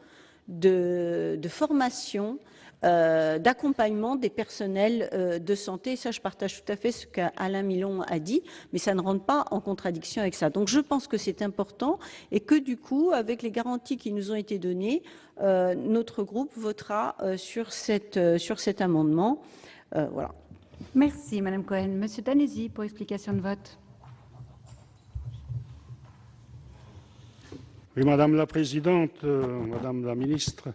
[SPEAKER 21] de formation, d'accompagnement des personnels de santé. Ça, je partage tout à fait ce qu'Alain Milon a dit, mais ça ne rentre pas en contradiction avec ça. Donc, je pense que c'est important et que du coup, avec les garanties qui nous ont été données, notre groupe votera sur cet amendement. Voilà.
[SPEAKER 2] Merci, Madame Cohen. Monsieur Danesi, pour explication de vote.
[SPEAKER 22] Oui, Madame la Présidente, Madame la Ministre,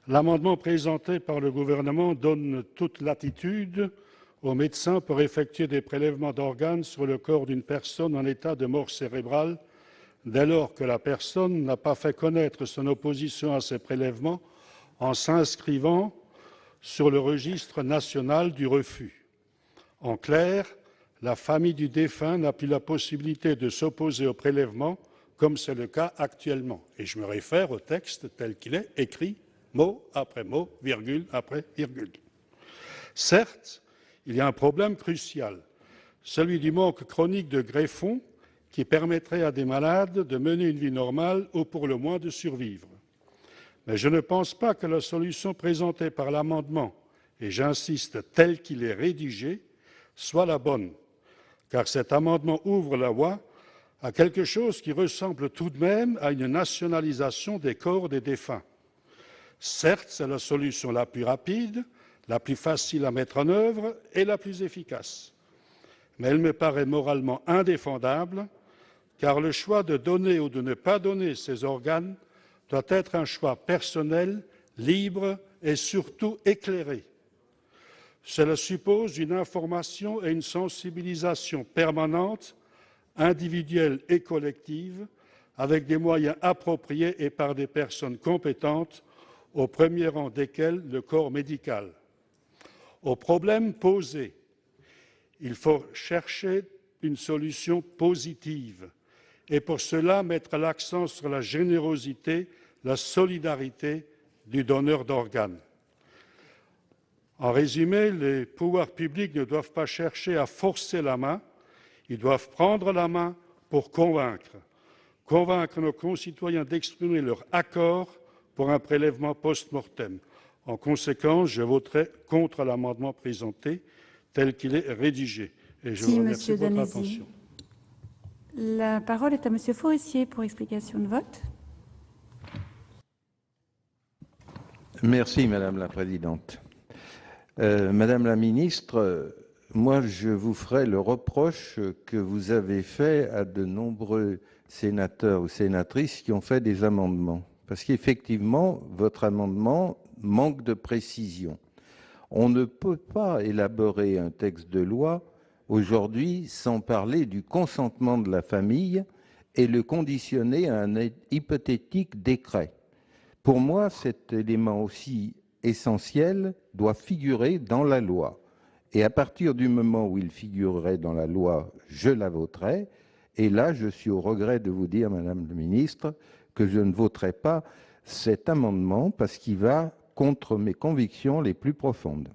[SPEAKER 22] l'amendement présenté par le gouvernement donne toute latitude aux médecins pour effectuer des prélèvements d'organes sur le corps d'une personne en état de mort cérébrale, dès lors que la personne n'a pas fait connaître son opposition à ces prélèvements en s'inscrivant sur le registre national du refus. En clair, la famille du défunt n'a plus la possibilité de s'opposer au prélèvement, comme c'est le cas actuellement. Et je me réfère au texte tel qu'il est écrit, mot après mot, virgule après virgule. Certes, il y a un problème crucial, celui du manque chronique de greffons qui permettrait à des malades de mener une vie normale ou pour le moins de survivre. Mais je ne pense pas que la solution présentée par l'amendement, et j'insiste tel qu'il est rédigé, soit la bonne, car cet amendement ouvre la voie à quelque chose qui ressemble tout de même à une nationalisation des corps des défunts. Certes, c'est la solution la plus rapide, la plus facile à mettre en œuvre et la plus efficace. Mais elle me paraît moralement indéfendable, car le choix de donner ou de ne pas donner ces organes doit être un choix personnel, libre et surtout éclairé. Cela suppose une information et une sensibilisation permanentes, individuelle et collective, avec des moyens appropriés et par des personnes compétentes, au premier rang desquelles le corps médical. Au problème posé, il faut chercher une solution positive et pour cela mettre l'accent sur la générosité, la solidarité du donneur d'organes. En résumé, les pouvoirs publics ne doivent pas chercher à forcer la main, ils doivent prendre la main pour convaincre nos concitoyens d'exprimer leur accord pour un prélèvement post-mortem. En conséquence, je voterai contre l'amendement présenté tel qu'il est rédigé. Et je vous remercie de votre attention.
[SPEAKER 2] La parole est à Monsieur Forissier pour explication de vote.
[SPEAKER 3] Merci, Madame la Présidente. Madame la Ministre, moi, je vous ferai le reproche que vous avez fait à de nombreux sénateurs ou sénatrices qui ont fait des amendements. Parce qu'effectivement, votre amendement manque de précision. On ne peut pas élaborer un texte de loi
[SPEAKER 1] aujourd'hui sans parler du consentement de la famille et le conditionner à un hypothétique décret. Pour moi, cet élément aussi essentiel doit figurer dans la loi. Et à partir du moment où il figurerait dans la loi, je la voterai. Et là, je suis au regret de vous dire, Madame la Ministre, que je ne voterai pas cet amendement parce qu'il va contre mes convictions les plus profondes.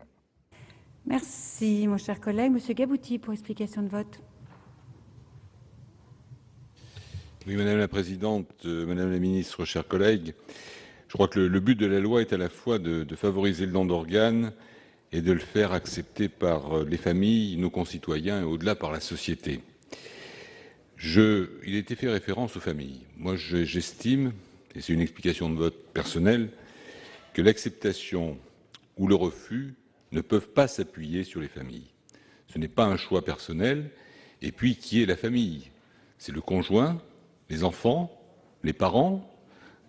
[SPEAKER 2] Merci, mon cher collègue. Monsieur Gabouty, pour explication de vote.
[SPEAKER 4] Oui, Madame la Présidente, Madame la Ministre, chers collègues, je crois que le but de la loi est à la fois de favoriser le don d'organes et de le faire accepter par les familles, nos concitoyens et au-delà par la société. Il a été fait référence aux familles. Moi, j'estime, et c'est une explication de vote personnelle, que l'acceptation ou le refus ne peuvent pas s'appuyer sur les familles. Ce n'est pas un choix personnel. Et puis, qui est la famille? C'est le conjoint, les enfants, les parents.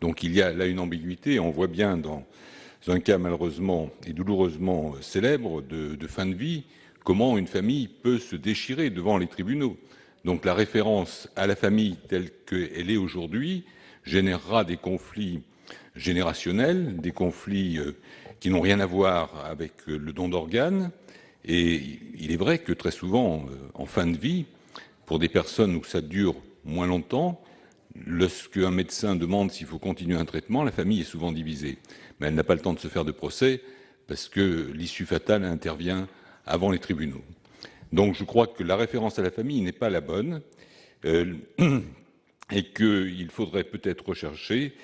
[SPEAKER 4] Donc il y a là une ambiguïté. On voit bien dans un cas malheureusement et douloureusement célèbre de fin de vie, comment une famille peut se déchirer devant les tribunaux. Donc la référence à la famille telle qu'elle est aujourd'hui générera des conflits générationnels, des conflits qui n'ont rien à voir avec le don d'organes. Et il est vrai que très souvent, en fin de vie, pour des personnes où ça dure moins longtemps, lorsqu'un médecin demande s'il faut continuer un traitement, la famille est souvent divisée. Mais elle n'a pas le temps de se faire de procès parce que l'issue fatale intervient avant les tribunaux. Donc je crois que la référence à la famille n'est pas la bonne et qu'il faudrait peut-être rechercher,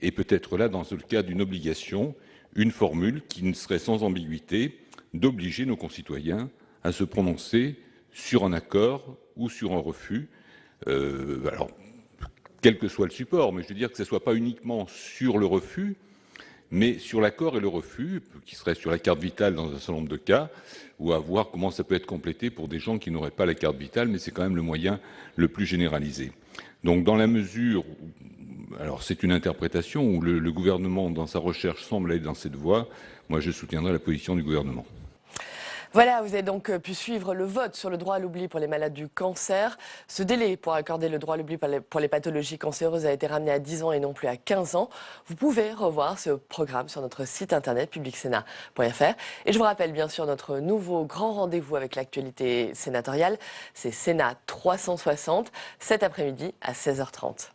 [SPEAKER 4] et peut-être là, dans le cas d'une obligation, une formule qui ne serait sans ambiguïté d'obliger nos concitoyens à se prononcer sur un accord ou sur un refus. Alors, quel que soit le support, mais je veux dire que ce ne soit pas uniquement sur le refus, mais sur l'accord et le refus, qui serait sur la carte vitale dans un certain nombre de cas, ou à voir comment ça peut être complété pour des gens qui n'auraient pas la carte vitale, mais c'est quand même le moyen le plus généralisé. Donc dans la mesure, alors c'est une interprétation, où le gouvernement, dans sa recherche, semble aller dans cette voie, moi je soutiendrai la position du gouvernement.
[SPEAKER 23] Voilà, vous avez donc pu suivre le vote sur le droit à l'oubli pour les malades du cancer. Ce délai pour accorder le droit à l'oubli pour les pathologies cancéreuses a été ramené à 10 ans et non plus à 15 ans. Vous pouvez revoir ce programme sur notre site internet publicsénat.fr. Et je vous rappelle bien sûr notre nouveau grand rendez-vous avec l'actualité sénatoriale. C'est Sénat 360, cet après-midi à 16h30.